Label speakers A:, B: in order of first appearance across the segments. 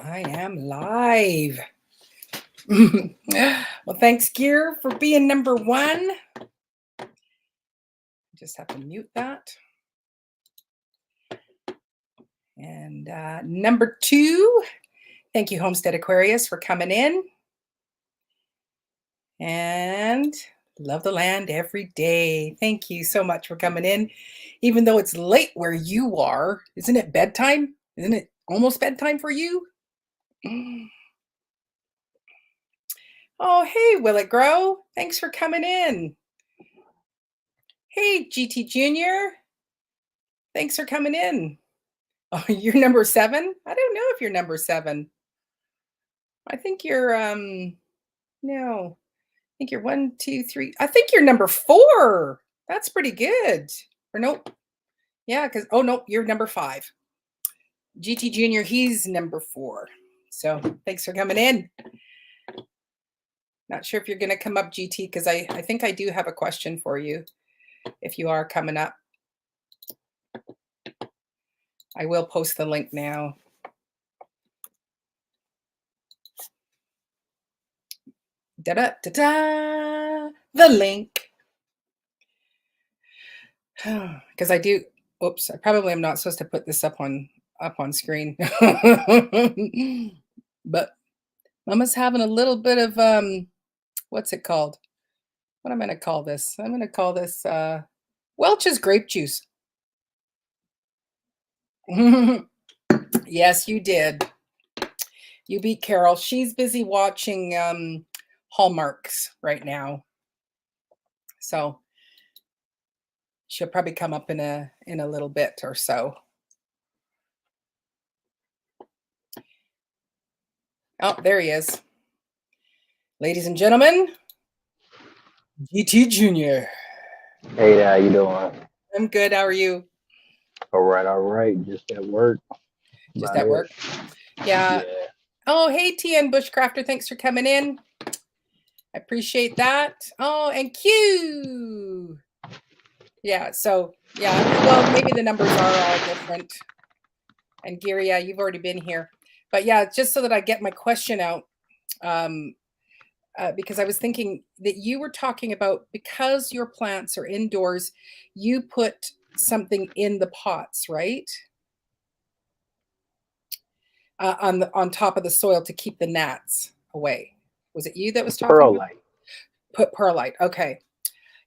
A: I am live. Well, thanks, Gear, for being number one. Just have to mute that. And number two, thank you, Homestead Aquarius, for coming in. And love the land every day. Thank you so much for coming in. Even though it's late where you are, isn't it bedtime? Isn't it almost bedtime for you? Oh, hey, Will It Grow? Thanks for coming in. Hey, GT Junior. Thanks for coming in. Oh, you're number 7? I don't know if you're number 7. I think you're no. I think you're 1, 2, 3. I think you're number 4. That's pretty good. Or nope. Yeah, because oh no, you're number 5. GT Junior, he's number 4. So thanks for coming in. Not sure if you're gonna come up, GT, because I think I do have a question for you if you are coming up. I will post the link now. Da-da-da-da, the link. Because I do, oops, I probably am not supposed to put this up on screen. But Mama's having a little bit of, what's it called? What am I going to call this? I'm going to call this Welch's grape juice. Yes, you did. You beat Carol. She's busy watching Hallmarks right now. So she'll probably come up in a little bit or so. Oh, there he is. Ladies and gentlemen, GT Junior.
B: Hey, how you doing?
A: I'm good. How are you?
B: All right. Just at work.
A: Just at work. Yeah. Oh, hey, TN Bushcrafter. Thanks for coming in. I appreciate that. Oh, and Q. Yeah. So, yeah. Well, maybe the numbers are all different. And Gary, yeah, you've already been here. But yeah, just so that I get my question out, because I was thinking that you were talking about, because your plants are indoors, you put something in the pots, right? On top of the soil to keep the gnats away. Was it you that was talking?
B: Perlite.
A: Put perlite. Okay.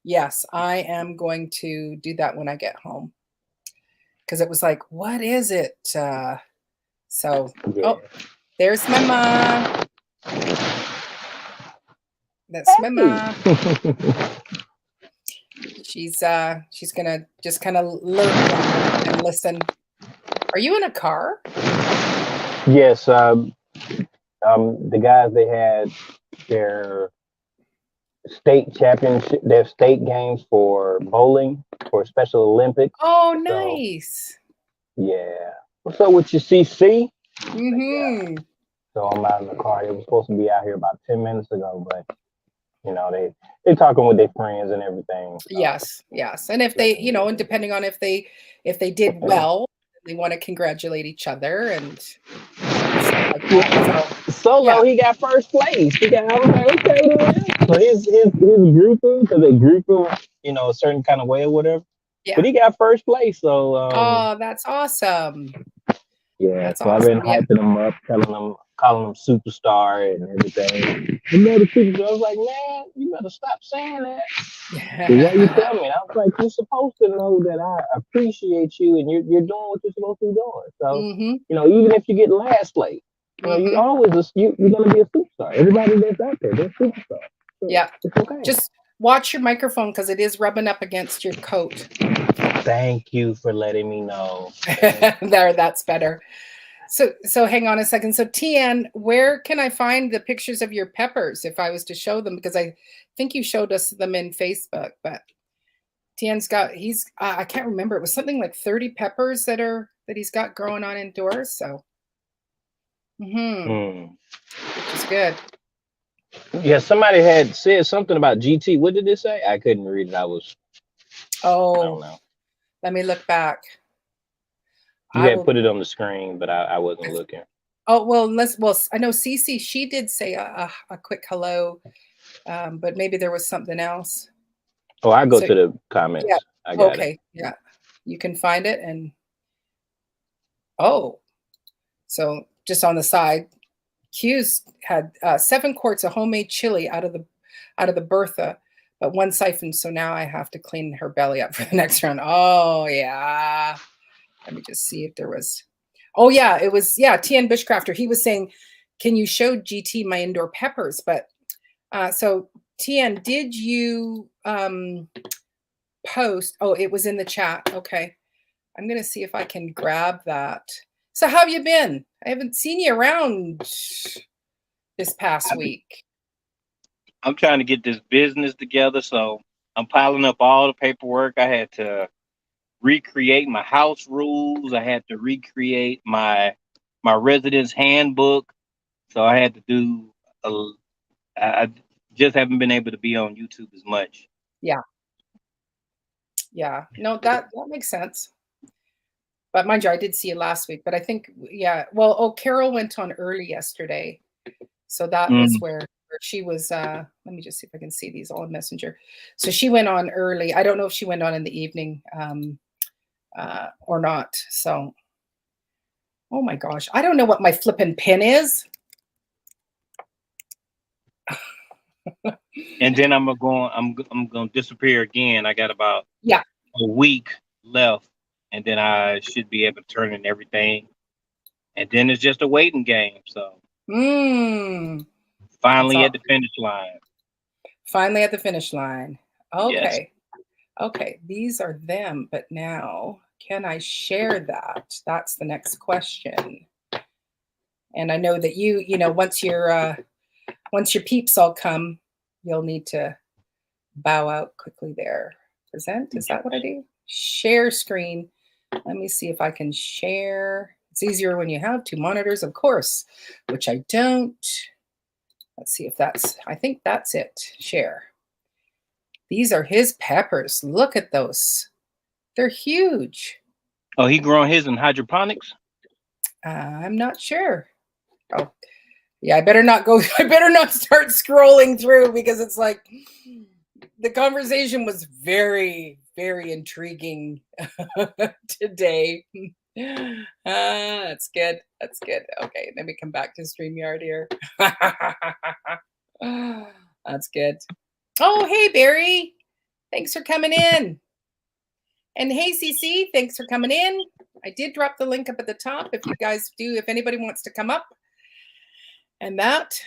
A: Yes, I am going to do that when I get home. Because it was like, what is it? So, yeah. Oh, there's my mom. That's my mom. She's gonna just kind of lurk and listen. Are you in a car?
B: Yes. The guys, they had their state championship, their state games for bowling for Special Olympics.
A: Oh, nice.
B: So, yeah. What's up with your CC?
A: Mm-hmm.
B: So I'm out in the car. They were supposed to be out here about 10 minutes ago, but you know, they're talking with their friends and everything. So.
A: Yes. And if they, and depending on if they did well, they want to congratulate each other and stuff like that.
B: Solo, he got first place. I was like, okay, man. So his grouping, because they group him, a certain kind of way or whatever. Yeah. But he got first place. So
A: oh, that's awesome.
B: Yeah, that's so awesome. I've been hyping him up, calling him superstar and everything. The superstar, I was like, man, you better stop saying that. So why you tell me? I was like, you're supposed to know that I appreciate you and you're doing what you're supposed to be doing. So, even if you get last place, you always you're gonna be a superstar. Everybody that's out there, they're superstars. So
A: yeah.
B: It's okay.
A: Just watch your microphone because it is rubbing up against your coat.
B: Thank you for letting me know.
A: There, that's better. So hang on a second. So TN, where can I find the pictures of your peppers if I was to show them? Because I think you showed us them in Facebook, but TN's got, I can't remember. It was something like 30 peppers that he's got growing on indoors. So, which is good.
B: Yeah, somebody had said something about GT. What did it say? I couldn't read it. I don't know.
A: Let me look back.
B: You had put it on the screen, but I wasn't looking.
A: Oh, well, I know Cece, she did say a quick hello, but maybe there was something else.
B: Oh, I go
A: So,
B: to the comments.
A: yeah.
B: I got it.
A: Okay. Yeah. You can find it. And oh, so just on the side, Q's had 7 quarts of homemade chili out of the Bertha, but 1 siphon. So now I have to clean her belly up for the next round. Oh yeah. Let me just see if there was. Oh yeah, it was, yeah, TN Bushcrafter. He was saying, can you show GT my indoor peppers? But so TN, did you post? Oh, it was in the chat. Okay. I'm gonna see if I can grab that. So how have you been? I haven't seen you around this past week.
C: I'm trying to get this business together, so I'm piling up all the paperwork. I had to recreate my house rules. I had to recreate my residence handbook. So I had to do I just haven't been able to be on YouTube as much.
A: Yeah. Yeah. No, that makes sense. But mind you, I did see you last week. But I think, yeah. Well, Carol went on early yesterday, so that was where she was. Let me just see if I can see these all in Messenger. So she went on early. I don't know if she went on in the evening or not. So, oh my gosh, I don't know what my flippin' pin is.
C: And then I'm gonna disappear again. I got about a week left, and then I should be able to turn in everything. And then it's just a waiting game. So finally at the finish line.
A: Finally at the finish line. Okay.
C: Yes.
A: Okay. These are them, but now can I share that? That's the next question. And I know that you know, once your peeps all come, you'll need to bow out quickly there. Present, is that what I do? Share screen. Let me see if I can share. It's easier when you have 2 monitors, of course, which I don't. Let's see if I think that's it. Share. These are his peppers. Look at those. They're huge.
C: Oh, he growing his in hydroponics?
A: I'm not sure. Oh, yeah, I better not start scrolling through, because it's like the conversation was very, very intriguing today. That's good. That's good. Okay, let me come back to StreamYard here. That's good. Oh, hey, Barry. Thanks for coming in. And hey, CC, thanks for coming in. I did drop the link up at the top if anybody wants to come up. And that.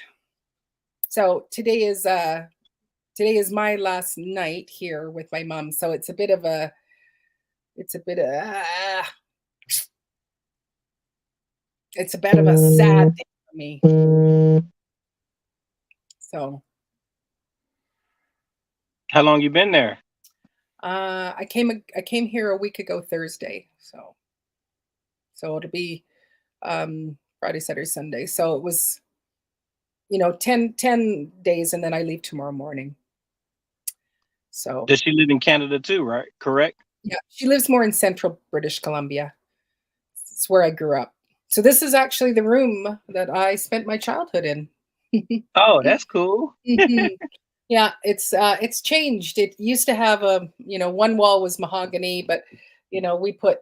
A: So today is my last night here with my mom. So it's a bit of a sad day for me. So
C: how long you been there?
A: I came here a week ago Thursday. So it'll be Friday, Saturday, Sunday. So it was, 10 days, and then I leave tomorrow morning. So
C: does she live in Canada too, right? Correct?
A: Yeah, she lives more in central British Columbia. It's where I grew up. So this is actually the room that I spent my childhood in.
C: Oh, that's cool.
A: Yeah, it's changed. It used to have one wall was mahogany, but we put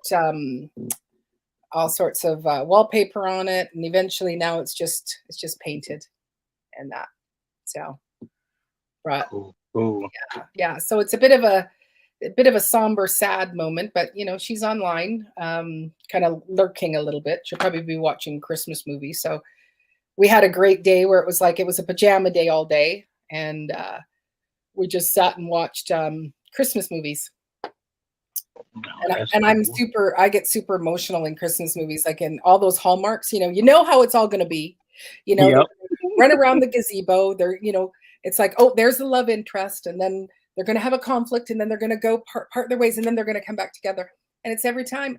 A: all sorts of wallpaper on it, and eventually now it's just painted and that. So, right.
C: Cool.
A: Yeah. So it's a bit of a somber, sad moment, but she's online, kind of lurking a little bit. She'll probably be watching Christmas movies. So we had a great day where it was a pajama day all day, and we just sat and watched Christmas movies. I get super emotional in Christmas movies, like in all those Hallmarks. You know how it's all going to be.
C: Yep.
A: Run around the gazebo. They're it's like, oh, there's the love interest, and then they're going to have a conflict, and then they're going to go part their ways, and then they're going to come back together. And it's every time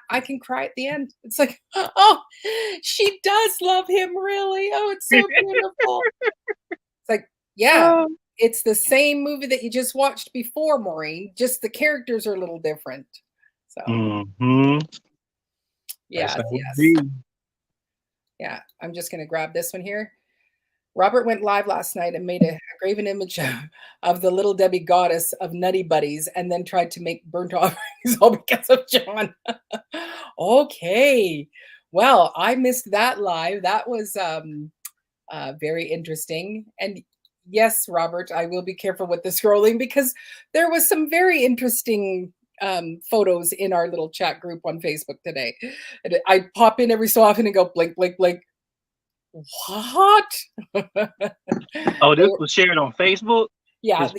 A: I can cry at the end. It's like, oh, she does love him, really. Oh, it's so beautiful. It's like, yeah, it's the same movie that you just watched before, Maureen. Just the characters are a little different. So, yes. Yeah, I'm just going to grab this one here. Robert went live last night and made a graven image of the little Debbie goddess of Nutty Buddies and then tried to make burnt offerings all because of John. Okay. Well, I missed that live. That was very interesting. And yes, Robert, I will be careful with the scrolling because there was some very interesting photos in our little chat group on Facebook today. And I pop in every so often and go blink, blink, blink. What?
C: Oh, this was shared on Facebook?
A: Yeah,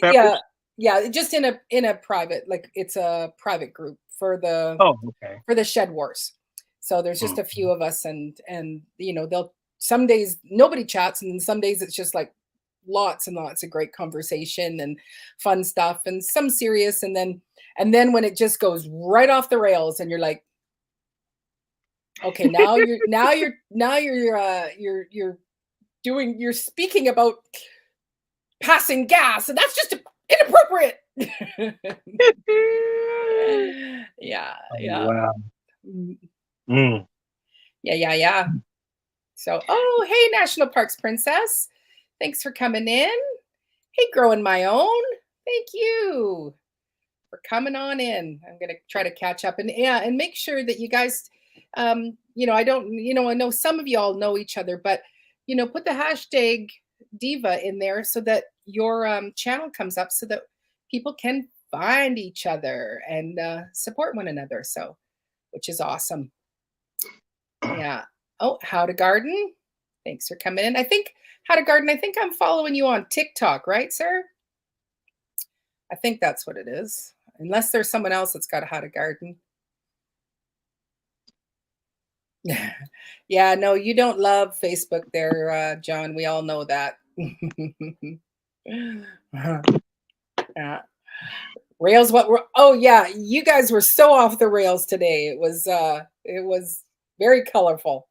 A: yeah, just in a private, like it's a private group for the for the Shed Wars. So there's just a few of us and you know, they'll some days nobody chats and some days it's just like lots and lots of great conversation and fun stuff and some serious and then when it just goes right off the rails and you're like, okay, you're speaking about passing gas, and that's just inappropriate. Yeah.
C: Wow.
A: Yeah. So, oh, hey, National Parks Princess. Thanks for coming in. Hey, Growing My Own. Thank you for coming on in. I'm going to try to catch up and make sure that you guys, you know, I know some of y'all know each other, but, you know, put the hashtag Diva in there so that your channel comes up so that people can find each other and support one another. So, which is awesome. Yeah. Oh, How to Garden. Thanks for coming in. I think How to Garden. I think I'm following you on TikTok, right, sir? I think that's what it is. Unless there's someone else that's got a How to Garden. Yeah, no, you don't love Facebook there, John. We all know that. Yeah. Rails, oh yeah, you guys were so off the rails today. It was very colorful.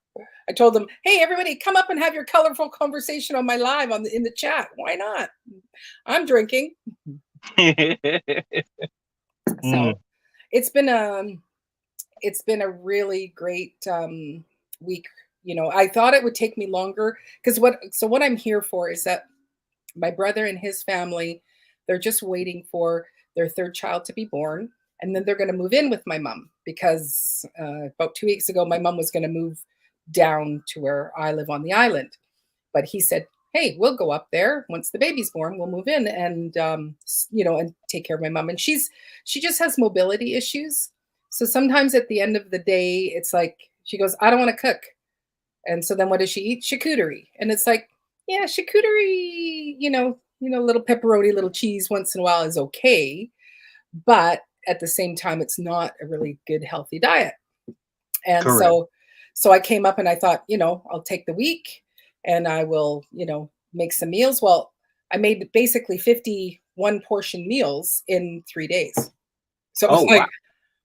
A: I told them, hey, everybody, come up and have your colorful conversation on my live in the chat. Why not? I'm drinking. So it's been a really great week. You know, I thought it would take me longer because what I'm here for is that my brother and his family, they're just waiting for their third child to be born, and then they're going to move in with my mom because about 2 weeks ago, my mom was going to move down to where I live on the island, but he said, hey, we'll go up there once the baby's born, we'll move in and you know, and take care of my mom. And she just has mobility issues, so sometimes at the end of the day it's like she goes, I don't want to cook, and so then what does she eat? Charcuterie. And it's like, yeah, charcuterie, you know, little pepperoni, little cheese once in a while is okay, but at the same time it's not a really good healthy diet. And so I came up and I thought, you know, I'll take the week and I will, you know, make some meals. Well, I made basically 51 portion meals in 3 days. So it was like,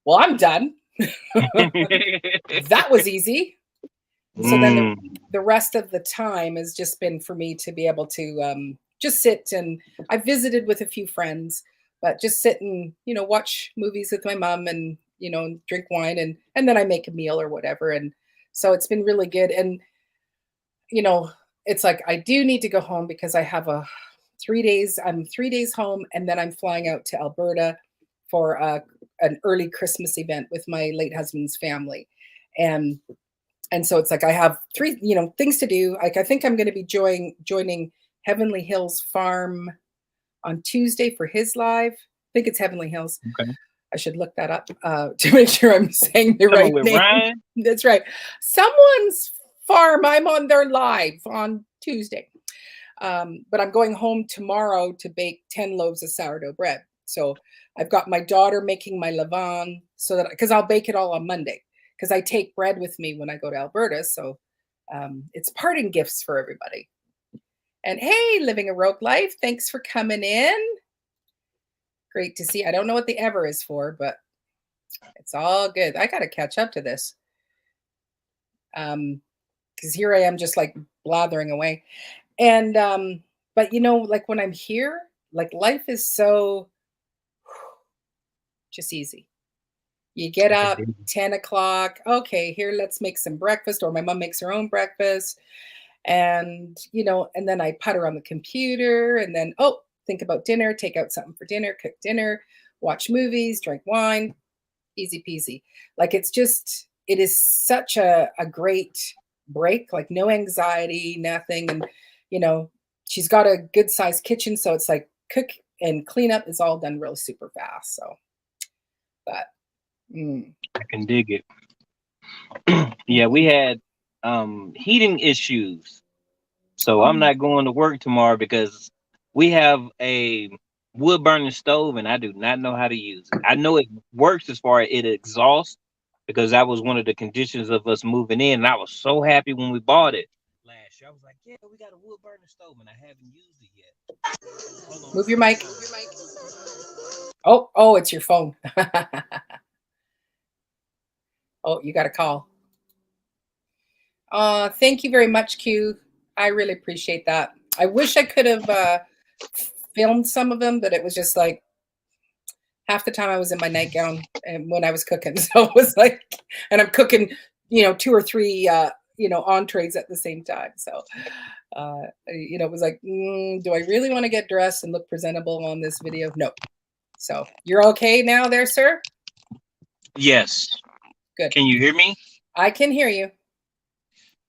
A: well, I'm done. That was easy. So then the rest of the time has just been for me to be able to just sit, and I visited with a few friends, but just sit and, you know, watch movies with my mom and, you know, drink wine and then I make a meal or whatever. And so it's been really good. And, you know, it's like I do need to go home because I have I'm 3 days home, and then I'm flying out to Alberta for an early Christmas event with my late husband's family. And so it's like I have 3, you know, things to do. Like I think I'm going to be joining Heavenly Hills Farm on Tuesday for his live. I think it's Heavenly Hills.
C: Okay.
A: I should look that up to make sure I'm saying the right name.
C: Ryan?
A: That's right. Someone's farm. I'm on their live on Tuesday. But I'm going home tomorrow to bake 10 loaves of sourdough bread. So I've got my daughter making my levain so that, because I'll bake it all on Monday, because I take bread with me when I go to Alberta. So it's parting gifts for everybody. And hey, Living a Rogue Life, thanks for coming in. Great to see. I don't know what the ever is for, but it's all good. I got to catch up to this. Because here I am just like blathering away. And, but you know, like when I'm here, like life is so just easy. You get
C: I can
A: up
C: dig it.
A: 10 o'clock. Okay, here, let's make some breakfast, or my mom makes her own breakfast. And, and then I putter on the computer, and then, oh, think about dinner, take out something for dinner, cook dinner, watch movies, drink wine, easy peasy. Like it is such a great break, like no anxiety, nothing. And, she's got a good sized kitchen. So it's like cook and clean up is all done real super fast. So, but
C: I can dig it. Yeah, we had heating issues. So I'm not going to work tomorrow because we have a wood burning stove and I do not know how to use it. I know it works as far as it exhausts because that was one of the conditions of us moving in. And I was so happy when we bought it last year. I was like, yeah, we got a wood burning stove and I haven't used it yet. Hold on.
A: Move your mic. Oh, it's your phone. Oh, you got a call. Thank you very much, Q. I really appreciate that. I wish I could have filmed some of them, but it was just like half the time I was in my nightgown and when I was cooking. So it was like, and I'm cooking, 2 or 3, entrees at the same time. So, it was like, do I really want to get dressed and look presentable on this video? No. So you're okay now there, sir?
C: Yes.
A: Good.
C: Can you hear me?
A: I can hear you.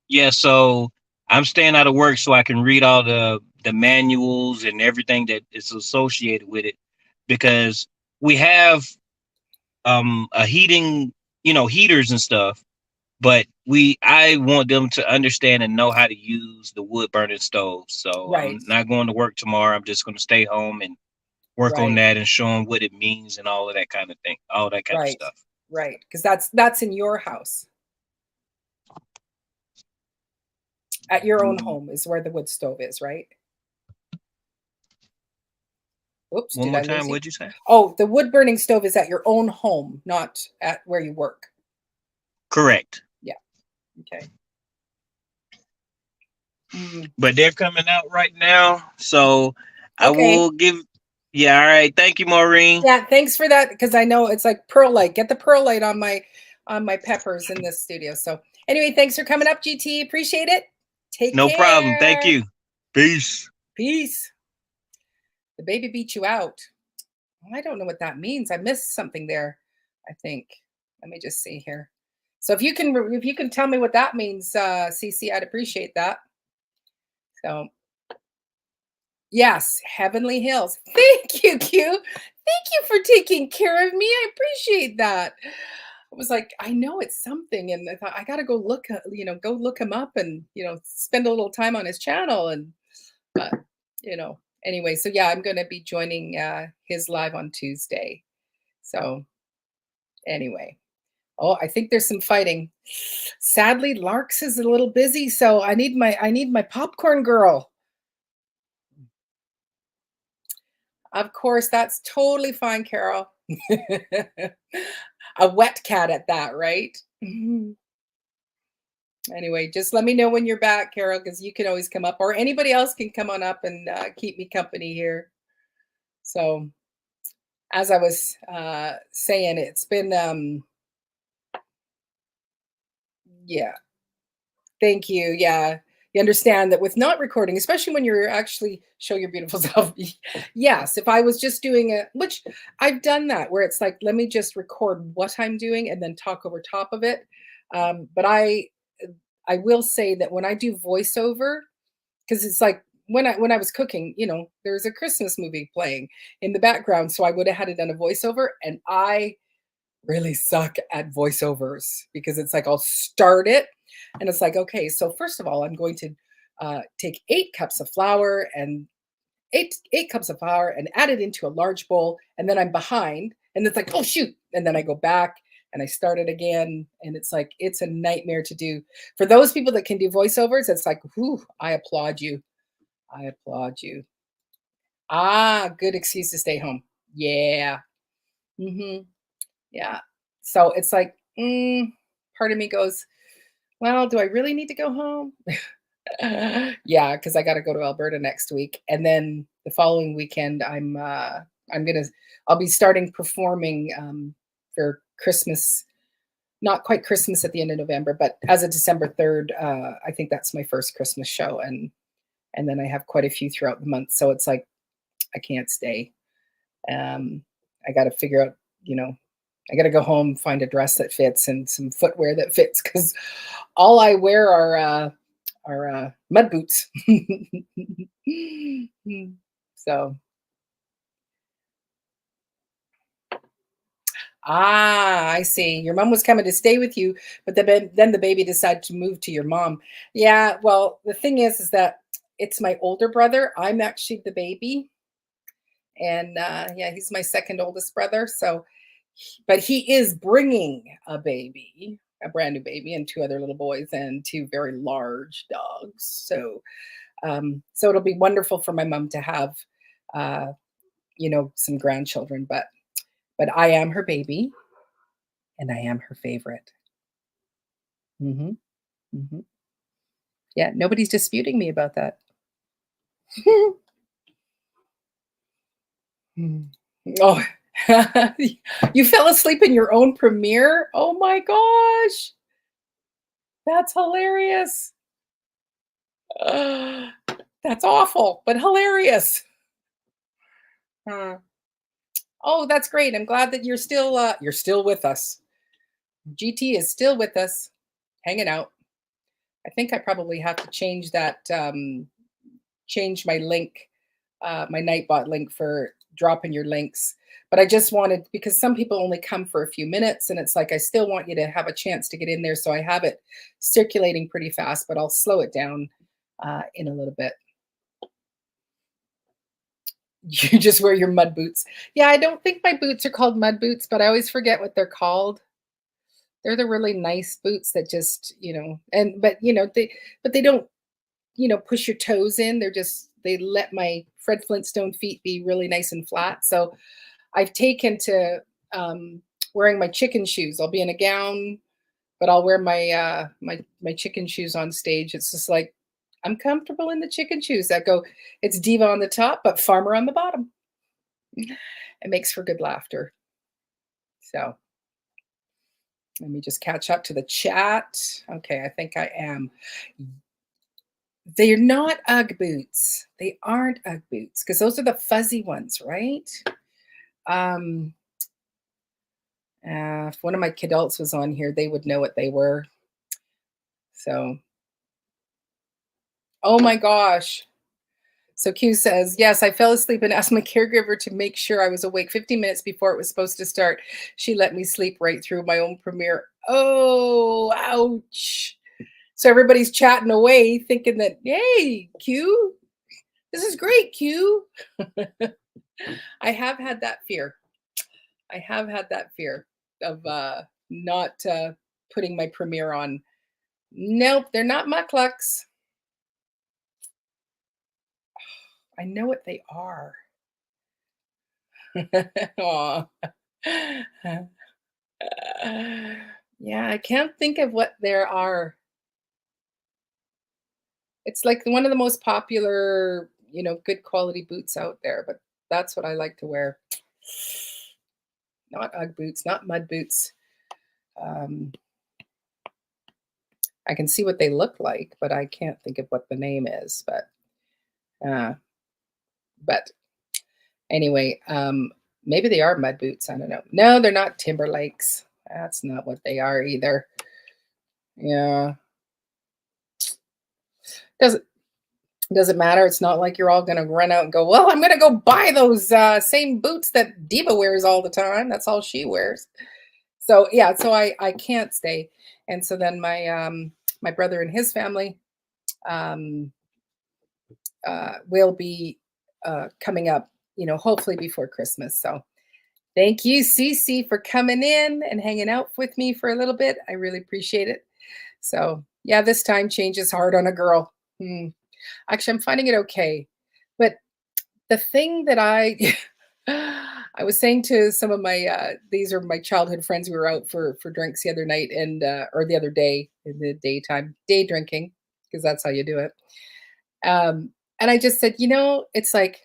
C: Yeah, so I'm staying out of work so I can read all the manuals and everything that is associated with it because we have a heating, heaters and stuff, but I want them to understand and know how to use the wood burning stove. So
A: Right.
C: I'm not going to work tomorrow. I'm just going to stay home and work on
A: Right.
C: that and show them what it means and all of that kind of thing, all that kind of
A: Right.
C: stuff.
A: Right. Because that's in your house. At your own home is where the wood stove is, right? Oops.
C: One
A: did
C: more
A: I lose
C: time,
A: you?
C: what'd you say?
A: Oh, the wood burning stove is at your own home, not at where you work.
C: Correct.
A: Yeah. Okay.
C: But they're coming out right now, so I
A: Okay.
C: will give. Yeah, all right. Thank you, Maureen.
A: Yeah, thanks for that, because I know it's like perlite. Get the perlite on my peppers in this studio. So anyway, thanks for coming up, GT. Appreciate it. Take
C: No
A: care.
C: problem. Thank you. Peace.
A: Peace. The baby beat you out. I don't know what that means. I missed something there, I think. Let me just see here. So if you can tell me what that means, CC, I'd appreciate that. So yes, Heavenly Hills. Thank you, Q. Thank you for taking care of me. I appreciate that. I was like, I know it's something, and I thought I gotta go look, go look him up and spend a little time on his channel, but anyway. So yeah, I'm gonna be joining his live on Tuesday. So anyway, I think there's some fighting. Sadly, Larks is a little busy, so I need my popcorn girl. Of course, that's totally fine, Carol. A wet cat at that, right? Anyway, just let me know when you're back, Carol, because you can always come up, or anybody else can come on up and keep me company here. So, as I was saying, it's been, yeah. Thank you. Yeah. You understand that with not recording, especially when you're actually show your beautiful self. Yes. If I was just doing which I've done that, where it's like, let me just record what I'm doing and then talk over top of it. But I will say that when I do voiceover, because it's like when I was cooking, there's a Christmas movie playing in the background. So I would have had it done a voiceover, and I really suck at voiceovers because it's like I'll start it and it's like, okay, so first of all, I'm going to take 8 cups of flour and 8 cups of flour and add it into a large bowl, and then I'm behind, and it's like, oh shoot, and then I go back and I start it again, and it's like it's a nightmare to do. For those people that can do voiceovers, it's like, whew, I applaud you. I applaud you. Good excuse to stay home. Yeah. Yeah. So it's like, part of me goes, well, do I really need to go home? Yeah, because I got to go to Alberta next week, and then the following weekend, I'll be starting performing for Christmas, not quite Christmas at the end of November, but as of December 3rd, I think that's my first Christmas show. And then I have quite a few throughout the month. So it's like, I can't stay. I got to figure out, I got to go home, find a dress that fits and some footwear that fits, because all I wear are mud boots. So. I see. Your mom was coming to stay with you, but then the baby decided to move to your mom. Yeah, well, the thing is that it's my older brother. I'm actually the baby. And yeah, he's my second oldest brother. So, but he is bringing a baby, a brand new baby, and two other little boys and two very large dogs. So, so it'll be wonderful for my mom to have, some grandchildren. But I am her baby, and I am her favorite. Hmm. Hmm. Yeah, nobody's disputing me about that. Oh, you fell asleep in your own premiere? Oh my gosh, that's hilarious. That's awful, but hilarious. Oh, that's great. I'm glad that you're still with us. GT is still with us, hanging out. I think I probably have to change that, change my link, my Nightbot link for dropping your links. But I just wanted, because some people only come for a few minutes, and it's like, I still want you to have a chance to get in there. So I have it circulating pretty fast, but I'll slow it down in a little bit. You just wear your mud boots. Yeah, I don't think my boots are called mud boots, but I always forget what they're called. They're the really nice boots that just, they don't, push your toes in. They let my Fred Flintstone feet be really nice and flat. So I've taken to wearing my chicken shoes. I'll be in a gown, but I'll wear my chicken shoes on stage. It's just like, I'm comfortable in the chicken shoes that go, it's diva on the top, but farmer on the bottom. It makes for good laughter. So let me just catch up to the chat. Okay, I think I am. They're not Ugg boots. They aren't Ugg boots, because those are the fuzzy ones, right? If one of my kidults was on here, they would know what they were. So, oh my gosh. So Q says, yes, I fell asleep and asked my caregiver to make sure I was awake 15 minutes before it was supposed to start. She let me sleep right through my own premiere. Oh, ouch. So everybody's chatting away thinking that, hey, Q, this is great, Q. I have had that fear. I have had that fear of not putting my premiere on. Nope, they're not mucklucks. I know what they are. Aw. Yeah, I can't think of what there are. It's like one of the most popular, good quality boots out there, but that's what I like to wear. Not Ugg boots, not mud boots. I can see what they look like, but I can't think of what the name is. But anyway, maybe they are mud boots. I don't know. No, they're not Timberlakes. That's not what they are either. Yeah. Doesn't matter. It's not like you're all going to run out and go, well, I'm going to go buy those same boots that Diva wears all the time. That's all she wears. So yeah, so I can't stay. And so then my brother and his family will be coming up, hopefully before Christmas. So thank you, Cece, for coming in and hanging out with me for a little bit. I really appreciate it. So yeah, this time change is hard on a girl. Actually, I'm finding it okay. But the thing that I was saying to some of my these are my childhood friends. We were out for drinks the other night or the other day in the daytime, day drinking, because that's how you do it. And I just said, it's like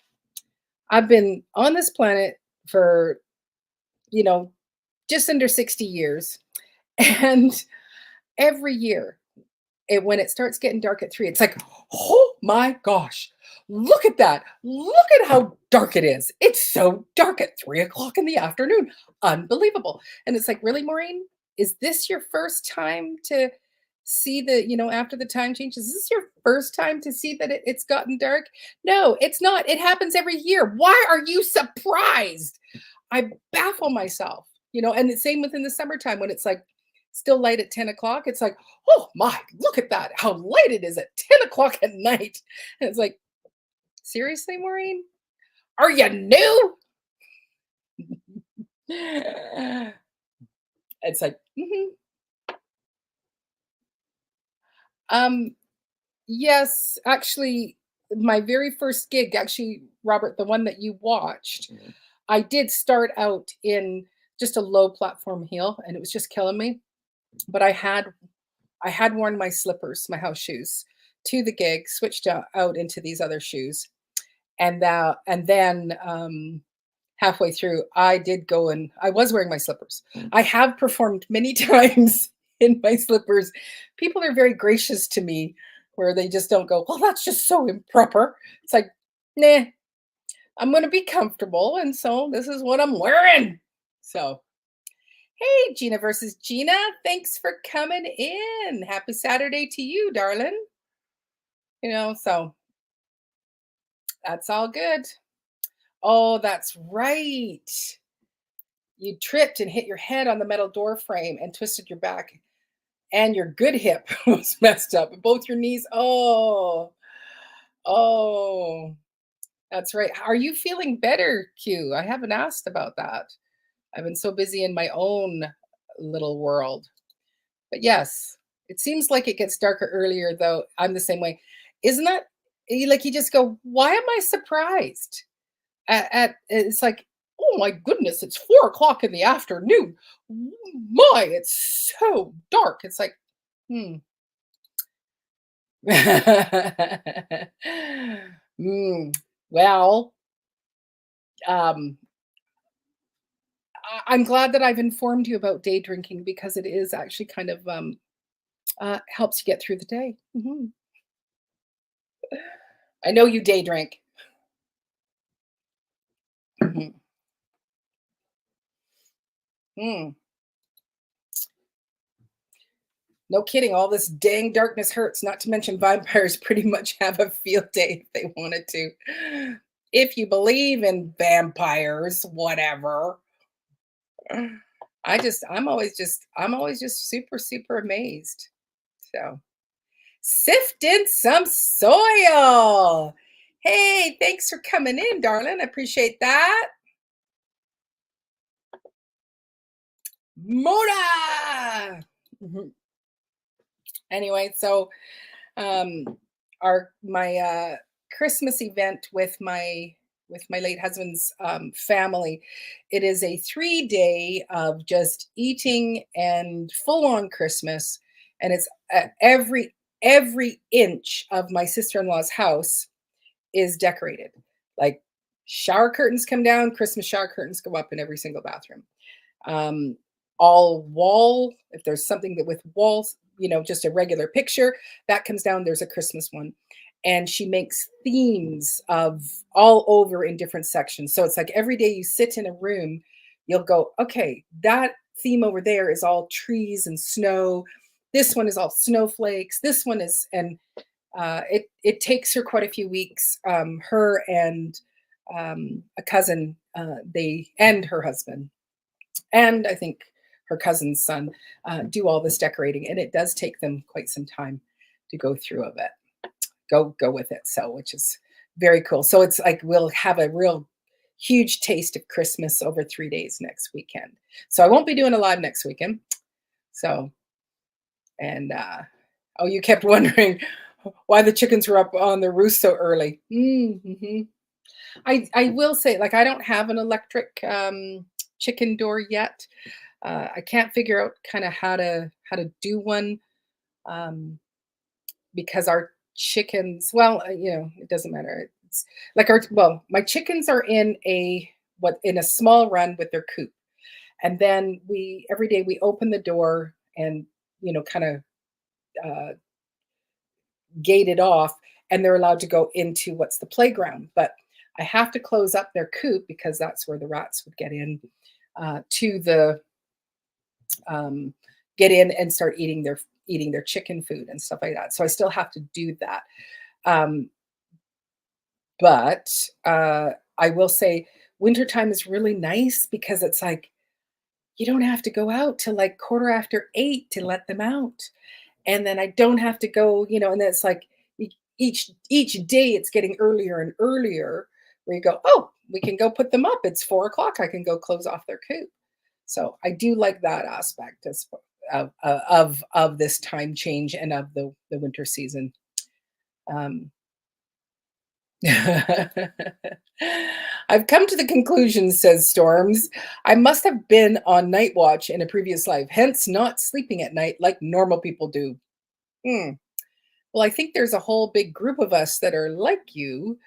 A: I've been on this planet for, just under 60 years. And every year, when it starts getting dark at 3, it's like, oh my gosh, look at that. Look at how dark it is. It's so dark at 3 o'clock in the afternoon. Unbelievable. And it's like, really, Maureen? Is this your first time to see after the time change? Is this your first time to see that it's gotten dark? No, it's not. It happens every year. Why are you surprised? I baffle myself, and the same within the summertime when it's like still light at 10 o'clock. It's like, oh my, look at that. How light it is at 10 o'clock at night. And it's like, seriously, Maureen? Are you new? It's like, yes, actually, my very first gig, actually, Robert, the one that you watched, I did start out in just a low platform heel, and it was just killing me. But I had worn my slippers, my house shoes, to the gig, switched out into these other shoes, and then halfway through, I did go and I was wearing my slippers. I have performed many times in my slippers. People are very gracious to me, where they just don't go, well, that's just so improper. It's like, nah, I'm going to be comfortable, and so this is what I'm wearing. So. Hey, Gina versus Gina. Thanks for coming in. Happy Saturday to you, darling. So that's all good. Oh, that's right. You tripped and hit your head on the metal door frame and twisted your back, and your good hip was messed up. Both your knees. Oh, that's right. Are you feeling better, Q? I haven't asked about that. I've been so busy in my own little world. But yes, it seems like it gets darker earlier, though. I'm the same way. Isn't that like you just go, why am I surprised? It's like, oh my goodness, it's 4 o'clock in the afternoon. My, it's so dark. It's like, well, I'm glad that I've informed you about day drinking, because it is actually kind of helps you get through the day. I know you day drink. No kidding. All this dang darkness hurts. Not to mention vampires pretty much have a field day if they wanted to. If you believe in vampires, whatever. I'm always just super, super amazed. So, sifting some soil. Hey, thanks for coming in, darling. I appreciate that. Mona. Anyway, so my Christmas event with my late husband's family, it is a 3-day of just eating and full-on Christmas, and it's every inch of my sister-in-law's house is decorated. Like, shower curtains come down, Christmas shower curtains go up in every single bathroom. All wall, if there's something that with walls, just a regular picture that comes down, there's a Christmas one. And she makes themes of all over in different sections. So it's like every day you sit in a room, you'll go, okay, that theme over there is all trees and snow. This one is all snowflakes. This one is, and it takes her quite a few weeks. Her and a cousin, and her husband, and I think her cousin's son, do all this decorating, and it does take them quite some time to go through of it. Go with it. So, which is very cool. So it's like we'll have a real huge taste of Christmas over 3 days next weekend. So I won't be doing a live next weekend. So, and you kept wondering why the chickens were up on the roost so early. I will say, like, I don't have an electric chicken door yet. I can't figure out kind of how to do one, because our chickens, well, it doesn't matter. It's like my chickens are in a small run with their coop, And then every day we open the door and, kind of gate it off, and they're allowed to go into what's the playground. But I have to close up their coop because that's where the rats would get in get in and start eating their chicken food and stuff like that. So I still have to do that. But I will say wintertime is really nice because it's like you don't have to go out till like 8:15 to let them out. And then I don't have to go, and then it's like each day it's getting earlier and earlier where you go, oh, we can go put them up. It's 4:00. I can go close off their coop. So I do like that aspect of this time change and of the winter season. I've come to the conclusion, says Storms, I must have been on night watch in a previous life, hence not sleeping at night like normal people do. Well, I think there's a whole big group of us that are like you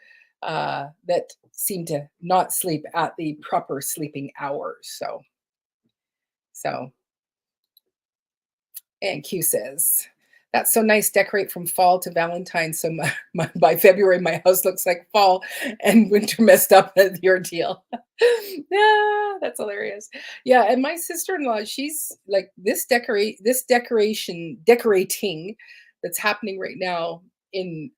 A: that seem to not sleep at the proper sleeping hours. So, and Q says, that's so nice. Decorate from fall to Valentine's. So by February, my house looks like fall and winter messed up your deal. Yeah, that's hilarious. Yeah, and my sister-in-law, she's like this decorating that's happening right now in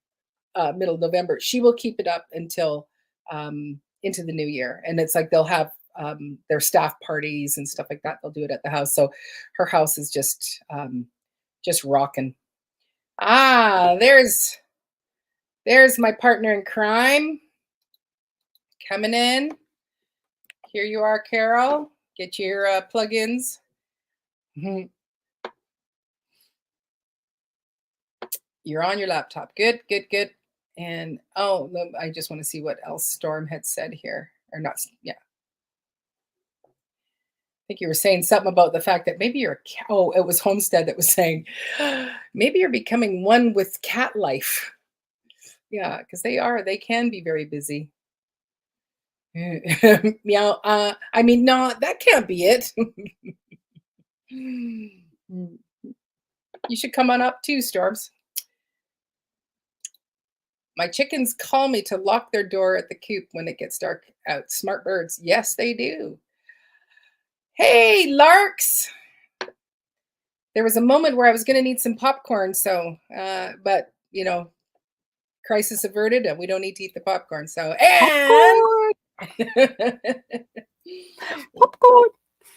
A: middle of November. She will keep it up until into the new year, and it's like they'll have their staff parties and stuff like that. They'll do it at the house. So her house is just rocking. There's my partner in crime coming in. Here you are, Carol. Get your plugins. You're on your laptop. Good. And I just want to see what else Storm had said here. Or not, yeah. I think you were saying something about the fact that maybe it was Homestead that was saying, maybe you're becoming one with cat life. Yeah, because they can be very busy. Meow. I mean, no, that can't be it. You should come on up too, Storms. My chickens call me to lock their door at the coop when it gets dark out. Smart birds. Yes, they do. Hey, larks. There was a moment where I was going to need some popcorn. So, but, crisis averted and we don't need to eat the popcorn. So, and
D: popcorn.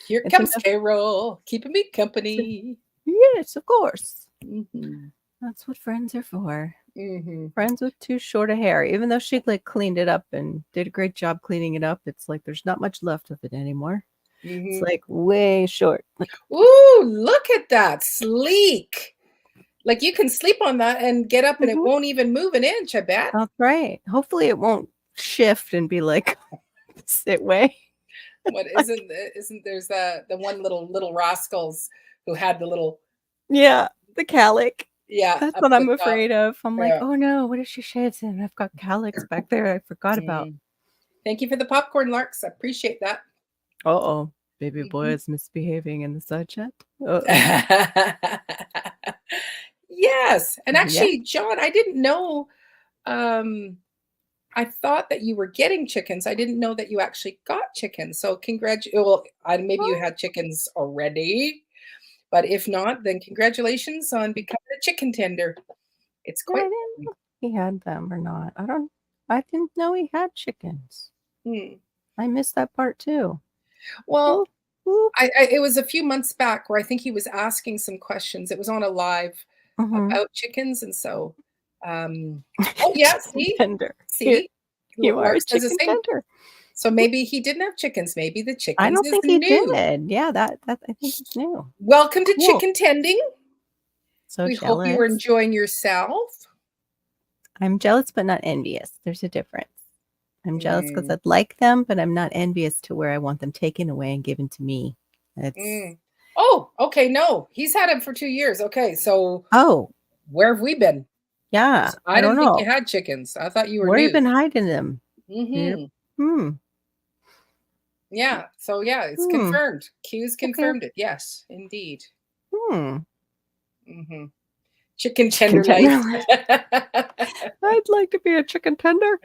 A: Here comes Carol, keeping me company.
D: Yes, of course.
A: Mm-hmm.
D: That's what friends are for.
A: Mm-hmm.
D: Friends with too short a hair. Even though she cleaned it up and did a great job cleaning it up, it's like there's not much left of it anymore.
A: Mm-hmm.
D: It's like way short.
A: Ooh, look at that. Sleek. Like you can sleep on that and get up and it won't even move an inch, I bet.
D: That's right. Hopefully it won't shift and be like sit way.
A: What isn't there's the one little rascals who had the little
D: the calic.
A: Yeah.
D: That's what I'm afraid of. I'm like, oh no, what if she shaves and I've got calics back there I forgot about.
A: Thank you for the popcorn, larks. I appreciate that.
D: Uh-oh. Baby boy is misbehaving in the side chat.
A: Yes. And actually, John, I didn't know. I thought that you were getting chickens. I didn't know that you actually got chickens. So maybe you had chickens already. But if not, then congratulations on becoming a chicken tender. It's quite.
D: I didn't know he had them or not. I didn't know he had chickens. I missed that part too.
A: Well, it was a few months back where I think he was asking some questions. It was on a live about chickens, and so see,
D: tender.
A: See,
D: you are a chicken tender.
A: So maybe he didn't have chickens. Maybe the chickens.
D: I don't think he did. Yeah, that I think it's new.
A: Welcome to chicken tending.
D: So
A: we hope you were enjoying yourself.
D: I'm jealous, but not envious. There's a difference. I'm jealous because I'd like them, but I'm not envious to where I want them taken away and given to me.
A: Oh, okay. No, he's had him for 2 years. Okay, so where have we been?
D: Yeah,
A: I didn't think you had chickens. I thought you were.
D: Where have you been hiding them?
A: Yeah. So yeah, it's
D: Hmm.
A: confirmed. Q's
D: Okay.
A: confirmed it. Yes, indeed.
D: Hmm.
A: hmm Chicken
D: Chicken
A: tender
D: tender.
A: life.
D: I'd like to be a chicken tender.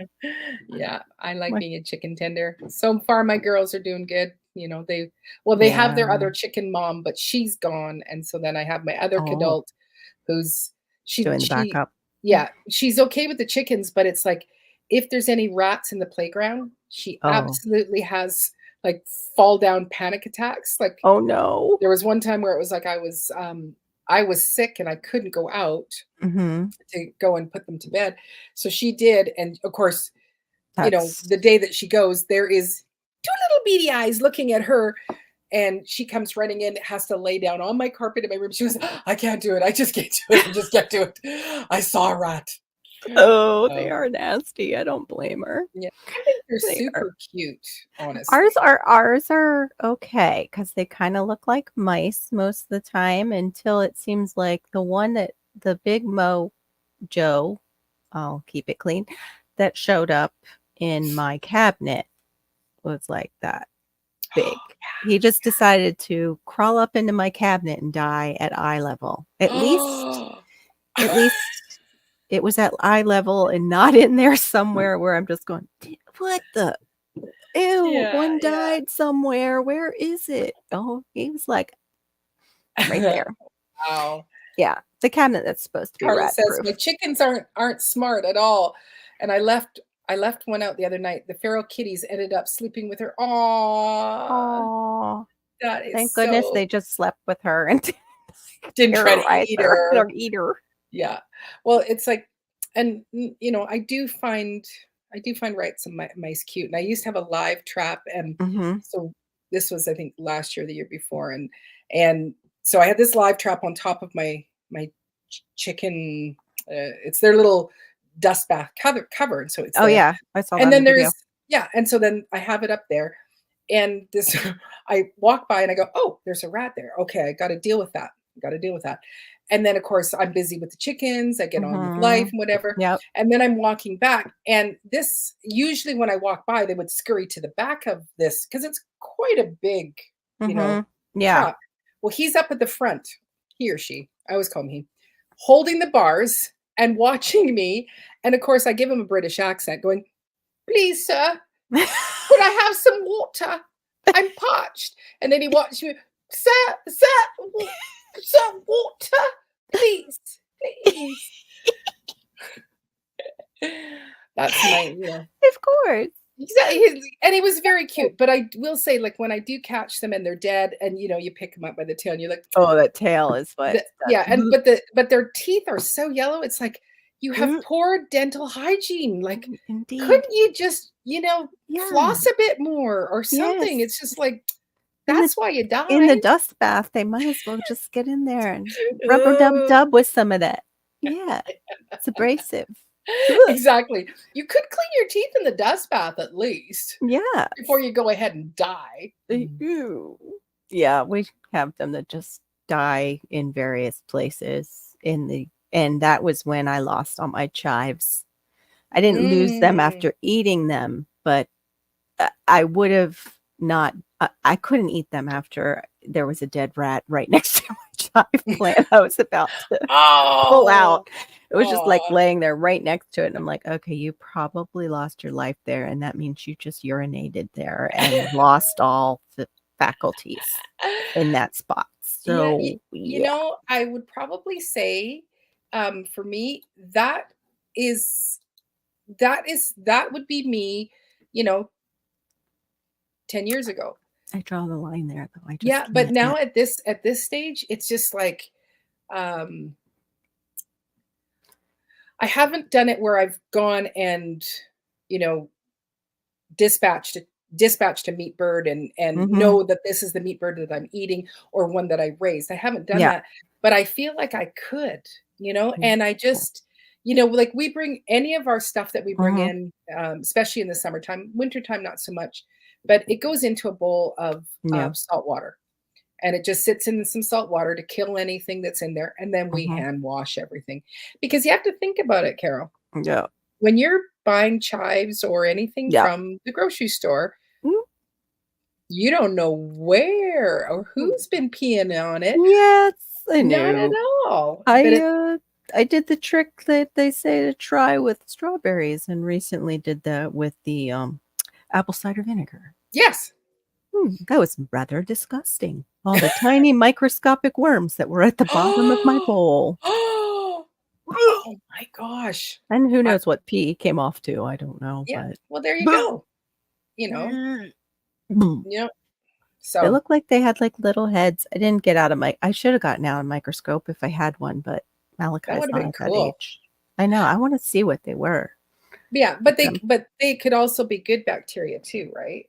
A: Yeah, I like
D: My-
A: being a chicken tender. So far, my girls are doing good. They have their
D: Yeah.
A: other chicken mom, but she's gone, and so then I have my other
D: Oh,
A: adult who's
D: doing the backup.
A: yeah, she's okay with the chickens, but it's like if there's any rats in the playground, she
D: Oh.
A: absolutely has like fall down panic attacks. Like
D: Oh no.
A: there was one time where it was like I was sick and I couldn't go out
D: Mm-hmm.
A: to go and put them to bed. So she did, and of course,
D: That's
A: the day that she goes, there is two little beady eyes looking at her. And she comes running in, has to lay down on my carpet in my room. She goes, I can't do it. I just can't do it. I just can't do it. I saw a rat.
D: oh, they
A: Um,
D: are nasty. I don't blame her.
A: yeah, I think they're
D: They are.
A: super cute, honestly.
D: Ours are okay because they kind of look like mice most of the time until it seems like the big Joe, I'll keep it clean, that showed up in my cabinet was like that big. He just decided to crawl up into my cabinet and die at eye level. At least it was at eye level and not in there somewhere where I'm just going, what the ew,
A: Yeah,
D: one
A: yeah.
D: died somewhere. Where is it? Oh, he was like right there.
A: Wow.
D: Yeah. The cabinet that's supposed to be
A: Carla
D: rat
A: says
D: proof.
A: my chickens aren't smart at all. And I left one out the other night. The feral kitties ended up sleeping with her. Aww.
D: Oh,
A: That is
D: thank goodness
A: so
D: they just slept with her and
A: didn't try to
D: terrorize
A: eat
D: her
A: her.
D: or eat her.
A: Yeah. Well, it's like, and I do find rats and mice cute. And I used to have a live trap, and
D: Mm-hmm.
A: so this was I think last year, or the year before, and so I had this live trap on top of my chicken. It's their little dust bath cover, and so it's
D: Oh
A: there.
D: yeah, I saw that
A: And
D: in
A: then
D: the video.
A: and so then I have it up there, and this I walk by and I go, oh, there's a rat there. Okay, I got to deal with that. Got to deal with that. And then of course I'm busy with the chickens. I get on with life
D: Mm-hmm.
A: and whatever.
D: Yep.
A: And then I'm walking back, and this usually when I walk by, they would scurry to the back of this because it's quite a big,
D: Yeah.
A: trap. Well, he's up at the front. He or she. I always call him he, holding the bars and watching me. And of course, I give him a British accent, going, "Please, sir, could I have some water? I'm parched." And then he watched me, "Sir, water, please, please." That's my,
D: Of course.
A: exactly. And he was very cute. But I will say, like, when I do catch them and they're dead, and you pick them up by the tail, and you're like,
D: Oh, that tail is what.
A: yeah, and but their teeth are so yellow. It's like you have poor dental hygiene. Like,
D: Indeed.
A: couldn't you just, floss
D: Yeah.
A: a bit more or something?
D: Yes.
A: It's just like that's why you die.
D: In the dust bath, they might as well just get in there and rubber dub with some of that. Yeah, it's abrasive.
A: Exactly. You could clean your teeth in the dust bath at least
D: Yeah.
A: before you go ahead and die.
D: Ew. Yeah, we have them that just die in various places and that was when I lost all my chives. I didn't lose them after eating them, but I would have not. I couldn't eat them after there was a dead rat right next to my chive plant. I was about to pull out. It was just like laying there right next to it. And I'm like, okay, you probably lost your life there. And that means you just urinated there and lost all the faculties in that spot. So,
A: yeah, I would probably say for me, that would be me, 10 years ago.
D: I draw the line there though.
A: Yeah, but now at this stage, it's just like I haven't done it where I've gone and dispatched a meat bird and know that this is the meat bird that I'm eating or one that I raised. I haven't done that, but I feel like I could, and I just like we bring any of our stuff that we bring in, especially in the summertime. Wintertime not so much, but it goes into a bowl of salt water, and it just sits in some salt water to kill anything that's in there, and then we hand wash everything, because you have to think about it, Carol.
D: Yeah.
A: When you're buying chives or anything from the grocery store, You don't know where or who's been peeing on it.
D: Yes, I
A: Not at
D: knew.
A: all. But it
D: I did the trick that they say to try with strawberries, and recently did that with the apple cider vinegar.
A: yes.
D: That was rather disgusting. All the tiny microscopic worms that were at the bottom of my bowl.
A: Oh my gosh.
D: And who knows what pee came off to? I don't know.
A: Yeah.
D: But
A: Well, there you go. You know.
D: they
A: So
D: look like they had like little heads. I didn't get out of I should have gotten out a microscope if I had one, but
A: that
D: Malachi's
A: would have
D: not
A: been
D: at that
A: cool.
D: age. I know. I want to see what they were.
A: Yeah, but they could also be good bacteria too, right?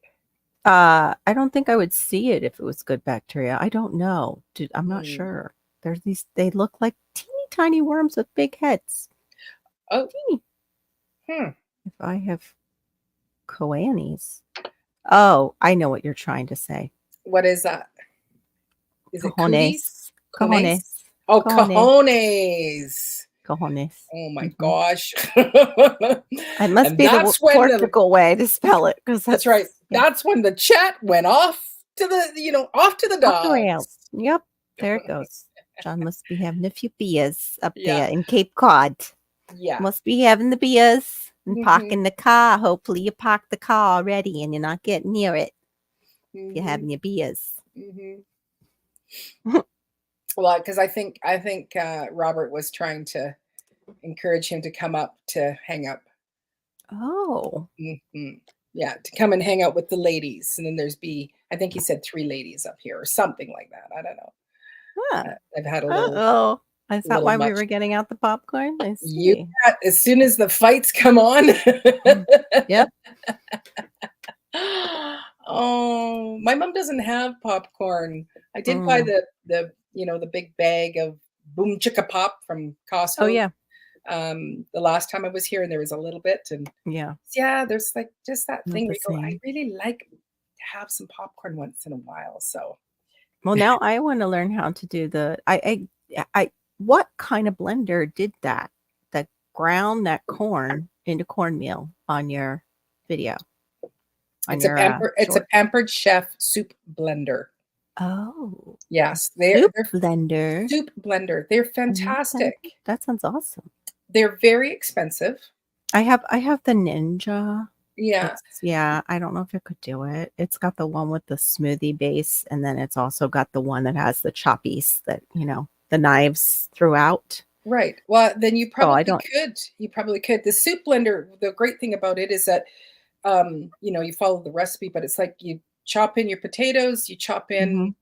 D: I don't think I would see it if it was good bacteria. I don't know. I'm not
A: Hmm.
D: sure. There's they look like teeny tiny worms with big heads.
A: Oh.
D: Teeny.
A: Hmm.
D: If I have coanis. Oh, I know what you're trying to say.
A: What is that? Is it cooties?
D: Cojones.
A: Oh,
D: Cojones.
A: cojones. Oh my
D: Mhm.
A: gosh.
D: It must
A: And
D: be the
A: that's when
D: Portugal way to spell it, because
A: that's right.
D: yeah.
A: That's when the chat went off to the
D: Off the
A: dogs.
D: rails. Yep. There it goes. John must be having a few beers up
A: Yeah.
D: there in Cape Cod.
A: Yeah.
D: Must be having the beers and
A: Mhm.
D: parking the car. Hopefully you parked the car already and you're not getting near it.
A: Mhm.
D: You're having your beers.
A: Mhm. Well, because I think Robert was trying to encourage him to come up to hang up.
D: Oh.
A: Mhm. Yeah, to come and hang out with the ladies, and then I think he said 3 ladies up here or something like that. I don't know.
D: Huh.
A: I've had a little.
D: Oh. Is that
A: little
D: why we
A: much.
D: were getting out the popcorn? I
A: You
D: see.
A: as soon as the fights come on.
D: Yep.
A: Oh, my mom doesn't have popcorn. I did buy the the big bag of Boom Chicka Pop from Costco.
D: Oh yeah.
A: The last time I was here, and there was a little bit, and
D: Yeah.
A: there's like just that
D: Not
A: thing
D: the
A: where you go, I
D: same.
A: really like to have some popcorn once in a while. So
D: Well, now I want to learn how to do the I what kind of blender did that? That ground that corn into cornmeal on your video. On
A: it's
D: your
A: it's a
D: short.
A: Pampered Chef soup blender.
D: Oh.
A: Yes,
D: Soup
A: they're
D: blender.
A: soup blender. They're
D: Okay,
A: fantastic.
D: that sounds awesome.
A: They're very expensive.
D: I have the Ninja.
A: Yeah.
D: Yeah, I don't know if it could do it. It's got the one with the smoothie base, and then it's also got the one that has the choppies that, the knives throughout.
A: Right. Well, then you probably
D: don't-
A: could. You probably could. The soup blender, the great thing about it is that you follow the recipe, but it's like you chop in your potatoes, you chop in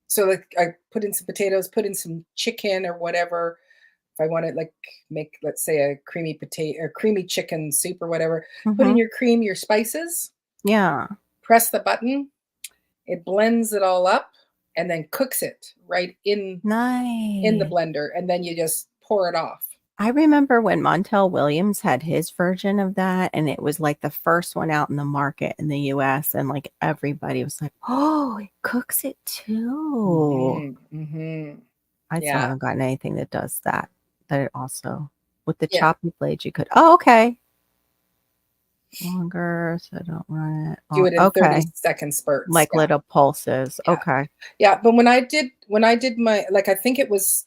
A: so like I put in some potatoes, put in some chicken or whatever. If I want to like make, let's say, a creamy potato or creamy chicken soup or whatever, put in your cream, your spices,
D: Yeah.
A: press the button, it blends it all up and then cooks it right in the
D: Nice.
A: blender, and then you just pour it off.
D: I remember when Montel Williams had his version of that, and it was like the first one out in the market in the US, and like everybody was like, "Oh, it cooks it too." I still haven't gotten anything that does that. That it also with the choppy blade you could. Oh, okay. Longer, so I don't run it.
A: Do it in 30-second spurts.
D: Like little pulses.
A: Yeah.
D: Okay.
A: Yeah, but when I did my, like, I think it was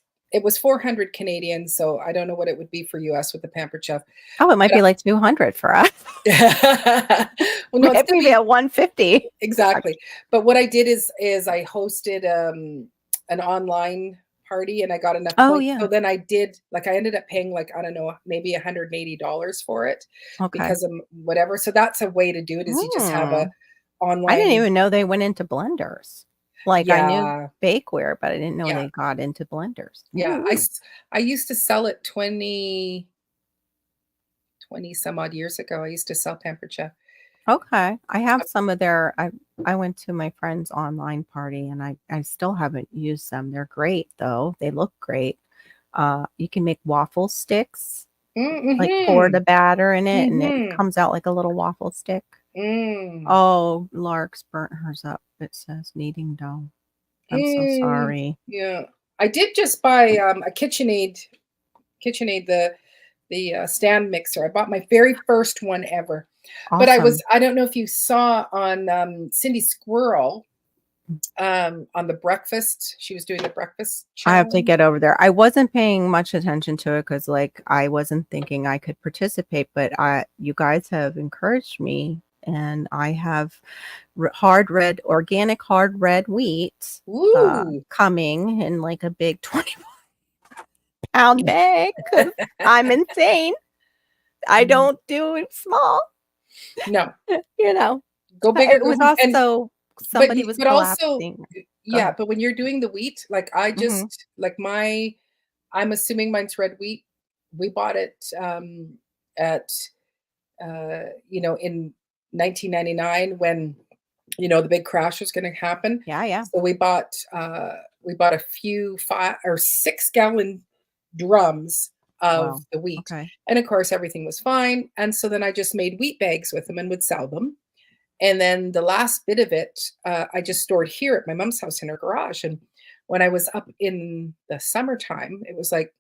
A: 400 Canadian, so I don't know what it would be for US with the Pampered Chef.
D: Oh, it might be like 200 for us.
A: Well, no, it's
D: maybe at 150.
A: Exactly. But what I did is I hosted an online party, and I got enough points.
D: Yeah.
A: So then I did, like, I ended up paying like, I don't know, maybe $180 for it because of whatever. So that's a way to do it, is you just have a online.
D: I didn't even know they went into blenders. Like I knew bakeware, but I didn't know they got into blenders.
A: Yeah. I used to sell it 20 some odd years ago. I used to sell Pampered Chef.
D: Okay. I have some of their, I went to my friend's online party, and I still haven't used them. They're great though. They look great. You can make waffle sticks, like pour the batter in it, and it comes out like a little waffle stick. Oh, Lark's burnt hers up. It says kneading dough. I'm so sorry.
A: Yeah. I did just buy a KitchenAid, the stand mixer. I bought my very first one ever. But
D: Awesome.
A: I don't know if you saw on Cindy Squirrel on the breakfast. She was doing the breakfast
D: I have to
A: challenge.
D: get over there. I wasn't paying much attention to it because, like, I wasn't thinking I could participate. But you guys have encouraged me, and I have organic hard red wheat
A: Ooh.
D: coming in like a big 20-pound bag because I'm insane. I don't do it small.
A: No.
D: You know,
A: Go big or
D: it
A: go
D: was
A: home. And
D: also somebody was
A: but also
D: collapsing. Go
A: yeah,
D: ahead.
A: but when you're doing the wheat, like I
D: Mhm.
A: just like I'm assuming mine's red wheat. We bought it at in 1999 when the big crash was going to happen.
D: Yeah, yeah.
A: So we bought a few 5 or 6 gallon drums of
D: Wow.
A: the wheat.
D: Okay.
A: And of course everything was fine. And so then I just made wheat bags with them and would sell them. And then the last bit of it, I just stored here at my mom's house in her garage. And when I was up in the summertime, it was like,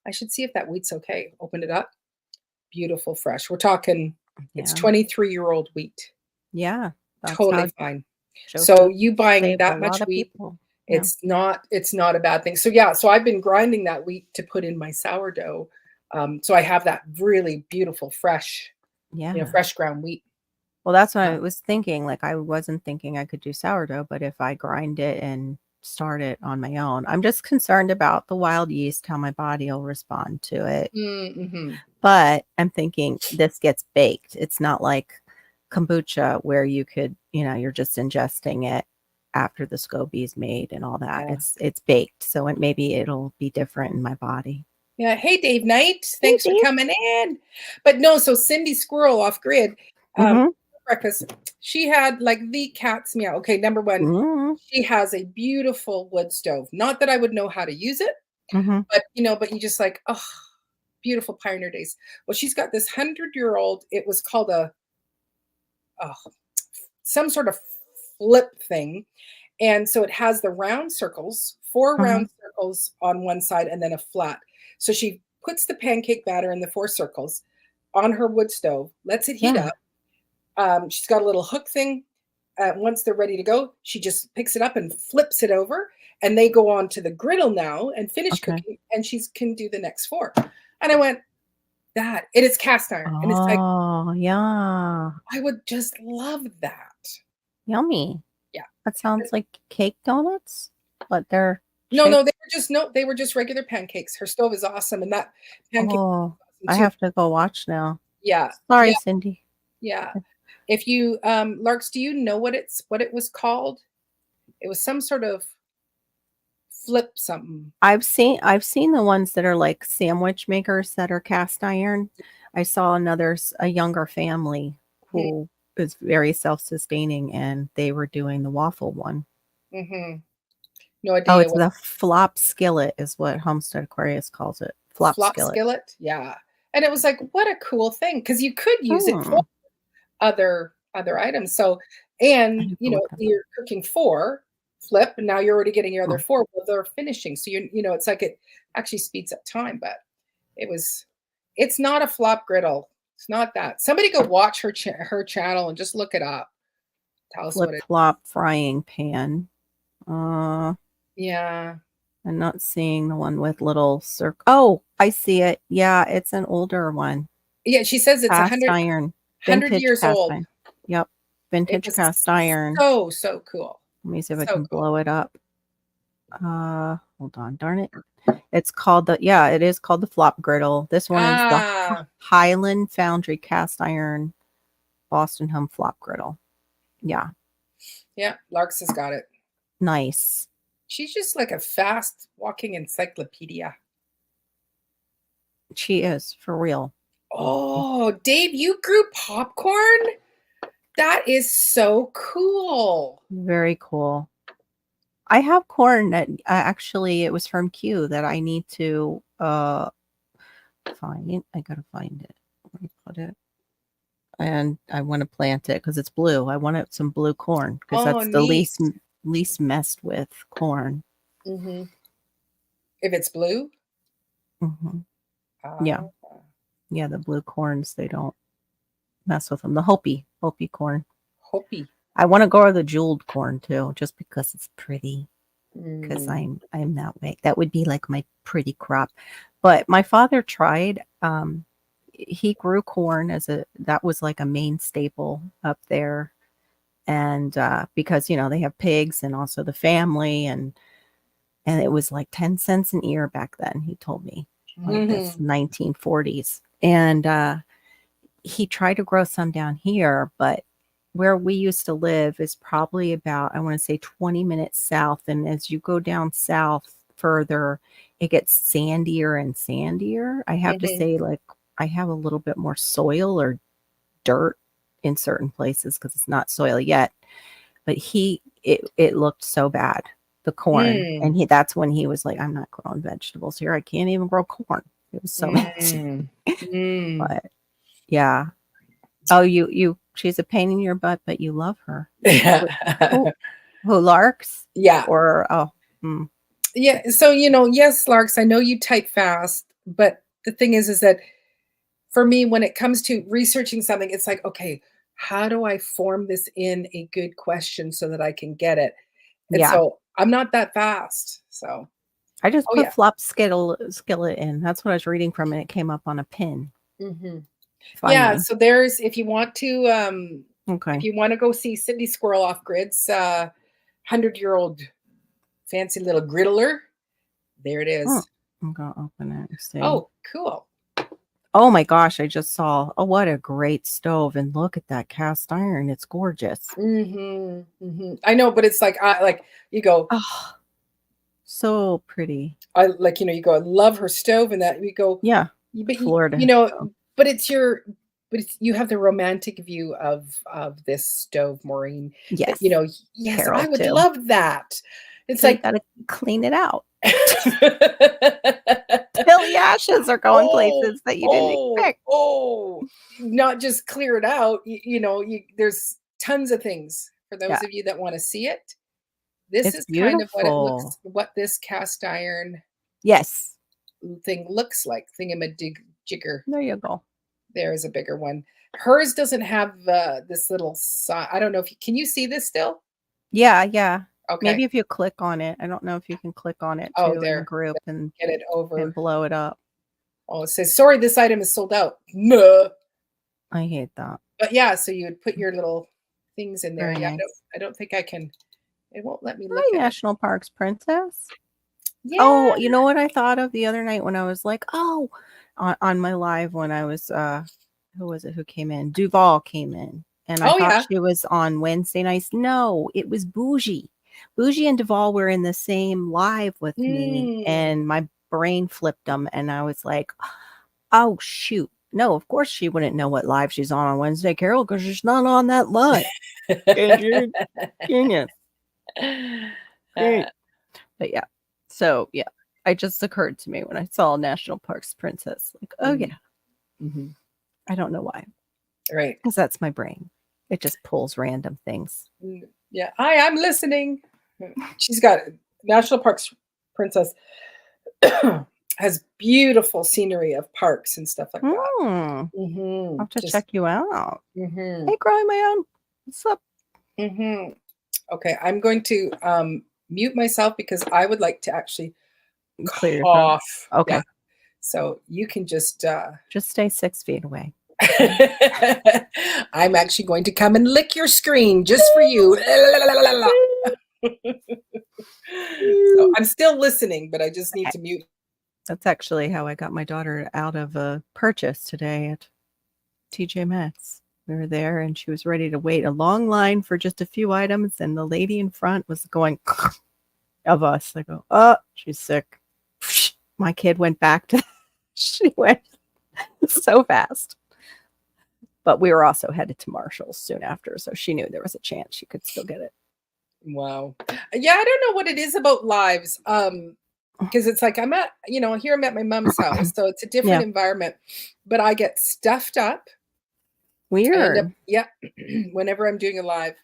A: I should see if that wheat's okay. Opened it up. Beautiful, fresh. We're talking, it's
D: Yeah.
A: 23-year-old wheat.
D: Yeah. That's how
A: Totally fine. So
D: Joseph
A: you buying
D: saved a
A: that much
D: lot of
A: wheat,
D: people. Yeah.
A: it's not a bad thing. So yeah, so I've been grinding that wheat to put in my sourdough. So I have that really beautiful, fresh,
D: Yeah.
A: fresh ground wheat.
D: Well, that's what I
A: Yeah.
D: was thinking. Like, I wasn't thinking I could do sourdough, but if I grind it and start it on my own, I'm just concerned about the wild yeast, how my body will respond to it.
A: Mm-hmm.
D: But I'm thinking this gets baked. It's not like kombucha where you could, you're just ingesting it after the SCOBY's made and all that.
A: Yeah.
D: It's baked, so maybe it'll be different in my body.
A: Yeah. Hey, Dave Knight.
D: Hey,
A: Thanks for
D: Dave.
A: coming in. But no, so Cindy Squirrel off grid,
D: Mhm.
A: breakfast, she had like the cat's meow. Okay, number one,
D: Mhm.
A: she has a beautiful wood stove. Not that I would know how to use it,
D: Mhm.
A: but but you just like, oh, beautiful pioneer days. Well, she's got this 100-year-old, it was called oh, some sort of flip thing. And so it has the round circles, 4
D: Mhm.
A: round circles on one side and then a flat. So she puts the pancake batter in the 4 circles on her wood stove, lets it heat
D: Yeah.
A: up. She's got a little hook thing. Once they're ready to go, she just picks it up and flips it over, and they go on to the griddle now and finish
D: Okay.
A: cooking, and she can do the next 4. And I went, that it is cast iron, and it's like,
D: Oh, yeah.
A: I would just love that.
D: Yummy.
A: Yeah.
D: That sounds like cake donuts, but they're
A: No,
D: shaped.
A: they were just regular pancakes. Her stove is awesome, and that pancake
D: Oh,
A: is
D: I
A: awesome too.
D: have to go watch now.
A: Yeah,
D: Sorry,
A: yeah,
D: Cindy.
A: yeah. If you, Larks, do you know what it was called? It was some sort of flip something.
D: I've seen the ones that are like sandwich makers that are cast iron. I saw a younger family who is very self-sustaining, and they were doing the waffle one.
A: Mm-hmm. No
D: Oh,
A: idea
D: it's
A: what
D: the flop skillet is what Homestead Aquarius calls it. Flop
A: flop
D: skillet.
A: skillet. Yeah, and it was like, what a cool thing, because you could use it for
D: Hmm.
A: other items. So, and
D: I have to look them up.
A: you're cooking 4 flip, and now you're already getting your other
D: Hmm.
A: 4, but they're finishing. So it's like it actually speeds up time, but it's not a flop griddle. It's not that. Somebody go watch her channel and just look it up. Tell us what
D: Flip
A: it.
D: flop frying pan. Uh,
A: Yeah.
D: I'm not seeing the one with little circle. Oh, I see it. Yeah, it's an older one.
A: Yeah, she says it's
D: Cast iron.
A: 100
D: Vintage
A: years
D: cast
A: old.
D: iron. Yep.
A: It
D: Vintage
A: was
D: cast iron.
A: so cool.
D: Let me see if I
A: So
D: can
A: cool.
D: blow it up. Hold on, darn it. It's called it is called the flop griddle. This one is the Highland Foundry cast iron Boston Home flop griddle. Yeah.
A: Yeah, Larks has got it.
D: Nice.
A: She's just like a fast walking encyclopedia.
D: She is, for real.
A: Oh, Dave, you grew popcorn? That is so cool.
D: Very cool. I have corn that actually it was from Q that I need to find. I gotta find it. Where me put it. And I want to plant it because it's blue. I want some blue corn because
A: Oh,
D: that's the
A: neat.
D: least messed with corn.
A: Mm-hmm. If it's blue?
D: Mm-hmm. Yeah. Yeah, the blue corns, they don't mess with them. The Hopi corn.
A: Hopi.
D: I want to grow the jeweled corn too, just because it's pretty. Because
A: Mm.
D: I'm that way. That would be like my pretty crop. But my father tried. He grew corn that was like a main staple up there, and because they have pigs and also the family, and it was like 10 cents an ear back then. He told me, like this
A: Mhm.
D: 1940s, and he tried to grow some down here, but where we used to live is probably about, I want to say 20 minutes south. And as you go down south further, it gets sandier and sandier. I have to
A: Mhm.
D: say, like, I have a little bit more soil or dirt in certain places because it's not soil yet. But it looked so bad, the corn.
A: Mm.
D: And that's when he was like, I'm not growing vegetables here. I can't even grow corn. It was so messy.
A: Mm. Mm.
D: But yeah. Oh, she's a pain in your butt, but you love her. Who, who Larks?
A: Yeah.
D: Or
A: Yeah. So, yes, Larks, I know you type fast, but the thing is that for me, when it comes to researching something, it's like, okay, how do I form this in a good question so that I can get it? And
D: yeah.
A: so I'm not that fast. So,
D: I just
A: oh
D: put
A: yeah.
D: flop skillet in. That's what I was reading from, and it came up on a pin.
A: Hmm. Yeah.
D: Finally.
A: So there's, if you want to,
D: Okay.
A: if you want to go see Sydney Squirrel Off Grid's 100-year-old fancy little griddler, there it is.
D: I'm gonna open it and see.
A: Oh, cool.
D: Oh my gosh, I just saw. Oh, what a great stove. And look at that cast iron. It's gorgeous.
A: Hmm. Hmm. I know, but it's like you go,
D: Oh, so pretty.
A: I like, you go, I love her stove, and that we go,
D: Yeah.
A: but
D: Florida.
A: but it's you have the romantic view of this stove, Maureen.
D: Yes.
A: Yes,
D: Carol
A: I would
D: too.
A: love that. It's
D: So you
A: like
D: gotta clean it out. Till the ashes are going places that you didn't expect.
A: Oh, not just clear it out. There's tons of things for those
D: Yeah.
A: of you that want to see it. This
D: It's
A: is kind of
D: beautiful.
A: what this cast iron
D: Yes.
A: thing looks like. Jigger.
D: There you go.
A: There is a bigger one. Hers doesn't have this little side. I don't know if can you see this still?
D: Yeah, yeah.
A: Okay.
D: Maybe if you click on it. I don't know if you can click on it
A: Oh,
D: too in
A: there.
D: the group and
A: Get it over.
D: blow it up.
A: Oh, it says, sorry, this item is sold out. Nah.
D: I hate that.
A: But yeah, so you would put your little things in there.
D: Very
A: Yeah,
D: nice.
A: I don't think I can. It won't let me look
D: Hi,
A: at
D: National Parks Princess.
A: it.
D: Oh,
A: Yeah.
D: you know what I thought of the other night when I was like, oh, on my live when I was who was it who came in? Duval came in. And I thought she was on Wednesday nights. No, it was Bougie. Bougie and Duval were in the same live with me, and my brain flipped them, and I was like, oh shoot. No, of course she wouldn't know what live she's on Wednesday, Carol, because she's not on that live. Genius. Great. But yeah. So yeah, it just occurred to me when I saw National Parks Princess. Like, oh yeah.
A: Mm-hmm.
D: I don't know why.
A: Right.
D: Because that's my brain. It just pulls random things.
A: Yeah. Hi, I'm listening. She's got National Parks Princess has beautiful scenery of parks and stuff like that.
D: I'll have to check you out.
A: Mm-hmm.
D: Hey, growing my own. What's up?
A: Mm-hmm. Okay, I'm going to mute myself because I would like to actually
D: clear your
A: cough.
D: Okay.
A: Yeah. So you can just
D: stay 6 feet away.
A: I'm actually going to come and lick your screen just for you. So I'm still listening, but I just need to mute.
D: That's actually how I got my daughter out of a purchase today at TJ Maxx. We were there and she was ready to wait a long line for just a few items, and the lady in front was going of us. I go, oh, she's sick. My kid went back to she went so fast. But we were also headed to Marshall's soon after, so she knew there was a chance she could still get it.
A: Wow. Yeah, I don't know what it is about lives. Because it's like I'm at my mom's house, so it's a different environment, but I get stuffed up.
D: Weird.
A: Whenever I'm doing a live,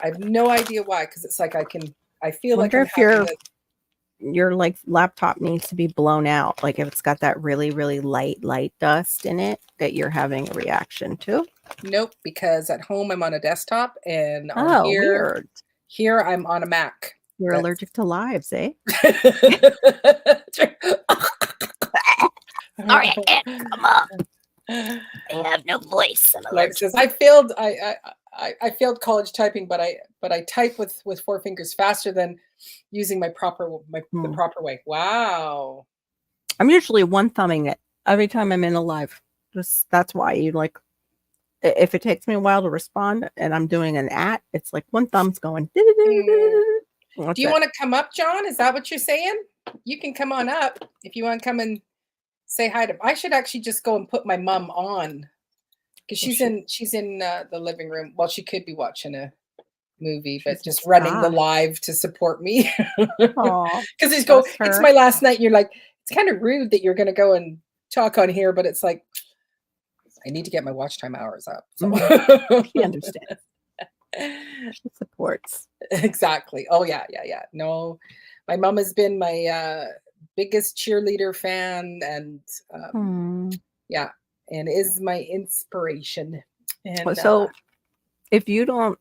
A: I have no idea why, because it's like I feel like
D: if your like laptop needs to be blown out, like if it's got that really, really light dust in it that you're having a reaction to.
A: Nope, because at home I'm on a desktop, and on
D: Oh, weird.
A: here I'm on a Mac.
D: You're allergic to lives, eh? Sorry, I can't come up. I have no voice. I'm
A: Like
D: allergic.
A: says, I failed college typing, but I type with 4 fingers faster than using the proper way. Wow.
D: I'm usually one thumbing it every time I'm in a live. That's why you like. If it takes me a while to respond and I'm doing an it's like one thumb's going.
A: Do you want to come up, John? Is that what you're saying? You can come on up if you want to come and say hi to. I should actually just go and put my mom on because she's in the living room. Well, she could be watching a movie, but just running the live to support me. Because it's my last night. And you're like, it's kind of rude that you're going to go and talk on here, but it's like, I need to get my watch time hours up. So.
D: She understands. She supports.
A: Exactly. Oh yeah. No, my mom has been my biggest cheerleader fan, and yeah, and is my inspiration. And
D: so, if you don't,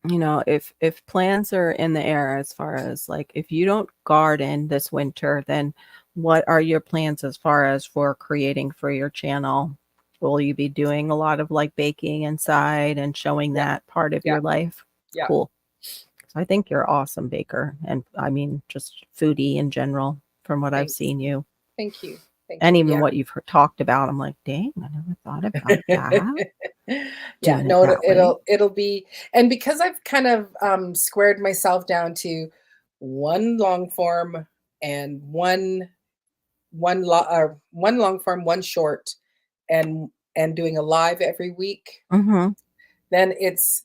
D: if plans are in the air as far as like if you don't garden this winter, then what are your plans as far as for creating for your channel? Will you be doing a lot of like baking inside and showing that part of your life?
A: Yeah.
D: Cool. So I think you're an awesome baker. And I mean, just foodie in general from what I've seen you.
A: Thank you.
D: And even what you've talked about, I'm like, dang, I never thought about that.
A: Yeah, no, it'll be, and because I've kind of squared myself down to one long form and one long form, one short, and doing a live every week, then it's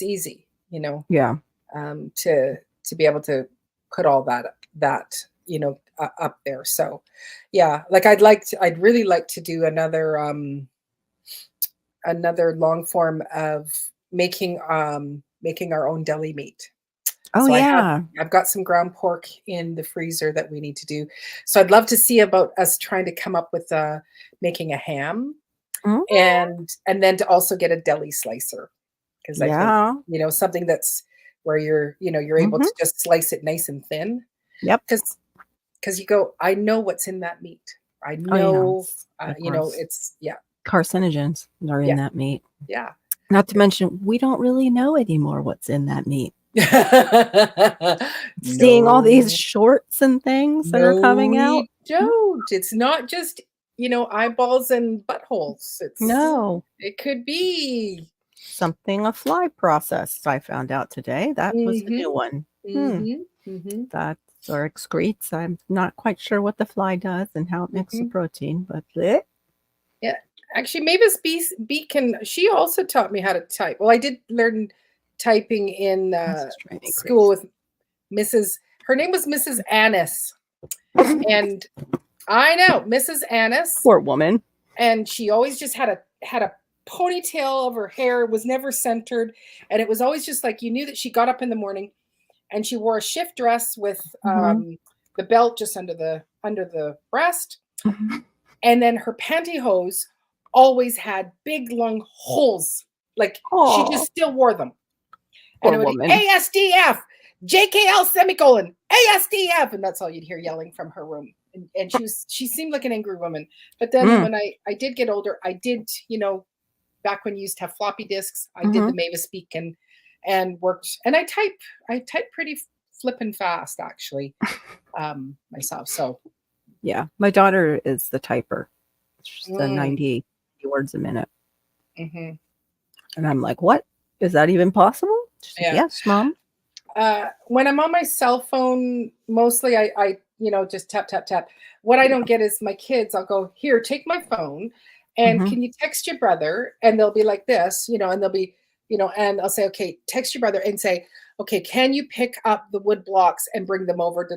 A: easy,
D: Yeah.
A: To be able to put all that up there. So yeah, like I'd really like to do another long form of making our own deli meat.
D: Oh,
A: so
D: yeah.
A: I've got some ground pork in the freezer that we need to do. So I'd love to see about us trying to come up with making a ham, and then to also get a deli slicer, because I think something that's where you're able to just slice it nice and thin.
D: Yep.
A: Because you go, I know what's in that meat. I know, it's
D: carcinogens are in that meat.
A: Yeah.
D: Not to mention, we don't really know anymore what's in that meat. Seeing all these shorts and things that are coming out.
A: Don't. It's not just, eyeballs and buttholes. It could be
D: something a fly processed. I found out today. That was a new one. That's or excretes. I'm not quite sure what the fly does and how it makes the protein, but
A: yeah. Actually, Mavis Beacon, she also taught me how to type. Well, I did learn typing in school with her name was Mrs. Annis. And I know, Mrs. Annis.
D: Poor woman.
A: And she always just had a ponytail of her hair, was never centered. And it was always just like, you knew that she got up in the morning and she wore a shift dress with the belt just under the breast. And then her pantyhose always had big long holes. Like she just still wore them. And it would be ASDF, JKL semicolon, ASDF. And that's all you'd hear yelling from her room. And she seemed like an angry woman. But then when I did get older, I did, back when you used to have floppy disks, I did the Mavis Beacon and worked. And I type pretty flippin' fast, actually, myself. So
D: yeah, my daughter is the typer. She's 90 words a minute. And I'm like, what? Is that even possible? She's like, yes, Mom.
A: When I'm on my cell phone, mostly I just tap, tap, tap. What I don't get is my kids, I'll go, here, take my phone. And can you text your brother? And they'll be like this, and they'll be, and I'll say, okay, text your brother and say, okay, can you pick up the wood blocks and bring them over?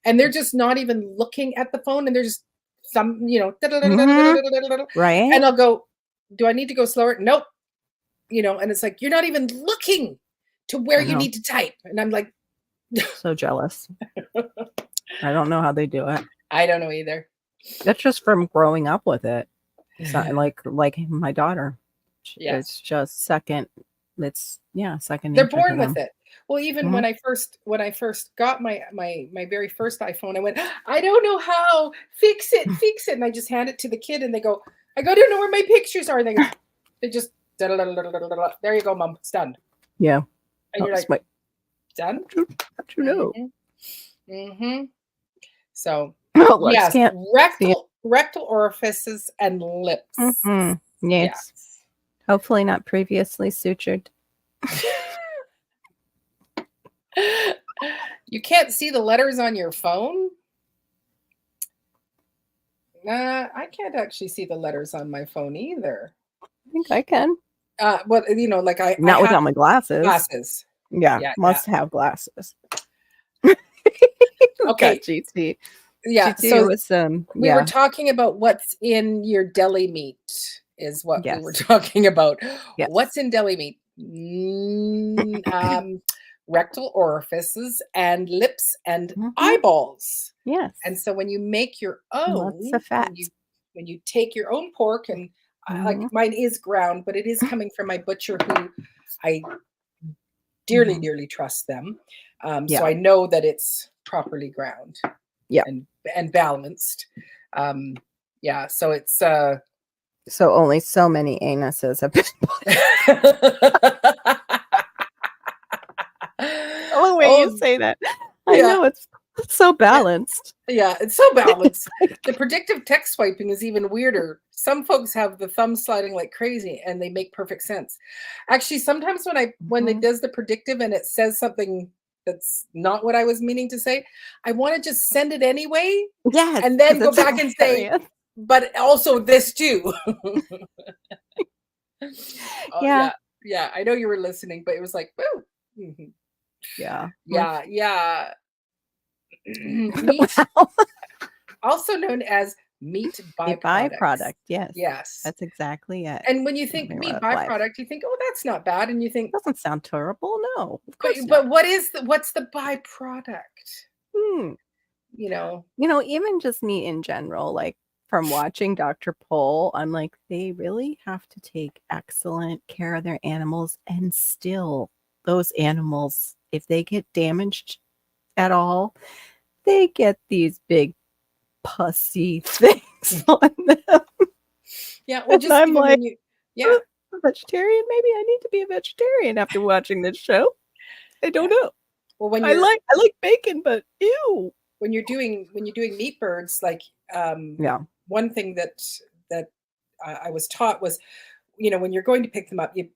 A: And they're just not even looking at the phone, and they're just
D: right.
A: And I'll go, do I need to go slower? Nope. And it's like, you're not even looking to where you need to type. And I'm like,
D: so jealous. I don't know how they do it.
A: I don't know either.
D: That's just from growing up with it. It's not like my daughter.
A: Yeah.
D: It's just second. It's second
A: They're
D: nature to
A: born with
D: them.
A: it. Well, even
D: Mhm.
A: when I first got my very first iPhone, I went, I don't know how, fix it, fix it. And I just hand it to the kid and they go, I don't know where my pictures are. And they just there you go, Mom, it's done.
D: Yeah.
A: And you're
D: That's
A: like, done?
D: how'd you know?
A: Mm-hmm. So
D: Oh, Lars
A: yes,
D: can't.
A: rectal orifices and lips.
D: Mhm. Yes. Hopefully not previously sutured.
A: You can't see the letters on your phone? I can't actually see the letters on my phone either.
D: I think I can.
A: But like I
D: Not
A: have
D: without my glasses.
A: glasses.
D: Yeah,
A: Yeah,
D: must have glasses.
A: Okay.
D: GT.
A: Yeah.
D: GT
A: So
D: was
A: we were talking about what's in your deli meat is what we were talking about.
D: Yes.
A: What's in deli meat? Rectal orifices and lips and eyeballs.
D: Yes.
A: And so when you make your own,
D: lots of fat.
A: When you take your own pork, and like mine is ground, but it is coming from my butcher who I dearly, dearly trust them. So I know that it's properly ground and balanced. So it's
D: so only so many anuses have been the way you say that. I know it's so balanced.
A: Yeah, it's so balanced. The predictive text swiping is even weirder. Some folks have the thumb sliding like crazy and they make perfect sense. Actually, sometimes when it does the predictive and it says something that's not what I was meaning to say, I want to just send it anyway.
D: Yes.
A: And then go back and say, but also this too. Yeah, I know you were listening, but it was like, woo. Mm-hmm. Yeah. Meat, also known as meat byproduct.
D: Yes. That's exactly it.
A: And when you think meat byproduct, you think, oh, that's not bad. And you think,
D: doesn't sound terrible. No, of course
A: but what's the byproduct?
D: Even just meat in general, like from watching Dr. Pol, I'm like, they really have to take excellent care of their animals, and still those animals, if they get damaged at all, they get these big pussy things on them.
A: Yeah, well, just
D: I'm like,
A: a
D: vegetarian. Maybe I need to be a vegetarian after watching this show. I don't know.
A: Well, when
D: I like bacon, but ew.
A: When you're doing meat birds, like one thing that I was taught was, when you're going to pick them up, you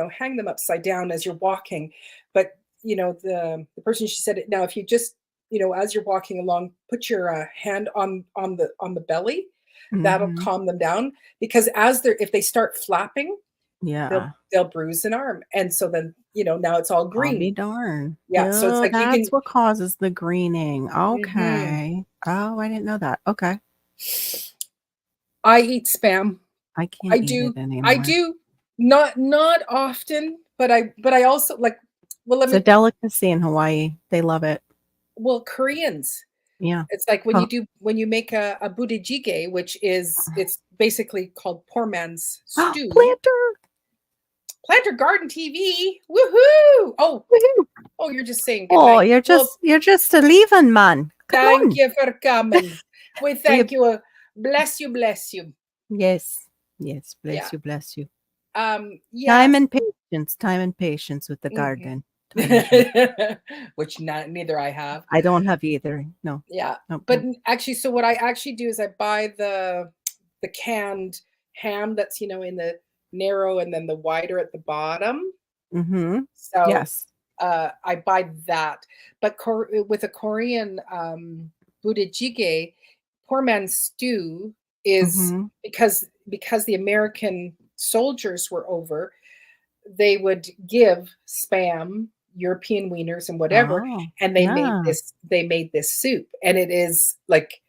A: hang them upside down as you're walking. But the person, she said it, now if you just as you're walking along, put your hand on the belly, that'll calm them down, because if they start flapping, they'll bruise an arm, and so then now it's all green.
D: I'll be darn.
A: Yeah, so it's like
D: that's what causes the greening. Okay. Oh, I didn't know that. Okay.
A: I eat Spam.
D: I can't eat it anymore.
A: I do not often, but I also like. Well,
D: it's a delicacy in Hawaii. They love it.
A: Well, Koreans.
D: Yeah.
A: It's like when you make a budejjigae, which is it's basically called poor man's stew. Planter Garden TV. Woohoo! Oh, you're just saying good night.
D: You're just a leaving man.
A: Thank you for coming. We thank you. Bless you.
D: Yes. Bless you.
A: Time
D: and patience with the garden.
A: Which neither I have.
D: I don't have either. No.
A: Yeah. But actually, so what I actually do is I buy the canned ham that's in the narrow and then the wider at the bottom. So
D: yes,
A: I buy that. But with a Korean budejjigae, poor man's stew is because the American soldiers were over, they would give Spam, European wieners, and whatever, and they made this soup, and it is like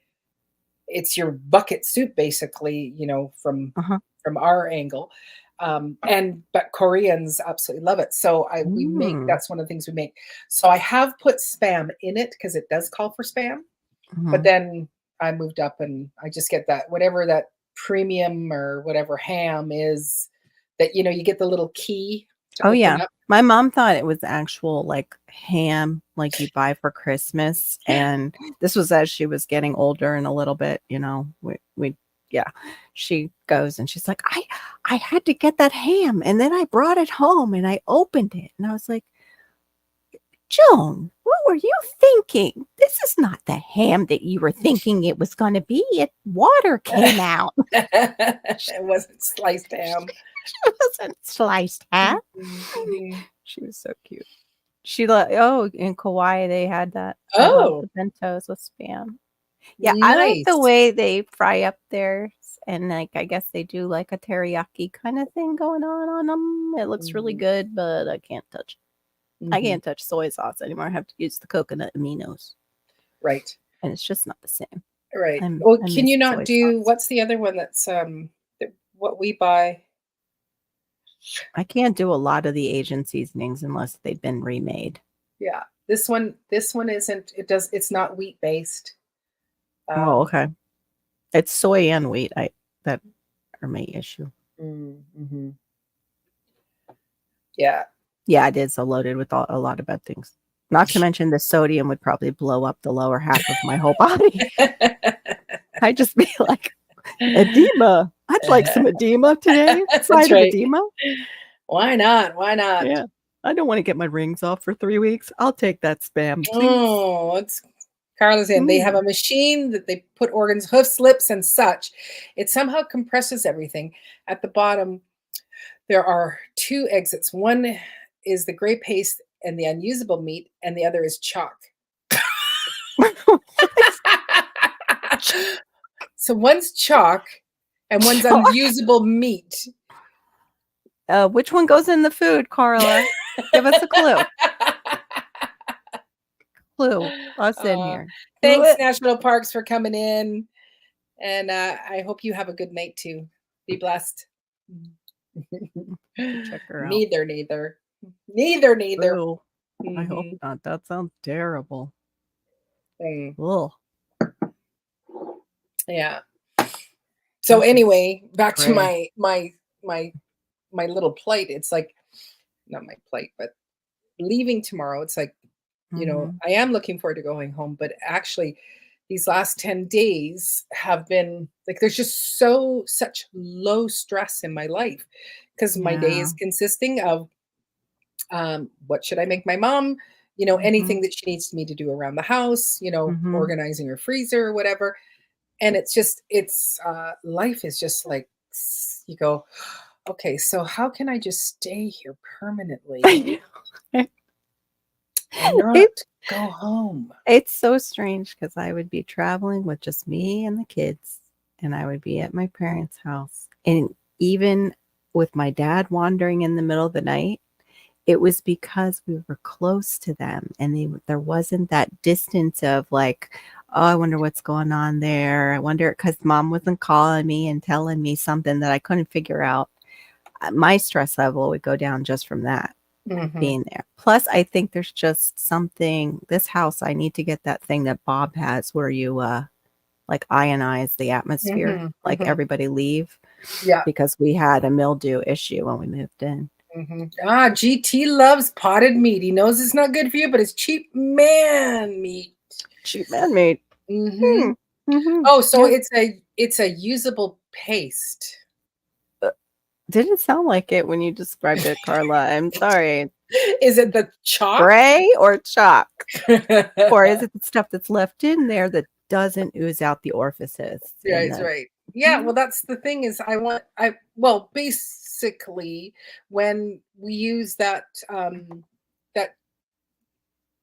A: it's your bucket soup basically, from our angle. But Koreans absolutely love it. So we make, that's one of the things we make. So I have put Spam in it because it does call for Spam, but then I moved up and I just get that, whatever that premium or whatever ham is that, you know, you get the little key to
D: Oh
A: open
D: yeah.
A: up.
D: My mom thought it was actual like ham like you buy for Christmas. And this was as she was getting older and a little bit, you know, we yeah. She goes and she's like, I had to get that ham and then I brought it home and I opened it. And I was like, Joan, what were you thinking? This is not the ham that you were thinking it was going to be. Water came out.
A: It wasn't sliced ham.
D: It wasn't sliced ham.
A: Mhm.
D: She was so cute. She in Kauai they had that. I love
A: Oh,
D: the bentos with spam. Yeah, I like the
A: nice.
D: way they fry up theirs, and like I guess they do like a teriyaki kind of thing going on them. It looks really
A: Mhm,
D: good, but I can't touch. I
A: mhm.
D: can't touch soy sauce anymore. I have to use the coconut aminos,
A: Right,
D: and it's just not the same.
A: right. Well,
D: I
A: can
D: miss
A: you not
D: soy
A: do,
D: sauce.
A: what's the other one that's what we buy?
D: I can't do a lot of the Asian seasonings unless they've been remade.
A: Yeah, this one isn't. It's not wheat based.
D: Oh, okay. It's soy and wheat. That are my issue.
A: Mhm. Yeah.
D: Yeah, it is loaded with a lot of bad things. Not to mention the sodium would probably blow up the lower half of my whole body. I'd just be like, edema. I'd like some edema today.
A: That's
D: Side of
A: right.
D: edema.
A: Why not? Why not?
D: Yeah. I don't want to get my rings off for 3 weeks. I'll take that spam, please.
A: Oh, it's Carla's in. They have a machine that they put organs, hoofs, lips, and such. It somehow compresses everything. At the bottom, there are 2 exits. One is the gray paste and the unusable meat, and the other is chalk. So one's chalk and one's unusable meat.
D: Which one goes in the food, Carla? Give us a clue. Clue us in here.
A: Thanks, National Parks, for coming in. And I hope you have a good night too. Be blessed.
D: Check her out.
A: Neither.
D: Ew. I hope
A: Mhm.
D: not. That sounds terrible.
A: Mm,
D: Ugh.
A: yeah. So
D: This is
A: anyway, back to
D: great.
A: my little plight. It's like, not my plight, but leaving tomorrow. It's like, you know,
D: Mhm.
A: I am looking forward to going home, but actually these last 10 days have been like, there's just such low stress in my life because my day
D: Yeah.
A: is consisting of what should I make my mom, you know, anything
D: Mhm.
A: that she needs me to do around the house, you know,
D: Mhm.
A: organizing her freezer or whatever. And it's life is just like you go, okay, so how can I just stay here permanently and not
D: It
A: go home?
D: It's so strange because I would be traveling with just me and the kids, and I would be at my parents' house. And even with my dad wandering in the middle of the night, it was because we were close to them and there wasn't that distance of like, oh, I wonder what's going on there. I wonder because mom wasn't calling me and telling me something that I couldn't figure out. My stress level would go down just from that
A: Mhm.
D: being there. Plus, I think there's just something this house, I need to get that thing that Bob has where you like ionize the atmosphere,
A: Mhm.
D: like
A: Mhm.
D: everybody leave
A: Yeah.
D: because we had a mildew issue when we moved in.
A: Mhm. GT loves potted meat. He knows it's not good for you, but it's cheap man meat.
D: Cheap man made.
A: Mhm. Oh, so
D: Yeah.
A: it's a usable paste.
D: Didn't sound like it when you described it, Carla. I'm sorry.
A: Is it the chalk?
D: Gray or chalk? Or is it the stuff that's left in there that doesn't ooze out the orifices
A: Yeah,
D: in
A: he's
D: the
A: right. Yeah, well, that's the thing is well, basically, when we use that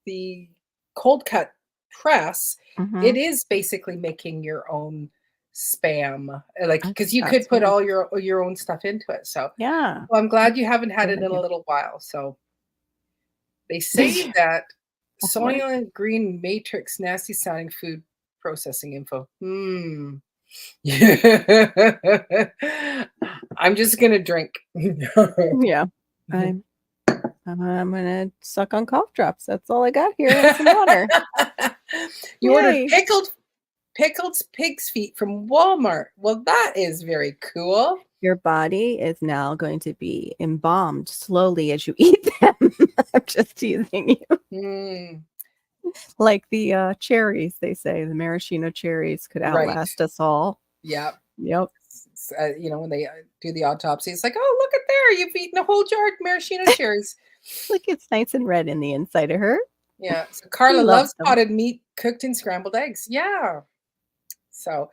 A: the cold cut press, it
D: Mhm.
A: is basically making your own spam, like because you could
D: That's
A: put
D: what
A: all your own stuff into it. So,
D: yeah.
A: well, I'm glad you haven't had
D: Good
A: it in a
D: idea.
A: little while. So they say that
D: What?
A: Soylent Green Matrix nasty sounding food processing info. I'm just gonna drink.
D: Yeah. I'm I'm gonna suck on cough drops. That's all I got here and some water.
A: You ordered
D: Yay.
A: pickled pickled pig's feet from Walmart. Well, that is very cool.
D: Your body is now going to be embalmed slowly as you eat them. I'm just teasing you.
A: Mm,
D: Like the cherries, they say the maraschino cherries could
A: right.
D: outlast us all.
A: Yeah.
D: Yep.
A: You know, when they do the autopsy, it's like, oh, look at there. You've eaten a whole jar of maraschino cherries.
D: Look, it's nice and red in the inside of her.
A: Yeah. So Carla
D: loves
A: loves
D: them.
A: potted meat cooked in scrambled eggs. Yeah. So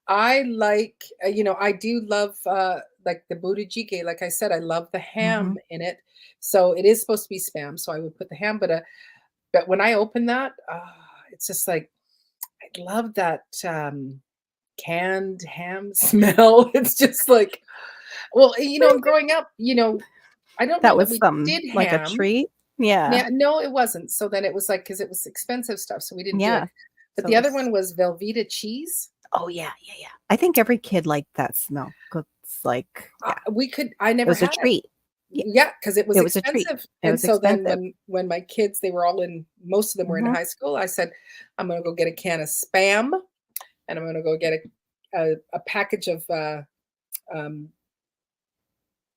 A: I like, you know, I do love like the buttigieg. Like I said, I love the ham in it. So it is supposed to be spam. So I would put the ham, but when I open that, it's just like, I love that canned ham smell. It's just like, well, you know, growing up, you know, I don't
D: That
A: know
D: was
A: that we
D: some
A: did
D: like a
A: ham.
D: treat. Yeah.
A: Yeah, no, it wasn't. So then it was like, because it was expensive stuff, so we didn't do
D: Yeah.
A: it. But
D: So
A: the other
D: it's-
A: one was Velveeta cheese.
D: Oh yeah. I think every kid liked that smell. It's like
A: I
D: it
A: never
D: was a
A: had it.
D: treat.
A: Yeah, because it was
D: It was a treat.
A: expensive.
D: It
A: And
D: was
A: so then
D: expensive.
A: when my kids, they were all in, most of them were in high school, I said, I'm gonna go get a can of Spam, and I'm gonna go get a package of the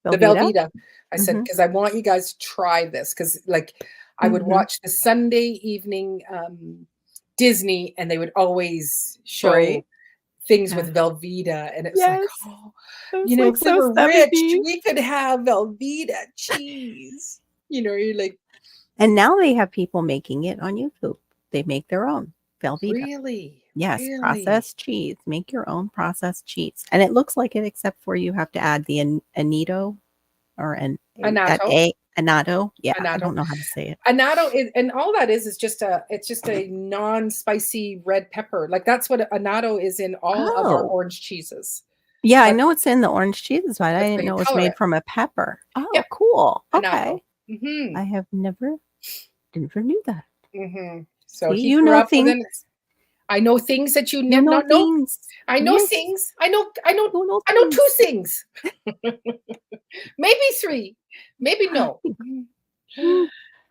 A: Velveeta. I said, because I want you guys to try this, because like I would watch the Sunday evening Disney, and they would always show
D: Right.
A: things with Velveeta, and it's like,
D: Yes.
A: oh,
D: It was
A: you know,
D: like
A: if we
D: so
A: were rich,
D: 70s.
A: we could have Velveeta cheese. You know, you're like,
D: And now they have people making it on YouTube. They make their own Velveeta.
A: really?
D: Yes,
A: Really?
D: processed cheese. Make your own processed cheese. And it looks like it, except for you have to add the annatto or that
A: Annatto.
D: annatto. Yeah, I
A: Annatto.
D: don't know how to say it.
A: Annatto is, and all that is just a non-spicy red pepper. Like that's what annatto is in all of our
D: Oh.
A: orange cheeses.
D: Yeah, I
A: That's-
D: know it's in the orange cheese, but I
A: that's how
D: didn't
A: you
D: know it was
A: color
D: made
A: it.
D: from a pepper. Oh,
A: Yep.
D: cool.
A: Annatto.
D: Okay. I have never knew that.
A: So
D: See,
A: he
D: you
A: grew
D: know
A: up with
D: things.
A: it. I know things that you
D: You
A: never
D: know
A: know.
D: things.
A: I know
D: Yes.
A: things. I know
D: You know
A: two
D: things.
A: things. Maybe three. Maybe no.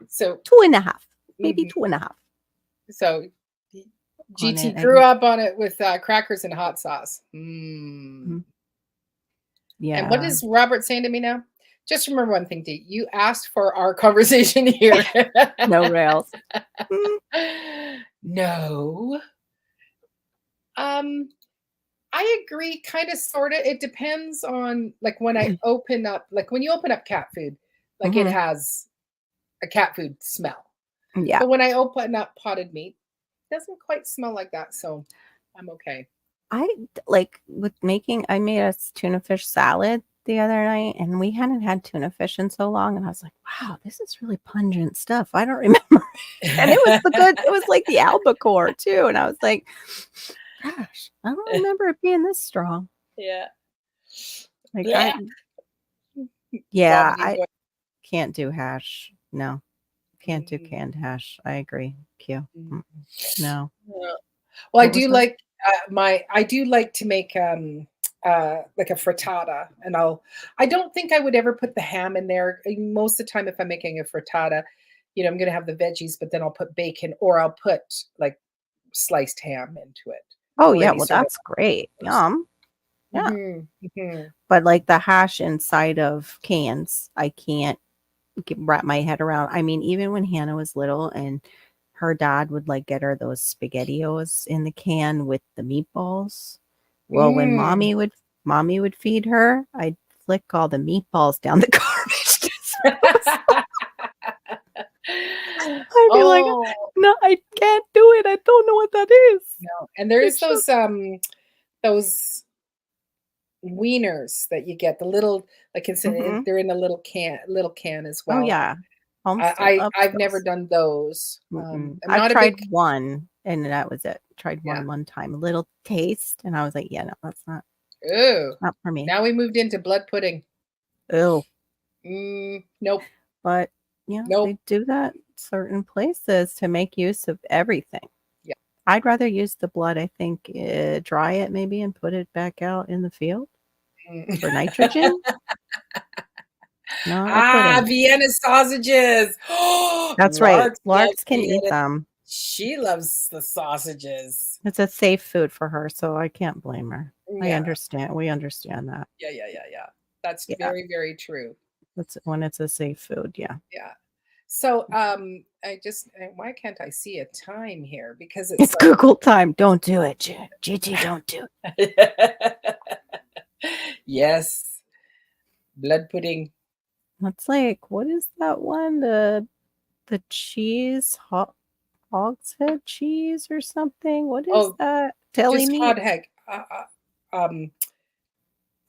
A: So
D: 2.5. Maybe 2.5.
A: So
D: On
A: GT
D: it,
A: grew up on it with crackers and hot sauce.
D: Yeah.
A: And what is Robert saying to me now? Just remember one thing, Dee. You asked for our conversation here.
D: No rails.
A: No. I agree, kind of, sort of. It depends on, like, when I open up, like when you open up cat food, like it has a cat food smell.
D: Yeah.
A: But when I open up potted meat, it doesn't quite smell like that. So I'm okay.
D: I made us tuna fish salad the other night, and we hadn't had tuna fish in so long, and I was like, wow, this is really pungent stuff. I don't remember. And it was like the albacore too. And I was like, gosh, I don't remember it being this strong.
A: Yeah.
D: Like,
A: Yeah.
D: I can't do hash. No, can't do canned hash. I agree. Q. No.
A: Well,
D: What
A: I do
D: was
A: like I do like to make like a frittata, and I don't think I would ever put the ham in there. Most of the time, if I'm making a frittata, you know, I'm gonna have the veggies, but then I'll put bacon, or I'll put like sliced ham into it.
D: Oh yeah,
A: already
D: well
A: sort of
D: that's great. Yum. Yeah.
A: Mhm.
D: But like the hash inside of cans, I can't wrap my head around. I mean, even when Hannah was little and her dad would like get her those SpaghettiOs in the can with the meatballs. Well, when mommy would feed her, I'd flick all the meatballs down the garbage. I'd be like, no, I can't do it. I don't know what that is.
A: No. And there's those wieners that you get, the little, like they're in a little can as well.
D: Oh yeah.
A: I've never done those.
D: I've tried one, and that was it. Tried one time, a little taste, and I was like, yeah, no, that's not.
A: Ooh,
D: not for me.
A: Now we moved into blood pudding.
D: Ew.
A: Nope.
D: But they do that certain places to make use of everything.
A: Yeah.
D: I'd rather use the blood, I think, dry it maybe and put it back out in the field for nitrogen. No,
A: Vienna sausages.
D: That's right. Larks can eat them.
A: She loves the sausages.
D: It's a safe food for her, so I can't blame her. I
A: Yeah,
D: understand. We understand that.
A: yeah. That's
D: Yeah.
A: very, very true.
D: It's when it's a safe food. Yeah.
A: Yeah. So, why can't I see a time here? Because
D: It's Google time. Don't do it, GT. Don't do
A: it. Yes. Blood pudding.
D: It's like, what is that one? The cheese, hog's head cheese or something. What is that? Deli
A: Just
D: meat?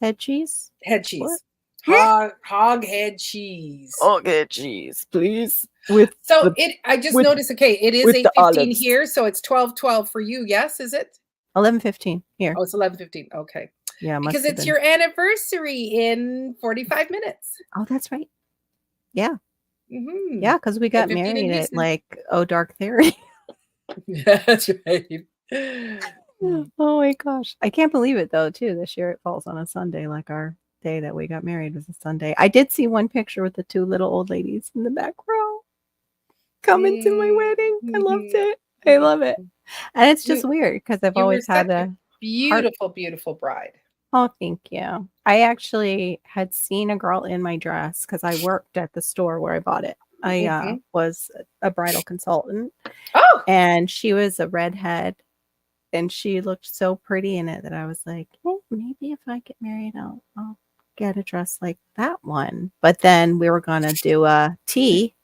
D: Head cheese?
A: Head cheese.
D: What?
A: Hog head cheese.
D: Hog head cheese, please.
A: I just noticed, okay, it is 8:15 here, so it's 12:12 for you. Yes, is it?
D: 11:15 here.
A: Oh, it's 11:15. Okay.
D: Yeah,
A: because it's your anniversary in 45 minutes.
D: Oh, that's right. Yeah.
A: Mm-hmm.
D: Yeah, because we got married at like Dark Theory.
A: That's right.
D: Oh my gosh. I can't believe it though, too. This year it falls on a Sunday, like our day that we got married was a Sunday. I did see one picture with the two little old ladies in the back row coming to my wedding. I loved it. I love it. And it's just weird because I've always had a
A: beautiful bride.
D: Oh, thank you. I actually had seen a girl in my dress because I worked at the store where I bought it. I was a bridal consultant.
A: Oh,
D: and she was a redhead. And she looked so pretty in it that I was like, hey, maybe if I get married, I'll get a dress like that one. But then we were going to do a tea,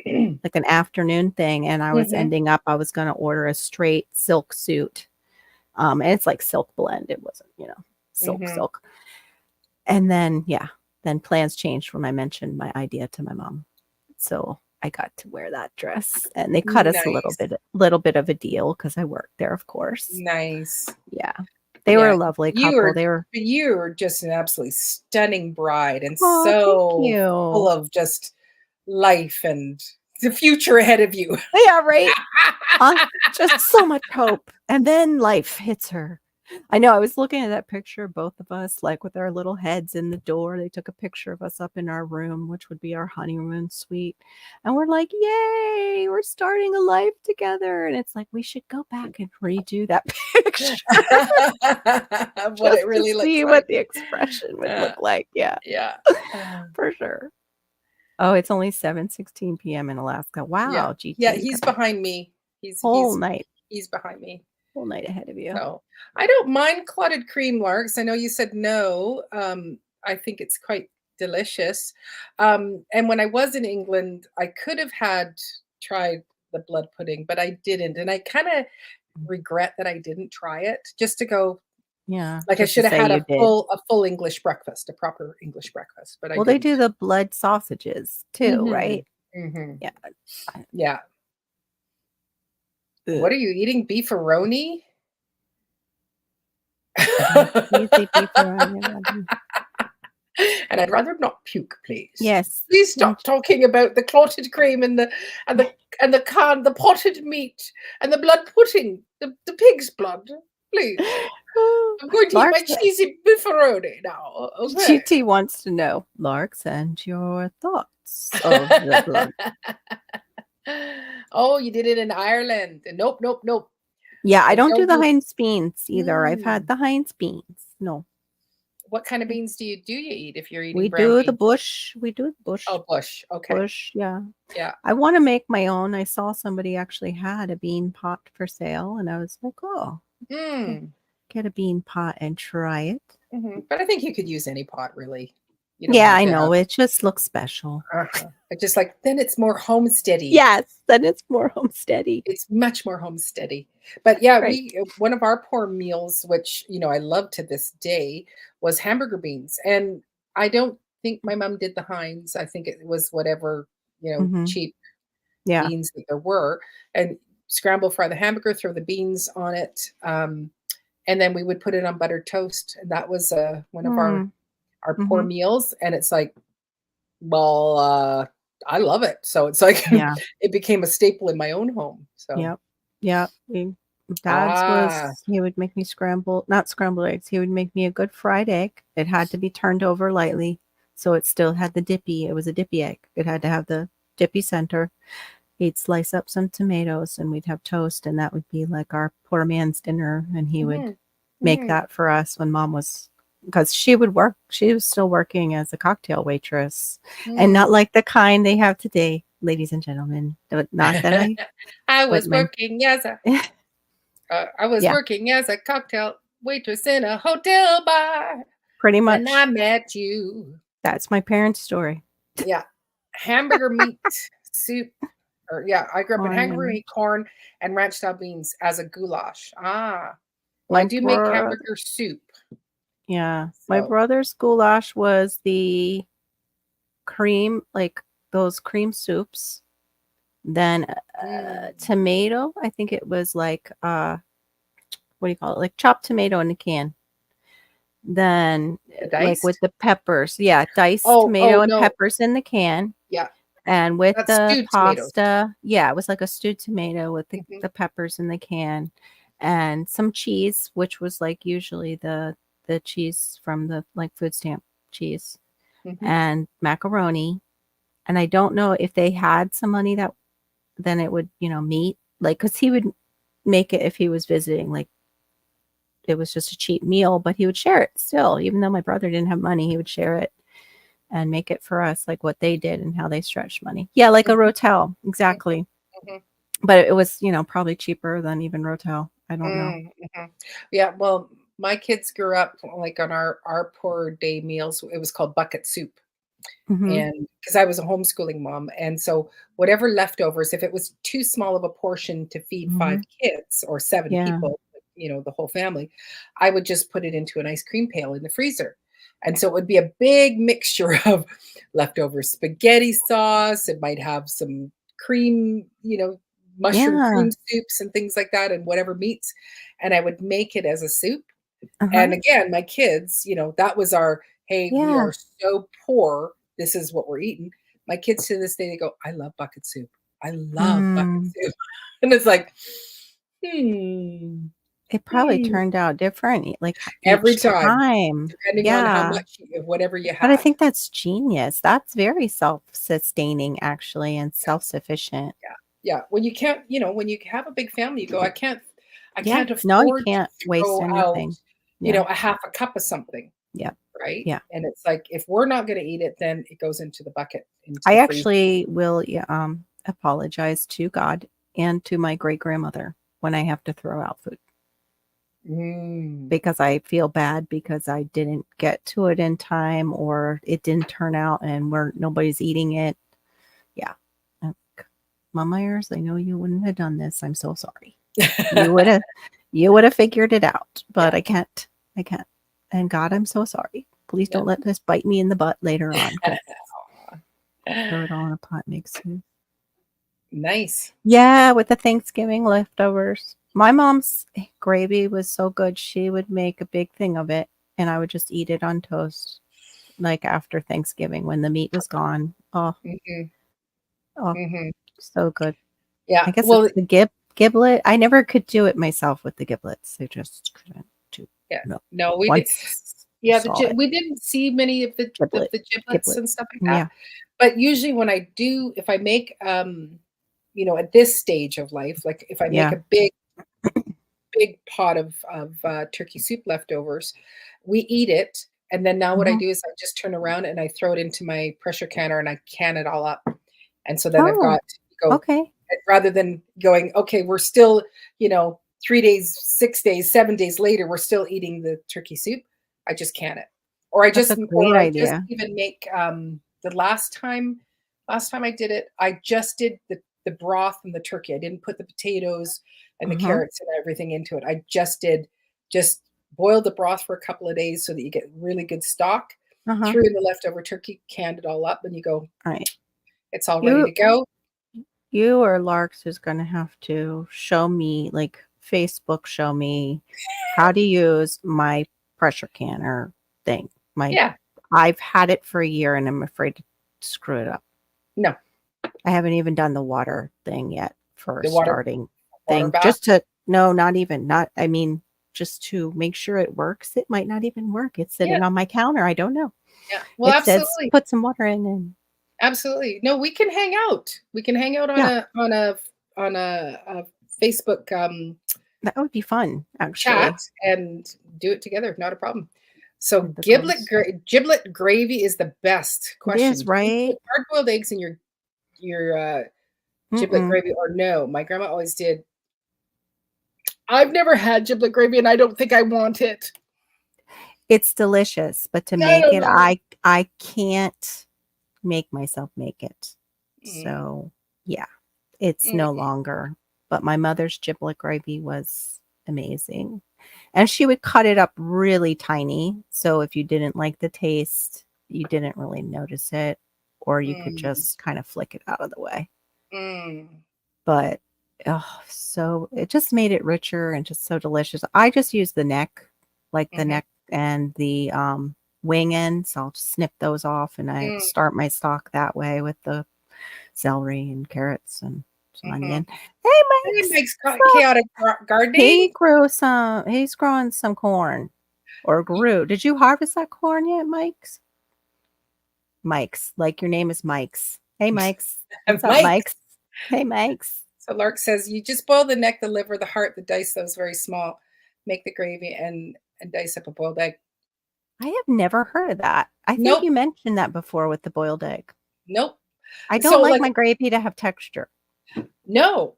D: like an afternoon thing. And I was I was going to order a straight silk suit. And it's like silk blend. It wasn't, silk. And then, then plans changed when I mentioned my idea to my mom. So I got to wear that dress, and they cut us a little bit of a deal because I worked there, of course.
A: Nice.
D: Yeah. They were a lovely couple.
A: You were just an absolutely stunning bride, and
D: so
A: full of just life and the future ahead of you.
D: Yeah, right. Just so much hope. And then life hits her. I know. I was looking at that picture, both of us, like with our little heads in the door. They took a picture of us up in our room, which would be our honeymoon suite. And we're like, yay, we're starting a life together. And it's like, we should go back and redo that picture.
A: What it really looks like.
D: What the expression would look like. Yeah.
A: Yeah.
D: For sure. Oh, it's only 7:16 p.m. in Alaska. Wow.
A: Yeah, he's behind me. He's
D: night.
A: He's behind me.
D: Whole night ahead of you.
A: So I don't mind clotted cream, Larks. I know you said no. I think it's quite delicious. And when I was in England, I could have tried the blood pudding, but I didn't. And I kind of regret that I didn't try it, just to go.
D: Yeah.
A: Like I should have had a full English breakfast, a proper English breakfast. But
D: they do the blood sausages too, right?
A: Mm-hmm.
D: Yeah.
A: Yeah. What are you eating? Beefaroni? And I'd rather not puke, please.
D: Yes.
A: Please stop talking about the clotted cream and the potted meat and the blood pudding, the pig's blood. Please. I'm going to eat my cheesy beefaroni now. Okay.
D: GT wants to know, Larks, and your thoughts of the blood.
A: Oh, you did it in Ireland. Nope.
D: Yeah, I don't do the Heinz beans either. I've had the Heinz beans. No.
A: What kind of beans do you eat if you're eating?
D: We do the bush. We do the bush.
A: Oh, bush. Okay.
D: Bush. Yeah.
A: Yeah.
D: I want to make my own. I saw somebody actually had a bean pot for sale, and I was like, oh, get a bean pot and try it.
A: Mm-hmm. But I think you could use any pot, really.
D: Yeah, I know. It just looks special.
A: Just like, then it's more homesteady.
D: Yes, then it's more homesteady.
A: It's much more homesteady. But yeah, one of our poor meals, which, I love to this day, was hamburger beans. And I don't think my mom did the Heinz. I think it was whatever, cheap beans that there were. And scramble fry the hamburger, throw the beans on it. And then we would put it on buttered toast. And that was one of our poor meals. And it's like, well, I love it. So it's like, it became a staple in my own home. So
D: yeah. Dad's he would make me not scrambled eggs. He would make me a good fried egg. It had to be turned over lightly. So it still had the dippy. It was a dippy egg. It had to have the dippy center. he'd slice up some tomatoes and we'd have toast, and that would be like our poor man's dinner. And he would
A: Mhm.
D: make
A: Mhm.
D: that for us when mom was, because she would work, she was still working as a cocktail waitress, and not
A: Mm.
D: like the kind they have today, ladies and gentlemen. Not that
A: I
D: but
A: was working as a
D: yeah,
A: cocktail waitress in a hotel bar
D: pretty
A: when I
D: much.
A: met you.
D: That's my parents' story.
A: Yeah. Hamburger meat soup. Or yeah, I grew up in
D: Corn
A: hamburger
D: and
A: meat, corn, and ranch style beans as a goulash. Ah. Well, I
D: my
A: do make
D: bro
A: hamburger soup.
D: yeah, my
A: So
D: brother's goulash was the cream, like those cream soups. Then
A: mm,
D: tomato, I think it was like what do you call it? Like chopped tomato in a can. Then
A: the
D: like with
A: diced.
D: the peppers. Yeah, diced
A: Oh
D: tomato and
A: no.
D: peppers in the can.
A: Yeah.
D: And with
A: That's
D: the
A: stewed tomatoes.
D: pasta, yeah, it was like a stewed tomato with
A: Mhm,
D: the peppers in the can and some cheese, which was like usually the cheese from the like food stamp cheese,
A: mhm.
D: and macaroni. And I don't know if they had some money that then it would, meet, like, because he would make it if he was visiting, like it was just a cheap meal, but he would share it still, even though my brother didn't have money, he would share it and make it for us, like what they did and how they stretched money. Yeah, like a
A: Mhm,
D: Rotel,
A: mhm,
D: exactly.
A: mhm.
D: But it was, probably cheaper than even Rotel. I don't know.
A: Mhm. Yeah, well, my kids grew up like on our poor day meals, it was called bucket soup.
D: Mhm.
A: And because I was a homeschooling mom, and so whatever leftovers, if it was too small of a portion to feed 5
D: Mhm.
A: kids or 7
D: Yeah.
A: people, the whole family, I would just put it into an ice cream pail in the freezer. And so it would be a big mixture of leftover spaghetti sauce, it might have some cream, mushroom
D: Yeah.
A: cream soups and things like that and whatever meats, and I would make it as a soup. And
D: Uh-huh.
A: again, my kids, that was our, "Hey, we
D: Yeah.
A: are so poor. This is what we're eating." My kids to this day, they go, "I love bucket soup. I love bucket
D: Mm.
A: soup." And it's like, hmm,
D: It probably
A: hmm,
D: turned out different, like,
A: every
D: each
A: time,
D: time.
A: depending on how
D: Yeah.
A: much of whatever you
D: But I
A: had.
D: think that's genius. That's very self-sustaining, actually, and
A: Yeah,
D: self-sufficient.
A: yeah, yeah. When you can't, when you have a big family, you go, I
D: Yeah.
A: can't
D: No, you
A: afford to
D: can't waste
A: throw out,
D: anything. Yeah.
A: a half a cup of something,
D: Yeah.
A: right?
D: Yeah.
A: And it's like, if we're not gonna eat it, then it goes into the bucket, into
D: I
A: the freezer.
D: actually will, yeah, apologize to God and to my great grandmother when I have to throw out food,
A: Mm.
D: because I feel bad because I didn't get to it in time or it didn't turn out and nobody's eating it. Yeah. Uh, Mom Myers, I know you wouldn't have done this. I'm so sorry. You would have you would have figured it out, but
A: Yeah,
D: I can't. I can't. And God, I'm so sorry. Please
A: yeah.
D: don't let this bite me in the butt later on, because throw it all in a pot makes soup.
A: Nice.
D: Yeah, with the Thanksgiving leftovers. My mom's gravy was so good. She would make a big thing of it, and I would just eat it on toast, like after Thanksgiving when the meat was gone. Oh,
A: Mhm,
D: oh,
A: mhm.
D: so good.
A: Yeah,
D: I guess
A: well,
D: it's the giblet. I never could do it myself with the giblets. I just couldn't do.
A: yeah.
D: No,
A: No, we did.
D: once you
A: Yeah,
D: saw it,
A: we didn't see many of
D: giblet,
A: the giblets
D: giblet.
A: and stuff like that,
D: Yeah.
A: but usually when I do, if I make, at this stage of life, like, if I make
D: Yeah.
A: a big pot of turkey soup leftovers, we eat it, and then now what I
D: Mhm.
A: do is I just turn around and I throw it into my pressure canner and I can it all up, and so then I've
D: Oh,
A: got go
D: okay.
A: rather than going, "Okay, we're still, 3 days, 6 days, 7 days later, we're still eating the turkey soup," I just can it.
D: That's a great
A: Or I just
D: idea.
A: even make, the last time I did it, I just did the broth and the turkey. I didn't put the potatoes and the
D: Mhm.
A: carrots and everything into it. I just boiled the broth for a couple of days so that you get really good stock,
D: Uh-huh.
A: threw in the leftover turkey, canned it all up, and you go,
D: All right.
A: "It's all ready
D: You
A: to go."
D: you or Larks is gonna have to show me, like, Facebook show me how to use my pressure canner thing. My
A: Yeah.
D: I've had it for a year and I'm afraid to screw it up.
A: No.
D: I haven't even done the water thing yet for
A: The
D: starting
A: water
D: thing.
A: bath?
D: Just to no, not even. Not I mean, just to make sure it works. It might not even work. It's
A: Yeah,
D: sitting on my counter. I don't know.
A: yeah. Well,
D: It says
A: absolutely.
D: put some water in and
A: Absolutely. No, we can hang out. We can hang out on
D: Yeah.
A: a Facebook
D: That would be fun,
A: chat
D: actually.
A: and do it together. Not a problem. So
D: With the girls.
A: giblet gravy is the best
D: It is,
A: question. Do you
D: right?
A: put hard-boiled eggs in your giblet
D: Mm-mm.
A: gravy or no? My grandma always did. I've never had giblet gravy, and I don't think I want it.
D: It's delicious, but to
A: I
D: make
A: don't
D: it,
A: know.
D: I can't make myself make it.
A: Mm,
D: So yeah, it's
A: mm,
D: no longer. But my mother's giblet gravy was amazing. And she would cut it up really tiny. So if you didn't like the taste, you didn't really notice it, or you could
A: mm,
D: just kind of flick it out of the way.
A: mm,
D: But oh, so it just made it richer and just so delicious. I just use the neck, like the
A: mhm,
D: neck and the wing ends. I'll just snip those off and I
A: mm,
D: start my stock that way with the celery and carrots and some
A: mhm.
D: onion. Hey,
A: Hey,
D: Mike's
A: Mike's
D: so
A: chaotic gardening.
D: he's growing some corn or grew. Did you harvest that corn yet, Mike's? Mike's, like your name is Mike's. Hey, Mike's. What's up,
A: Mike.
D: Mike's? Hey, Mike's.
A: So Lark says you just boil the neck, the liver, the heart, the dice those very small, make the gravy, and dice up a boiled egg.
D: I have never heard of that. I think
A: Nope,
D: you mentioned that before with the boiled egg.
A: nope.
D: I don't
A: So
D: like
A: like
D: my gravy to have texture.
A: no,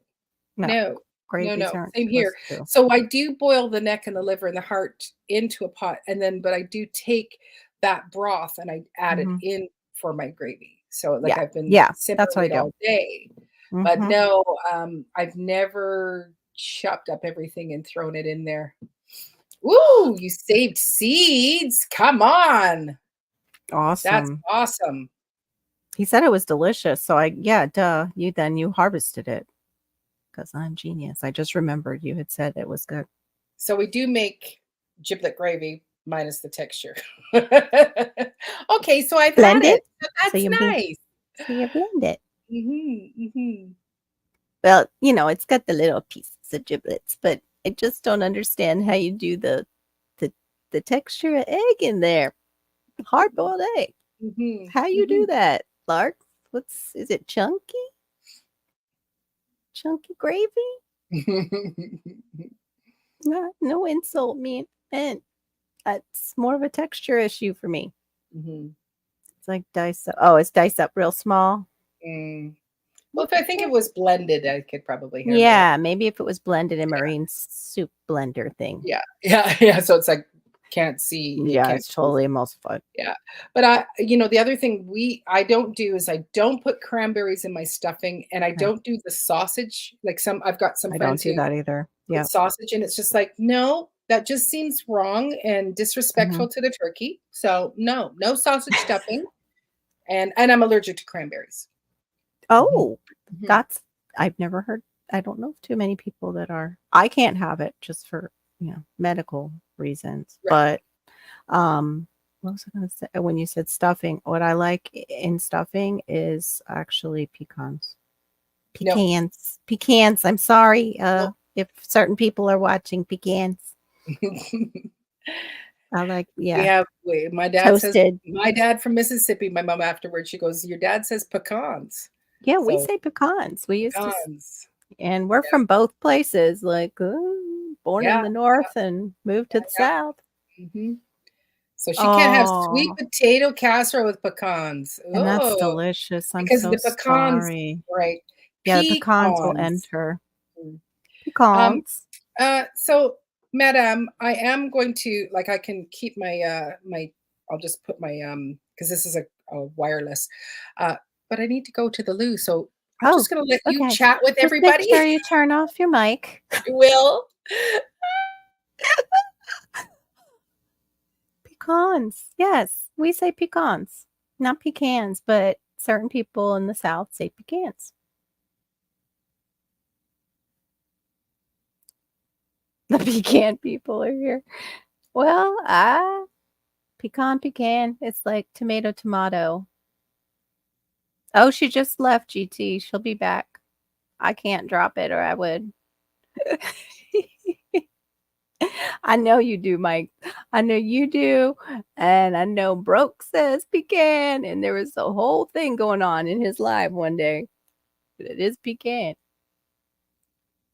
D: No,
A: no, no,
D: gravies
A: no.
D: aren't
A: Same here.
D: supposed to.
A: So I do boil the neck and the liver and the heart into a pot, and then but I do take that broth and I add it
D: Mhm.
A: in for my gravy. So like
D: Yeah.
A: I've been
D: Yeah, that's
A: simmering
D: what I
A: it
D: do.
A: all day. But
D: Mhm.
A: no, I've never chopped up everything and thrown it in there. Ooh, you saved seeds. Come on. That's
D: Awesome.
A: awesome.
D: He said it was delicious, so yeah, duh, you harvested it because 'cause I'm genius. I just remembered you had said it was good.
A: So we do make giblet gravy minus the texture. Okay, so I've had
D: Blend
A: it.
D: it?
A: So
D: So
A: that's
D: you
A: nice.
D: blend it.
A: Mhm, mhm.
D: Well, it's got the little pieces of giblets, but I just don't understand how you do the the texture of egg in there. Hard-boiled egg.
A: Mhm,
D: How you do
A: mhm.
D: that, Lark? Is it chunky? Chunky gravy? No insult meant. It's more of a texture issue for me.
A: Mhm,
D: It's like it's diced up real small.
A: mm. Well, if I think it was blended, I could probably handle it.
D: Yeah, maybe if it was blended in Marine soup blender thing.
A: Yeah, yeah, yeah, so it's like, you
D: Yeah,
A: can't
D: it's
A: taste.
D: totally emulsified.
A: Yeah, but the other thing I don't do is I don't put cranberries in my stuffing, and I
D: Okay.
A: don't do the sausage, like I've got some
D: I don't
A: friends
D: do
A: who
D: that either.
A: put
D: Yeah.
A: sausage in, it's just like, "No, that just seems wrong and
D: Mhm.
A: disrespectful to the turkey." So, no, no sausage stuffing, and I'm allergic to cranberries. Mhm,
D: Oh,
A: mhm,
D: that's I've never heard. I don't know of too many people that are. I can't have it just for, medical reasons.
A: right.
D: But what was I going to say when you said stuffing? What I like in stuffing is actually pecans.
A: No,
D: Pecans. Pecans. I'm sorry
A: no.
D: if certain people are watching pecans. I like toasted.
A: My dad from Mississippi, my mom afterwards, she goes, "Your dad says pecans."
D: Yeah, we
A: So,
D: say pecans. We used to
A: pecans.
D: and we're
A: Yeah,
D: from both places, like, born in
A: yeah,
D: the North and moved to the
A: yeah,
D: South.
A: yeah. Mhm. So she can't have sweet
D: Oh,
A: potato casserole with pecans.
D: and that's
A: Oh,
D: delicious. I'm
A: because
D: so
A: the pecans,
D: sorry.
A: right?
D: Yeah, the pecans will
A: Pecans.
D: enter.
A: Mm. Um,
D: Pecans.
A: so madam, I am going to like I can keep my I'll just put my because this is a wireless. Uh, but I need to go to the loo. So I'm
D: Oh,
A: just gonna let you
D: okay.
A: chat with
D: Just make
A: everybody.
D: sure you turn off your mic.
A: I will.
D: Pecans. Yes, we say pecans, not pecans, but certain people in the South say pecans. The pecan people are here. Well, pecan. It's like tomato. Oh, she just left, GT. She'll be back. I can't drop it or I would. I know you do, Mike. I know you do. And I know Broke says pecan. And there was a whole thing going on in his live one day. But it is pecan.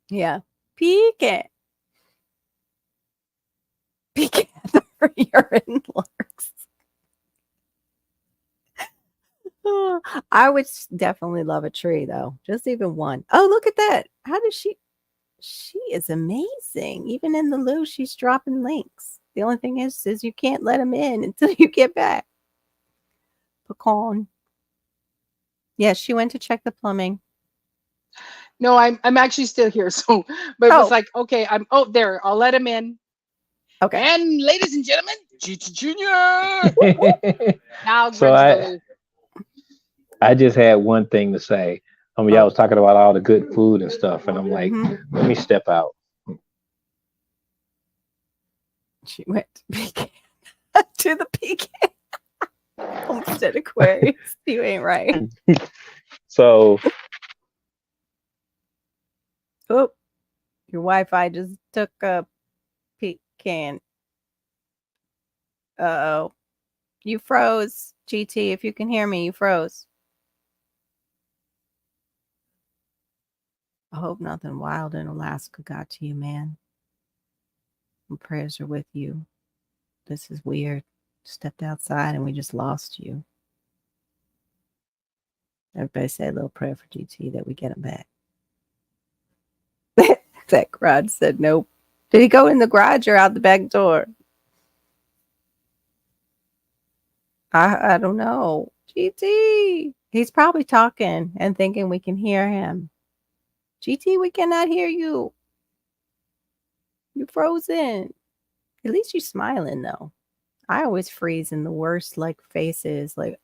D: Yeah. Pecan. Pecan for urine larks. Oh, I would definitely love a tree though. Just even one. Oh, look at that. How does she is amazing. Even in the loo, she's dropping links. The only thing is you can't let them in until you get back. Pecan. Yeah, she went to check the plumbing.
E: No, I'm actually still here. So, but it was
D: Oh.
E: like, okay, there. I'll let him in.
D: Okay.
E: And ladies and gentlemen, GT Junior. Now,
B: So I just had one thing to say. Y'all was talking about all the good food and stuff, and I'm like, let me step out.
D: She went to pecan. To the pecan. Homestead Aquarius. You ain't right.
B: So,
D: Oh, your Wi-Fi just took a pecan. Uh-oh. You froze, GT. If you can hear me, you froze. I hope nothing wild in Alaska got to you, man. My prayers are with you. This is weird. Stepped outside and we just lost you. Everybody say a little prayer for GT that we get him back. That garage said nope. Did he go in the garage or out the back door? I don't know. GT. He's probably talking and thinking we can hear him. GT, we cannot hear you. You're frozen. At least you're smiling though. I always freeze in the worst faces. I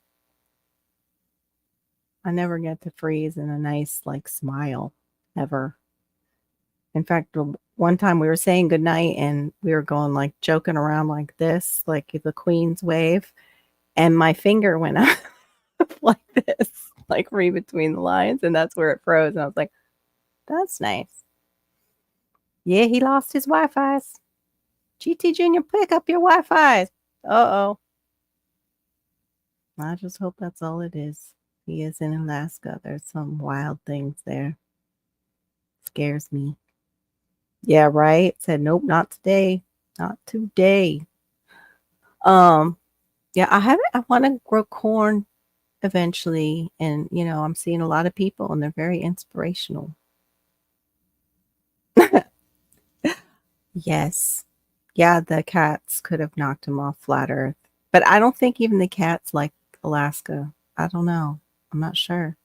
D: never get to freeze in a nice smile ever. In fact, one time we were saying goodnight and we were going joking around like this, like the Queen's wave, and my finger went up like this, read between the lines, and that's where it froze. And I was like, that's nice. Yeah, he lost his Wi-Fi's. GT Junior, pick up your Wi-Fi's. Uh-oh. I just hope that's all it is. He is in Alaska. There's some wild things there. Scares me. Yeah, right. Said nope, not today. Not today. Yeah, I want to grow corn eventually, and I'm seeing a lot of people and they're very inspirational. Yes. Yeah, the cats could have knocked him off flat earth. But I don't think even the cats like Alaska. I don't know. I'm not sure.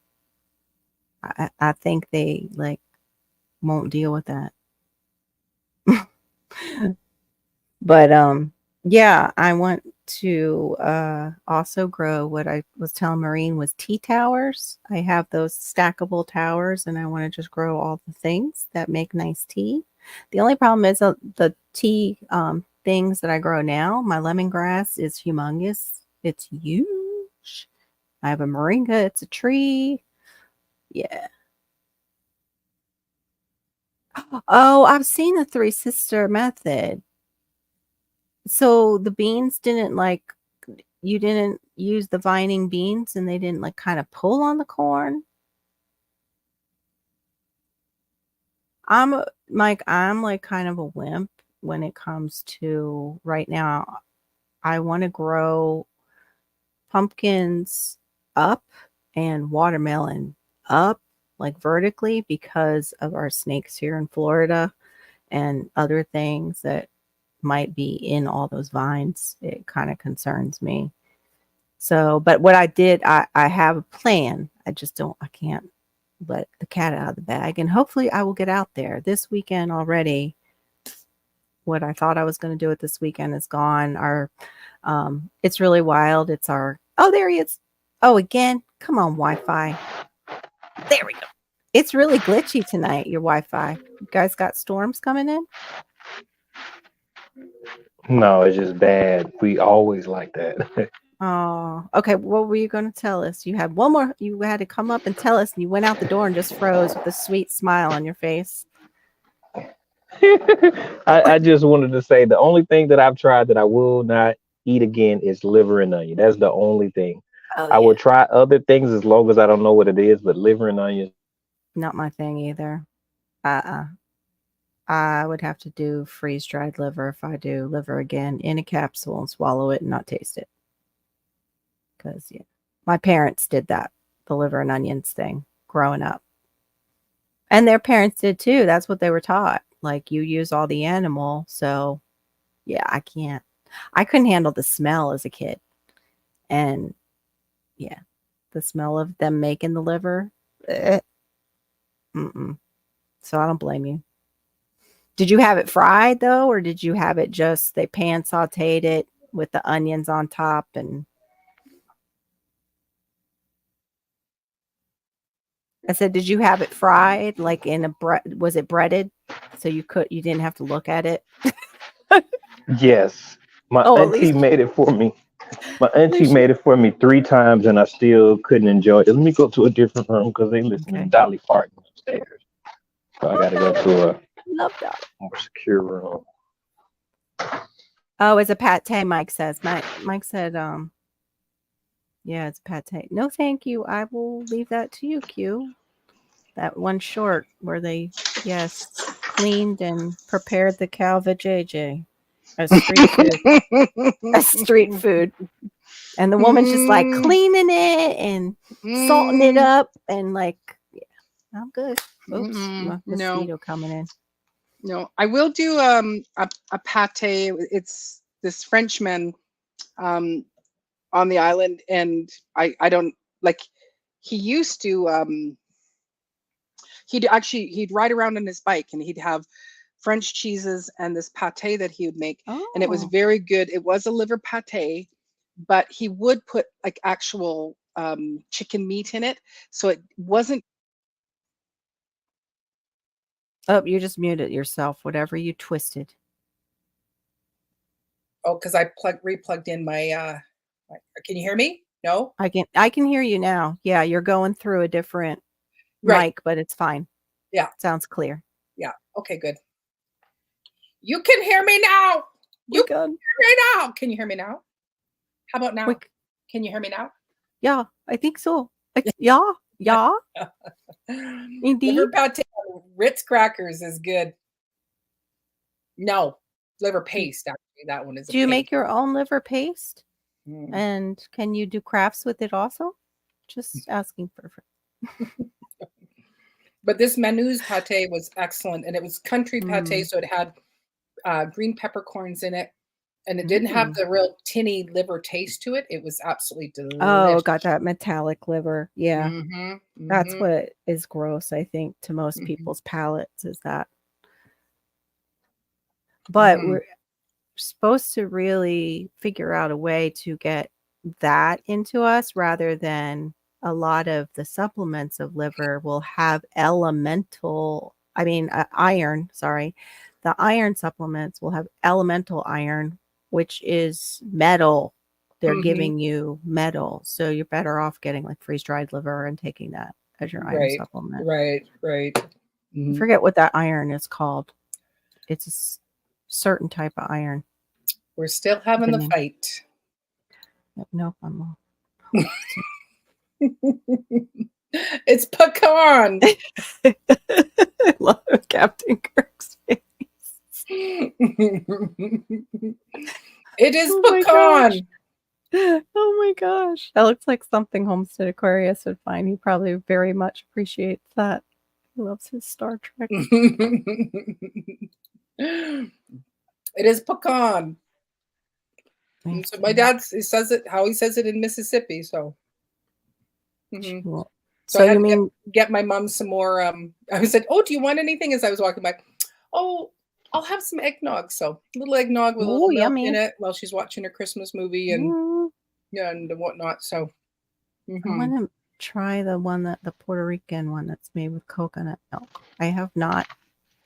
D: I think they won't deal with that. But yeah, I want to also grow what I was telling Maureen was tea towers. I have those stackable towers and I want to just grow all the things that make nice tea. The only problem is the tea things that I grow now. My lemongrass is humongous. It's huge. I have a moringa. It's a tree. Yeah. Oh, I've seen the Three Sister method. So the beans didn't you didn't use the vining beans and they didn't kind of pull on the corn. I'm kind of a wimp when it comes to right now. I want to grow pumpkins up and watermelon up vertically because of our snakes here in Florida and other things that might be in all those vines. It kind of concerns me. So, but what I did, I have a plan. I can't let the cat out of the bag. And hopefully I will get out there this weekend already. What I thought I was going to do it this weekend is gone. It's really wild. Oh, there he is. Oh, again, come on, Wi-Fi. There we go. It's really glitchy tonight, your Wi-Fi. You guys got storms coming in?
B: No, it's just bad. We always like that.
D: Oh, okay. What were you going to tell us? You had one more. You had to come up and tell us, and you went out the door and just froze with a sweet smile on your face.
B: I just wanted to say the only thing that I've tried that I will not eat again is liver and onion. That's the only thing.
D: Oh
B: I
D: yeah,
B: will try other things as long as I don't know what it is, but liver and onion.
D: not my thing either. I would have to do freeze dried liver if I do liver again in a capsule and swallow it and not taste it. Because yeah, my parents did that, the liver and onions thing, growing up, and their parents did too. That's what they were taught. Like you use all the animal, so yeah, I can't. I couldn't handle the smell as a kid, and yeah, the smell of them making the liver. Mm-mm. So I don't blame you. Did you have it fried though, or did you have it just they pan sauteed it with the onions on top? And I said, did you have it fried like in a bread? Was it breaded so you didn't have to look at it?
B: Yes, my
D: Oh, at
B: auntie
D: least
B: made it for me. My
D: at
B: auntie
D: least
B: made it for me 3 times, and I still couldn't enjoy it. Let me go to a different room because they listen to
D: okay.
B: Dolly Parton upstairs. So I got to go to a
D: Love that.
B: more secure room.
D: Oh, it's a pate. Mike says. Mike said, yeah, it's pate. No, thank you. I will leave that to you, Q. That one short where they, yes, cleaned and prepared the cow vajayjay as street food. As street food. And the woman's just like cleaning it and salting it up and like, yeah, I'm good. Oops, mosquito coming in.
A: No, I will do a pate. It's this Frenchman on the island, and I don't like. He used to he'd ride around on his bike and he'd have French cheeses and this pate that he would make, and it was very good. It was a liver pate, but he would put like actual chicken meat in it, so it wasn't.
D: Oh, you just muted yourself. Whatever you twisted.
A: Oh, because I replugged in my. Can you hear me? No.
D: I can hear you now. Yeah, you're going through a different mic, but it's fine.
A: Yeah,
D: sounds clear.
A: Yeah. Okay. Good. You can hear me now. You can hear me now. Can you hear me now? How about now? Can you hear me now?
D: Yeah, I think so. Yeah. Indeed.
A: Liver pate Ritz crackers is good. No, liver paste. Actually, that one is.
D: Do you make your own liver paste? And can you do crafts with it also? Just asking for.
A: But this Manou's pate was excellent, and it was country pate, so it had green peppercorns in it, and it didn't have the real tinny liver taste to it. It was absolutely delicious.
D: Oh, got that metallic liver. Yeah, that's what is gross, I think, to most people's palates is that. But we're supposed to really figure out a way to get that into us rather than a lot of the supplements of liver will have iron. Sorry. The iron supplements will have elemental iron, which is metal. They're giving you metal. So you're better off getting like freeze-dried liver and taking that as your iron supplement.
A: Right.
D: I forget what that iron is called. It's a certain type of iron.
A: We're still having the fight.
D: Nope, I'm wrong.
A: It's pecan.
D: I love Captain Kirk's face.
A: It is pecan.
D: Oh my gosh. That looks like something Homestead Aquarius would find. He probably very much appreciates that. He loves his Star Trek.
A: It is pecan. So my dad says it how he says it in Mississippi. So, so I had to get my mom some more. I said, "Oh, do you want anything?" As I was walking by, "Oh, I'll have some eggnog." So a little eggnog with a little milk in it while she's watching her Christmas movie and whatnot. So
D: I want to try the Puerto Rican one that's made with coconut milk. I have not.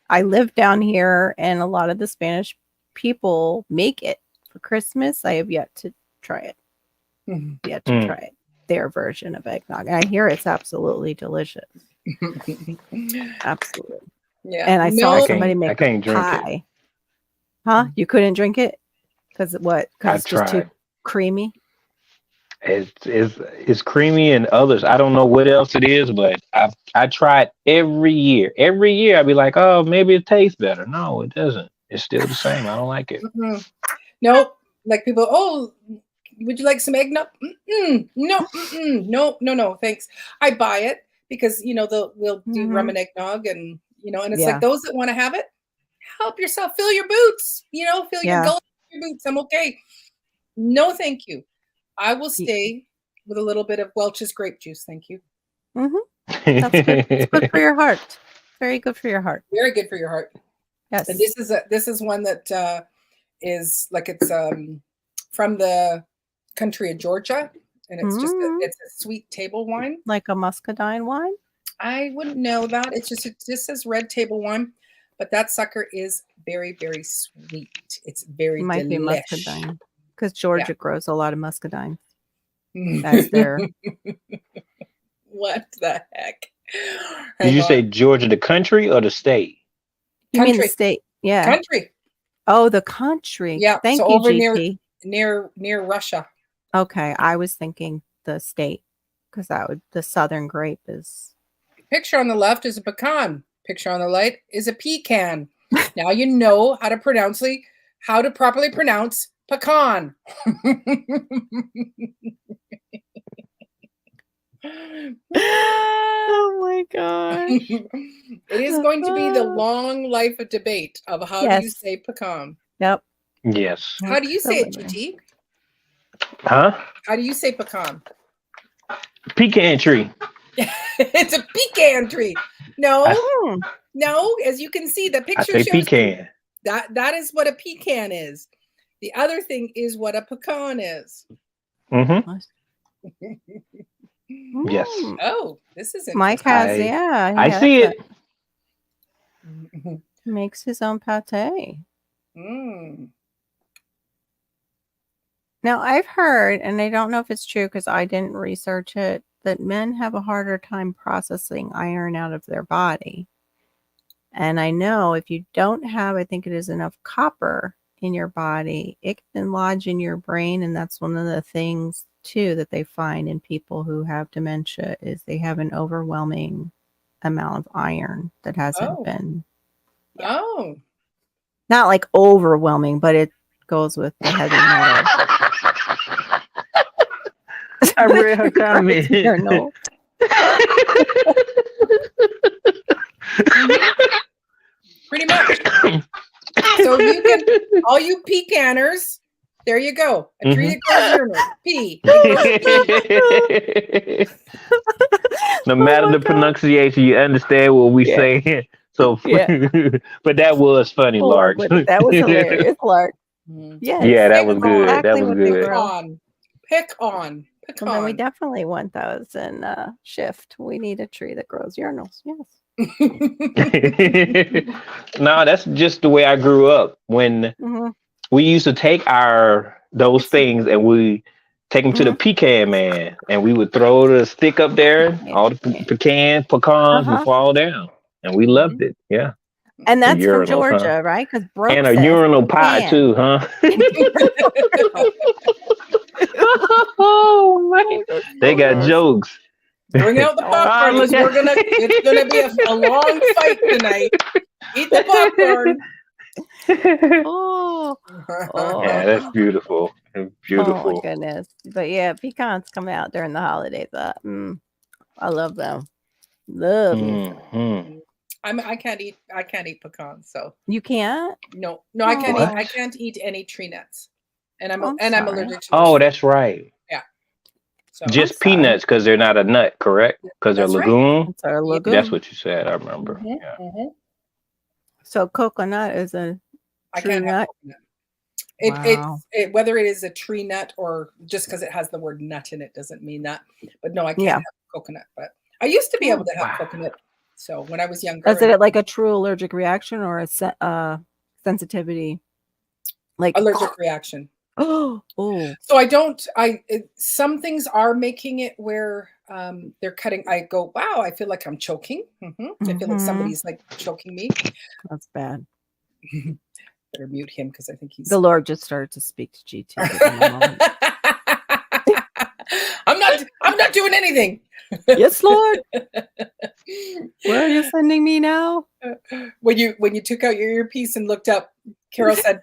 D: I live down here, and a lot of the Spanish people make it for Christmas. I have yet to try it. Try it. Their version of eggnog. And I hear it's absolutely delicious. Absolutely.
A: Yeah.
D: And I saw
A: No,
D: somebody
B: I
D: make
B: can't drink it.
D: pie. Huh? You couldn't drink it? Because what?
B: I
D: Because it's just too
B: tried.
D: creamy?
B: It's creamy and others. I don't know what else it is, but I try it every year. Every year I'd be like, oh, maybe it tastes better. No, it doesn't. It's still the same. I don't like it.
A: mm-mm. Nope. Like people, oh, would you like some eggnog? Mm-mm. No, mm-mm. No, thanks. I buy it because we'll do rum and eggnog, and and it's like
D: Yeah.
A: those that want to have it, help yourself, fill your boots, fill your
D: Yeah.
A: gullet, your boots. I'm okay. No, thank you. I will
D: Ye-
A: stay with a little bit of Welch's grape juice. Thank you.
D: Mhm. That's good. It's good for your heart. Very good for your heart.
A: Very good for your heart.
D: Yes.
A: And this is one that is like it's from the country of Georgia, and it's just it's a sweet table wine.
D: Like a muscadine wine?
A: I wouldn't know that. It just says red table wine, but that sucker is very, very sweet. It's very
D: Might be
A: delish.
D: muscadine. Because Georgia grows a lot of muscadine. That's their
A: What the heck?
B: Did you
A: Hang
B: say
A: on.
B: Georgia, the country or the state?
D: You mean the
A: Country.
D: state? Yeah.
A: Country?
D: Oh, the country.
A: Yeah.
D: Thank
A: so
D: you,
A: over
D: GT.
A: near Russia.
D: Okay, I was thinking the state because the southern grape is.
A: Picture on the left is a pecan. Picture on the right is a pecan. Now you know how to properly pronounce pecan.
D: Oh my god!
A: It is going to be the long life of debate of how do you say pecan.
D: Yep.
B: Yes.
A: How do you say it,
D: Absolutely.
A: GT?
B: Huh?
A: How do you say pecan?
B: Pecan tree.
A: It's a pecan tree. No,
D: Hmm.
A: no. As you can see, the
B: I
A: picture
B: say
A: shows
B: pecan.
A: that is what a pecan is. The other thing is what a pecan is.
B: Mm-hmm. Yes.
D: Mm.
A: Oh, this is
D: Mike
A: interesting.
D: has,
B: I see it.
D: makes his own pate.
A: Mm.
D: Now I've heard, and I don't know if it's true because I didn't research it, that men have a harder time processing iron out of their body. And I know if you don't have, I think it is enough copper in your body, it can lodge in your brain. And that's one of the things too that they find in people who have dementia is they have an overwhelming amount of iron that hasn't been.
A: Oh.
D: Not like overwhelming, but it goes with the heavy metal.
B: I read her comment.
D: No.
A: Pretty much. So you can, all you pecanners, there you go. A tree that grows urinal. P.
B: No matter the pronunciation, you understand what we say. So, but that was funny, Lark.
D: That was hilarious, Lark. Yes.
B: Yeah, that was good.
D: Exactly
B: That was
D: what they
B: good.
D: were.
A: Pecan.
D: Well, then we definitely want those in shift. We need a tree that grows urinals. Yes.
B: No, that's just the way I grew up. When we used to take those things and we take them to the pecan man, and we would throw the stick up there. All the pecans would fall down, and we loved it. Yeah.
D: And that's from
B: urinals,
D: Georgia, right? Because
B: and a urinal pie too, huh? Oh man, they got jokes.
A: Bring out the popcorn because it's gonna be a long fight tonight. Eat the popcorn.
B: Yeah, that's beautiful. Beautiful.
D: Oh my goodness. But yeah, pecans come out during the holidays. I love them. Love them.
A: I can't eat pecans, so
D: you can't.
A: No, I can't eat. I can't eat any tree nuts, and I'm allergic to.
B: Oh, that's right.
A: Yeah. So
B: just peanuts because they're not a nut, correct? Because they're legume.
D: It's a legume.
B: That's what you said. I remember. Yeah.
D: So coconut is a tree nut.
A: It whether it is a tree nut or just because it has the word nut in it doesn't mean that. But no, I can't have coconut. But I used to be able to have coconut. So when I was younger,
D: is it like a true allergic reaction or a sensitivity? Like
A: allergic reaction.
D: Oh.
A: So I don't. Some things are making it where they're cutting, I go, wow, I feel like I'm choking. I feel like somebody's like choking me.
D: That's bad.
A: Better mute him because I think he's.
D: The Lord just started to speak to GT. Give him a moment.
A: I'm not doing anything.
D: Yes, Lord. Where are you sending me now?
A: When you took out your earpiece and looked up, Carol said,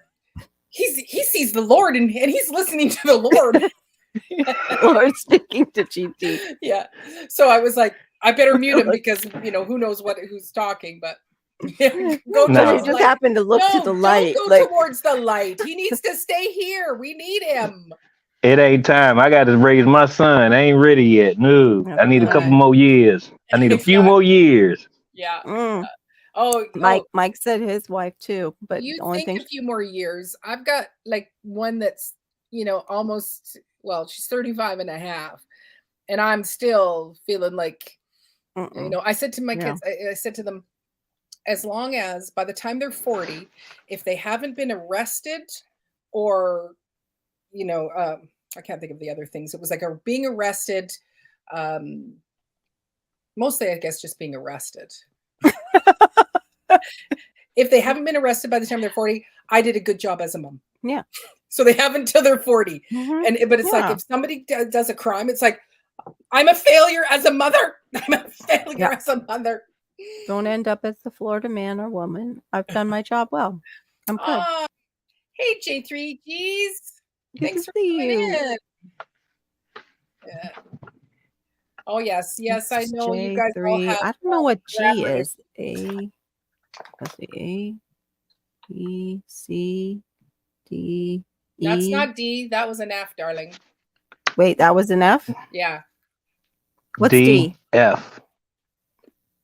A: he sees the Lord and he's listening to the Lord.
D: Lord speaking to GT.
A: Yeah. So I was like, I better mute him because who knows who's talking, but go
B: No.
D: He just happened to look to the light.
A: Don't go towards the light. He needs to stay here. We need him.
B: It ain't time. I got to raise my son. I ain't ready yet. No, I need a couple more years. I need a few more years.
A: Yeah.
D: Mike said his wife too, but
A: you
D: the only
A: think
D: thing
A: a few more years. I've got like one that's almost, well, she's 35 and a half, and I'm still feeling like I said to my kids, I said to them, as long as by the time they're 40, if they haven't been arrested or I can't think of the other things. It was like being arrested. Mostly, I guess, just being arrested. If they haven't been arrested by the time they're 40, I did a good job as a mom.
D: Yeah.
A: So they have until they're 40. But it's like if somebody does a crime, it's like, I'm a failure as a mother. I'm a failure as a mother.
D: Don't end up as the Florida man or woman. I've done my job well. I'm good.
A: Hey, J3Gs. Thanks for
D: coming
A: in. Yeah. Oh, yes. Yes, I know
D: J3.
A: you guys all have.
D: I don't know what G is. Let's see. A, B, C, D, E.
A: That's not D. That was an F, darling.
D: Wait, that was an F?
A: Yeah.
D: What's D?
B: F.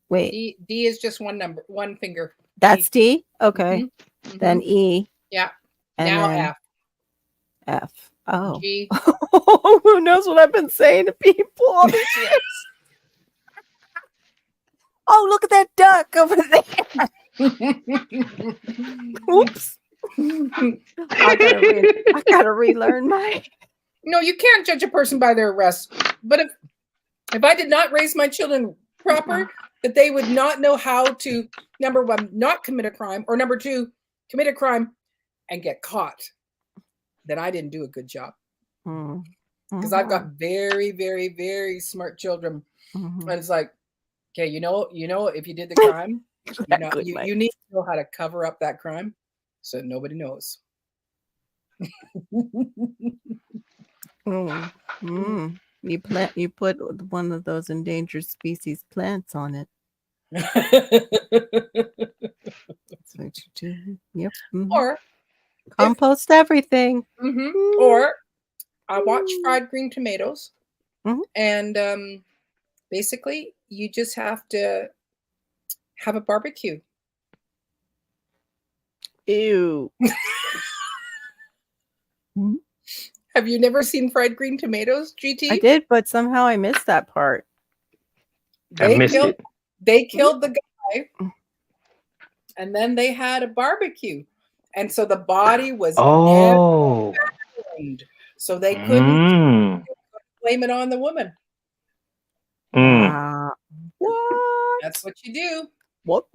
D: Wait.
A: D is just one finger.
D: That's D? Okay. Then E.
A: Yeah.
D: And
A: now
D: then
A: F.
D: F. Oh.
A: G.
D: Who knows what I've been saying to people all these years? Oh, look at that duck over there. Oops. I gotta relearn my.
A: No, you can't judge a person by their arrest. But if I did not raise my children proper, that they would not know how to, number one, not commit a crime, or number two, commit a crime and get caught, then I didn't do a good job. Because I've got very, very, very smart children. And it's like, okay, you know, if you did the crime, you need to know how to cover up that crime so nobody knows.
D: You put one of those endangered species plants on it. That's what you do. Yep.
A: Or
D: compost everything.
A: Or I watch Fried Green Tomatoes, and basically you just have to have a barbecue.
D: Ew.
A: Have you never seen Fried Green Tomatoes, GT?
D: I did, but somehow I missed that part.
A: They killed the guy, and then they had a barbecue, and so the body was never found, so they couldn't blame it on the woman. What? That's what you do.
D: What?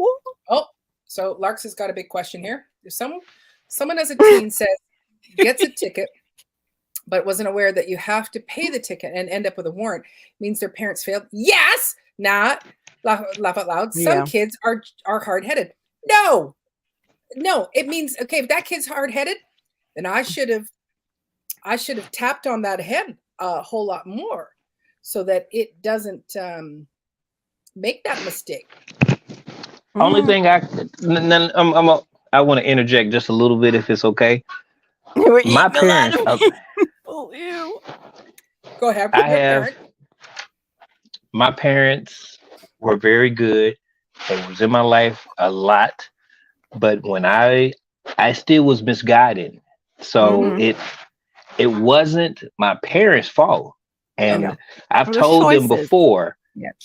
A: Oh, so Larks has got a big question here. If someone as a teen says gets a ticket, but wasn't aware that you have to pay the ticket and end up with a warrant, means their parents failed. Yes, not laugh out loud. Some kids are hard-headed. No, it means, okay, if that kid's hard-headed, then I should have tapped on that head a whole lot more so that it doesn't make that mistake.
B: Only thing I want to interject just a little bit, if it's okay. My parents.
A: Go ahead.
B: My parents were very good. They was in my life a lot, but when I still was misguided, so it wasn't my parents' fault, and I've told them before.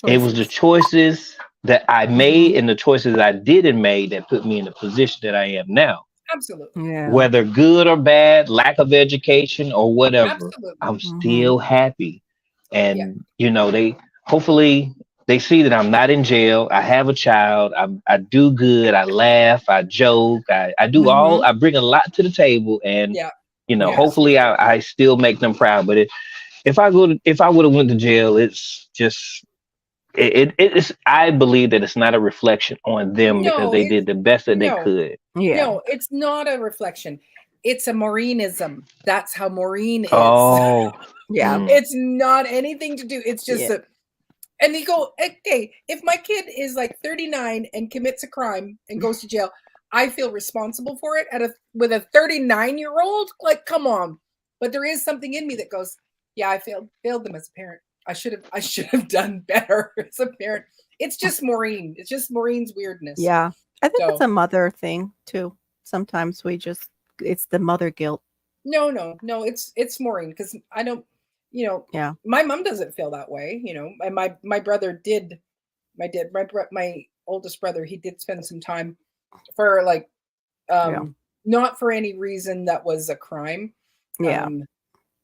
B: It was the choices that I made and the choices I didn't make that put me in the position that I am now.
A: Absolutely.
D: Yeah.
B: Whether good or bad, lack of education or whatever,
A: Absolutely.
B: I'm still happy. And you know, hopefully they see that I'm not in jail. I have a child. I do good. I laugh. I joke. I do all. I bring a lot to the table, and
A: Yeah.
B: you know,
A: Yeah.
B: hopefully I still make them proud. But if I would have went to jail, it's just it's. I believe that it's not a reflection on them because
A: No,
B: they did the best that they
A: no.
B: could.
D: Yeah.
A: No, it's not a reflection. It's a Maureenism. That's how Maureen is.
B: Oh,
D: Yeah.
A: It's not anything to do. It's just
D: Yeah.
A: and you go, okay, if my kid is like 39 and commits a crime and goes to jail, I feel responsible for it with a 39-year-old. Like, come on. But there is something in me that goes, yeah, I failed them as a parent. I should have done better as a parent. It's just Maureen. It's just Maureen's weirdness.
D: Yeah. I think it's
A: So-
D: a mother thing too. Sometimes it's the mother guilt.
A: No, it's Maureen because I don't,
D: Yeah.
A: my mom doesn't feel that way, and my brother did, my oldest brother, he did spend some time for like,
D: Yeah.
A: not for any reason that was a crime,
D: Yeah.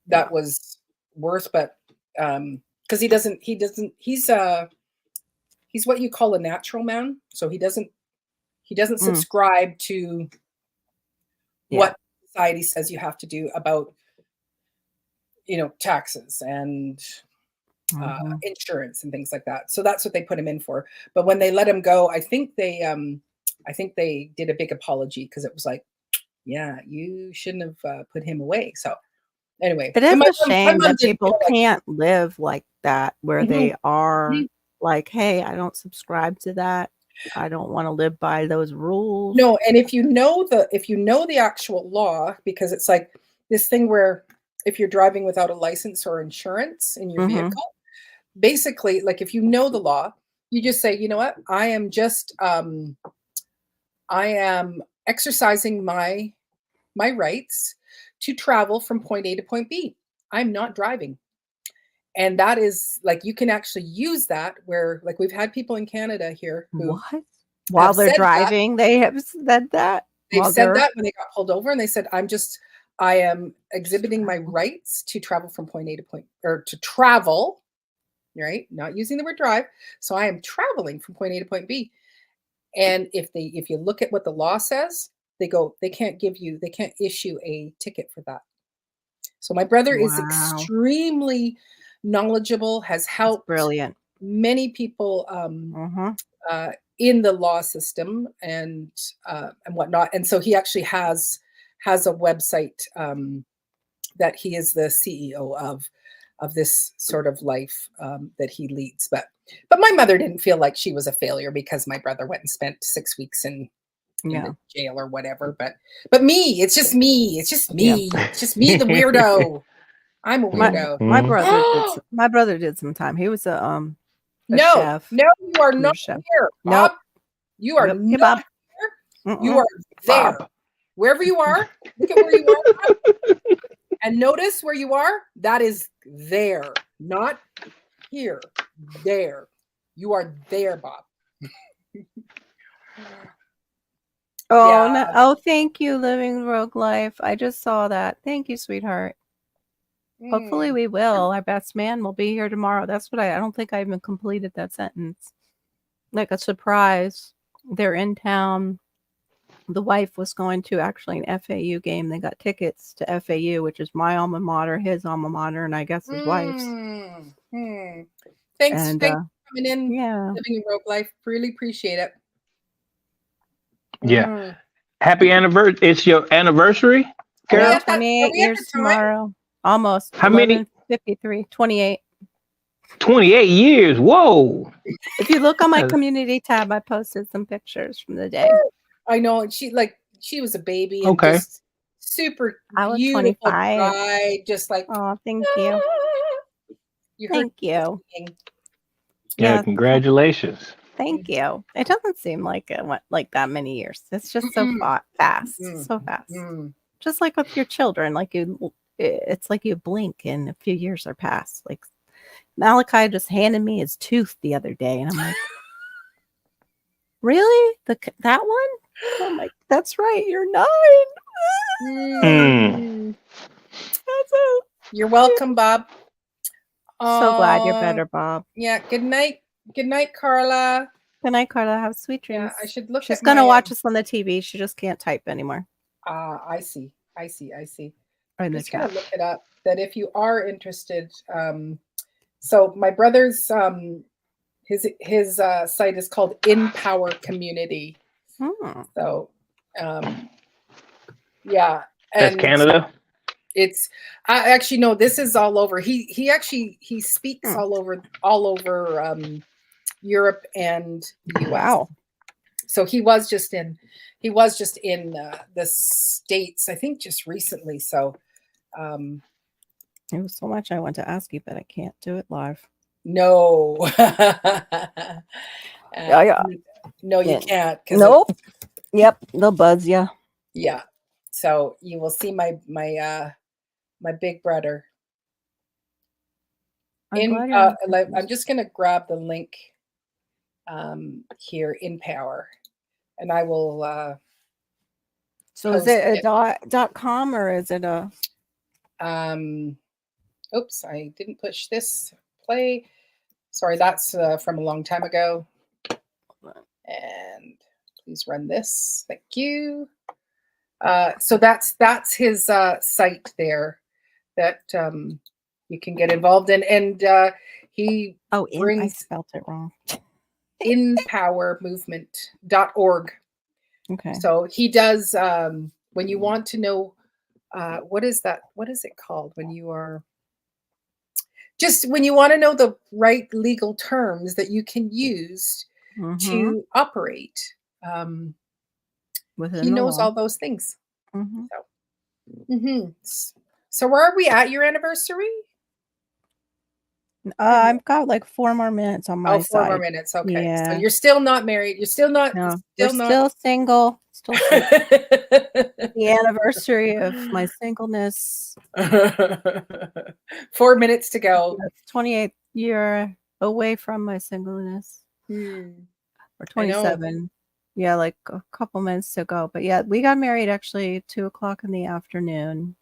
A: that was worse, but because he's what you call a natural man, so he doesn't subscribe to
D: Yeah.
A: what society says you have to do about taxes and insurance and things like that. So that's what they put him in for. But when they let him go, I think they did a big apology because it was like, yeah, you shouldn't have put him away. So anyway,
D: It
A: and
D: is
A: my
D: a
A: mom- my
D: shame
A: mom
D: that
A: didn't
D: people
A: feel like-
D: can't live like that, where they are
A: Mhm.
D: like, hey, I don't subscribe to that. I don't want to live by those rules.
A: No, and if you know the actual law, because it's like this thing where if you're driving without a license or insurance in your
D: Mhm.
A: vehicle, basically, like if you know the law, you just say, you know what, I am exercising my rights to travel from point A to point B. I'm not driving. And that is like, you can actually use that where, like, we've had people in Canada here who
D: What? While they're
A: said that.
D: driving, they have said that.
A: they've
D: While
A: said
D: they're-
A: that when they got pulled over, and they said, I am exhibiting my rights to travel from point A to point, or to travel, right? Not using the word drive. So I am traveling from point A to point B. And if you look at what the law says, they can't issue a ticket for that. So my brother is
D: Wow.
A: extremely knowledgeable, has helped
D: Brilliant.
A: many people
D: Mhm.
A: in the law system and whatnot. And so he actually has a website that he is the CEO of this sort of life that he leads. But my mother didn't feel like she was a failure because my brother went and spent 6 weeks in
D: Yeah.
A: the jail or whatever. But me, it's just me. It's just me.
D: Yeah.
A: It's just me, the weirdo. I'm a weirdo.
D: My brother did some time. He was a
A: No,
D: chef.
A: no, you are not
D: chef.
A: here.
D: Nope.
A: Bob. You are
D: Yep. Hey,
A: not
D: Bob.
A: here.
D: Mm-mm.
A: You are there.
B: Bob.
A: Wherever you are, look at where you are. And notice where you are. That is there, not here. There. You are there, Bob.
D: Oh,
A: Yeah.
D: no. Oh, thank you, Living the Rogue Life. I just saw that. Thank you, sweetheart. Hopefully we will. Our best man will be here tomorrow. That's what I don't think I even completed that sentence. Like a surprise. They're in town. The wife was going to actually an FAU game. They got tickets to FAU, which is my alma mater, his alma mater, and I guess his wife's.
A: Thanks
D: And,
A: for coming in.
D: Yeah.
A: Living a Rogue Life. Really appreciate it.
B: Yeah. Happy anniversary. It's your anniversary, Carol?
A: Yeah.
D: 28 years tomorrow. Almost.
B: How many?
D: 53. 28.
B: 28 years. Whoa.
D: If you look on my
B: Yeah.
D: community tab, I posted some pictures from the day.
A: I know. And she was a baby. And
B: Okay.
A: just super
D: I was
A: beautiful
D: 25.
A: bride. Just like,
D: Oh, thank you.
A: you heard
D: Thank you.
A: singing.
B: Yeah,
D: Yeah.
B: congratulations.
D: Thank you. It doesn't seem like it went like that many years. It's just so fast. So fast. Just like with your children, it's like you blink and a few years are past. Like Malachi just handed me his tooth the other day, and I'm like, really? That one? I'm like, that's right. You're 9.
B: Mm.
D: That's it.
A: You're welcome, Bob.
D: So glad you're
A: Aw,
D: better, Bob.
A: Yeah. Good night. Good night, Carla.
D: Good night, Carla. Have sweet dreams.
A: Yeah, I should look
D: She's
A: at
D: gonna
A: my,
D: watch us on the TV. She just can't type anymore.
A: I see.
D: Or in the
A: Just gonna
D: chat.
A: look it up. That if you are interested, so my brother's his site is called In Power Community. So yeah,
B: That's Canada.
A: It's actually no, this is all over. He speaks all over Europe and the US.
D: Wow.
A: So he was just in the States, I think just recently. So
D: There was so much I want to ask you, but I can't do it live.
A: no.
D: Yeah.
A: No, you can't.
D: Nope. Yep, the buds, yeah.
A: Yeah. So you will see my big brother. I'm just gonna grab the link here in Power, and I will
D: so is it a .com or is it a
A: oops, I didn't push this play. Sorry, that's from a long time ago. And please run this. Thank you. So that's his site there that you can get involved in, and he
D: I spelled it wrong.
A: inpowermovement.org.
D: Okay.
A: So he does when you want to know what is it called when you want to know the right legal terms that you can use to operate. He knows all those things. So where are we at your anniversary?
D: I've got like 4 more minutes on my side.
A: 4 more minutes. Okay.
D: Yeah.
A: So you're still not married. You're still not.
D: No, still single. Still single. The anniversary of my singleness.
A: 4 minutes to go.
D: 28th year away from my singleness. Or 27. Yeah, like a couple minutes to go. But yeah, we got married actually 2:00 in the afternoon.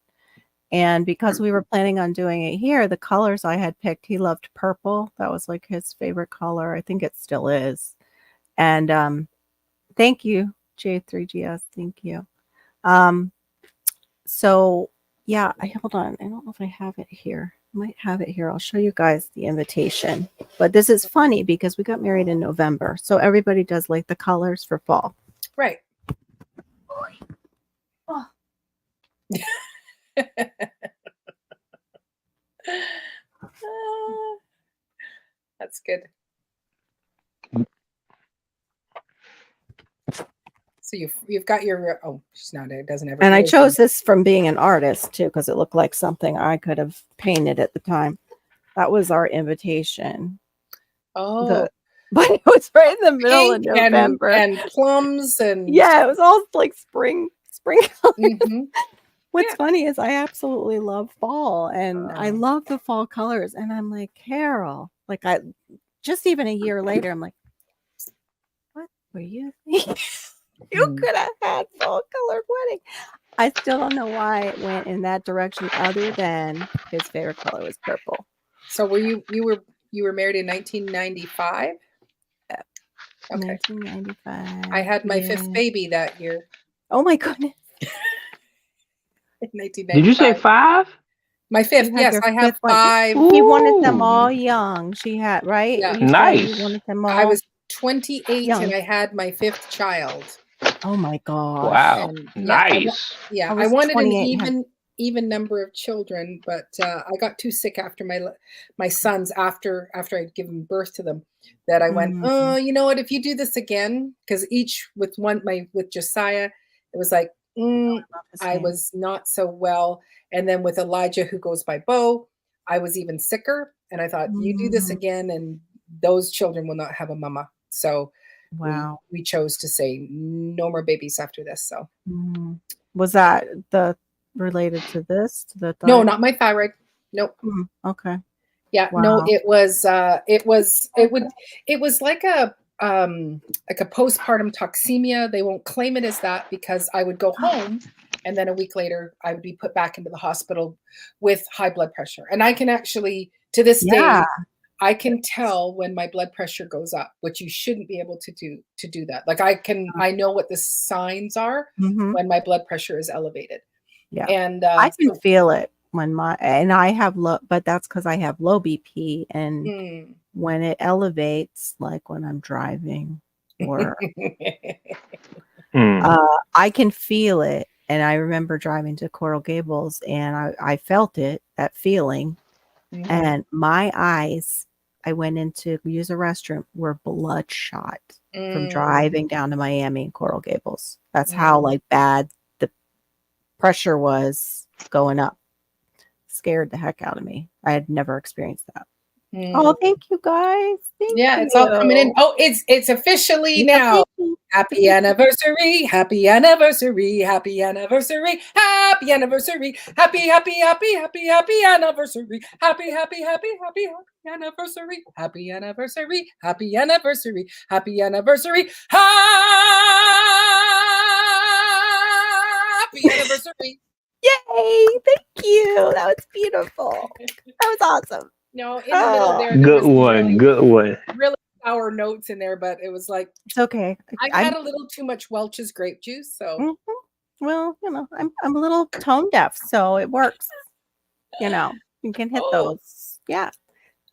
D: And because we were planning on doing it here, the colors I had picked, he loved purple. That was like his favorite color. I think it still is. And thank you, J3GS. Thank you. So yeah, hold on. I don't know if I have it here. I might have it here. I'll show you guys the invitation. But this is funny because we got married in November. So everybody does like the colors for fall.
A: Right.
D: Oh.
A: That's good. So you've got your she's not, it doesn't ever.
D: And I chose this from being an artist too because it looked like something I could have painted at the time. That was our invitation. But it was right in the middle of November.
A: And plums and
D: yeah, it was all like spring colors. What's funny is I absolutely love fall and I love the fall colors. And I'm like, Carol, like I just even a year later, I'm like, what were you thinking? You could have had fall colored wedding. I still don't know why it went in that direction other than his favorite color was purple.
A: So you were married in 1995?
D: Yeah. Okay. 1995.
A: I had my 5th baby that year.
D: Oh my goodness.
A: 1995.
B: Did you say 5?
A: My 5th, yes, I have 5.
D: He wanted them all young. She had, right?
A: Yeah.
B: Nice.
D: He wanted them all.
A: I was 28
D: young.
A: and I had my 5th child.
D: Oh my God.
B: Wow.
A: And,
B: nice.
A: I wanted an even number of children, but I got too sick after my sons after I'd given birth to them that I went, oh, you know what, if you do this again, because each with Josiah, it was like I was not so well. And then with Elijah, who goes by Bo, I was even sicker. And I thought, you do this again and those children will not have a mama. So
D: wow,
A: we chose to say no more babies after this. So
D: was that related to this? To the
A: no, not my thyroid. Nope.
D: Okay.
A: Yeah. Wow. No, it was like a postpartum toxemia. They won't claim it as that because I would go home and then a week later I would be put back into the hospital with high blood pressure. And I can actually To this
D: Yeah.
A: day, I can tell when my blood pressure goes up, which you shouldn't be able to do that. Like I know what the signs are
D: Mhm.
A: when my blood pressure is elevated.
D: Yeah.
A: And
D: I can feel it when I have low, but that's because I have low BP, and when it elevates, like when I'm driving or I can feel it. And I remember driving to Coral Gables, and I felt it, that feeling, and my eyes, I went in to use a restroom, were bloodshot from driving down to Miami and Coral Gables. That's how like bad the pressure was going up. Scared the heck out of me. I had never experienced that. Oh, thank you guys. Thank
A: Yeah,
D: you.
A: it's all coming in. Oh, it's officially now. Happy anniversary, happy anniversary, happy anniversary, happy anniversary, happy anniversary, happy anniversary, happy anniversary, happy anniversary, happy anniversary, happy anniversary.
D: Yay! Thank you. That was beautiful. That was awesome.
A: No, in the middle there
B: Good
A: was
B: one. Good one.
A: really sour notes in there, but it was like
D: it's okay.
A: I had a little too much Welch's grape juice, so
D: well, I'm a little tone deaf, so it works. You can hit those. Yeah.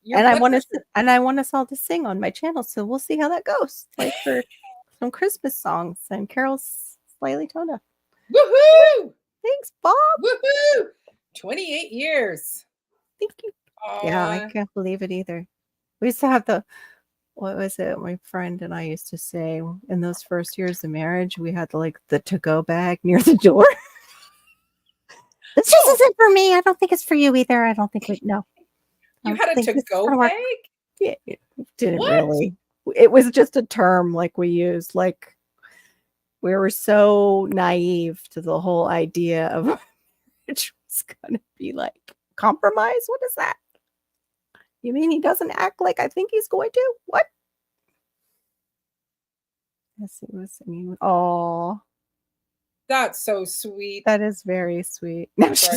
D: And I want us all to sing on my channel, so we'll see how that goes. Like for some Christmas songs and Carol's slightly toned deaf.
A: Woohoo!
D: Thanks, Bob.
A: Woohoo! 28 years.
D: Thank you. Yeah, I can't believe it either. We used to have what was it? My friend and I used to say in those first years of marriage, we had the to-go bag near the door. This just isn't for me. I don't think it's for you either. I don't think no.
A: You had a to-go bag?
D: Yeah, it didn't really. It was just a term like we used. Like we were so naive to the whole idea of which was gonna be like compromise. What is that? You mean he doesn't act like I think he's going to? What? Yes, he was singing. Oh,
A: that's so sweet.
D: That is very sweet. That's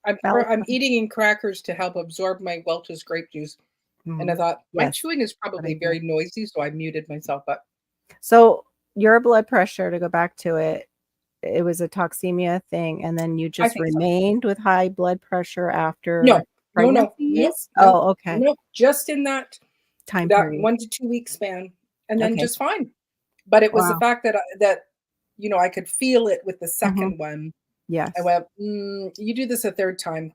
A: I'm eating crackers to help absorb my Welch's grape juice, and I thought my chewing is probably very noisy, so I muted myself up.
D: So your blood pressure, to go back to it, it was a toxemia thing, and then you just remained with high blood pressure after pregnancy? Oh, okay.
A: No, just in that
D: time period,
A: 1 to 2 week span, and then just fine. But it was the fact that I could feel it with the second one.
D: Yes.
A: I went, you do this a third time,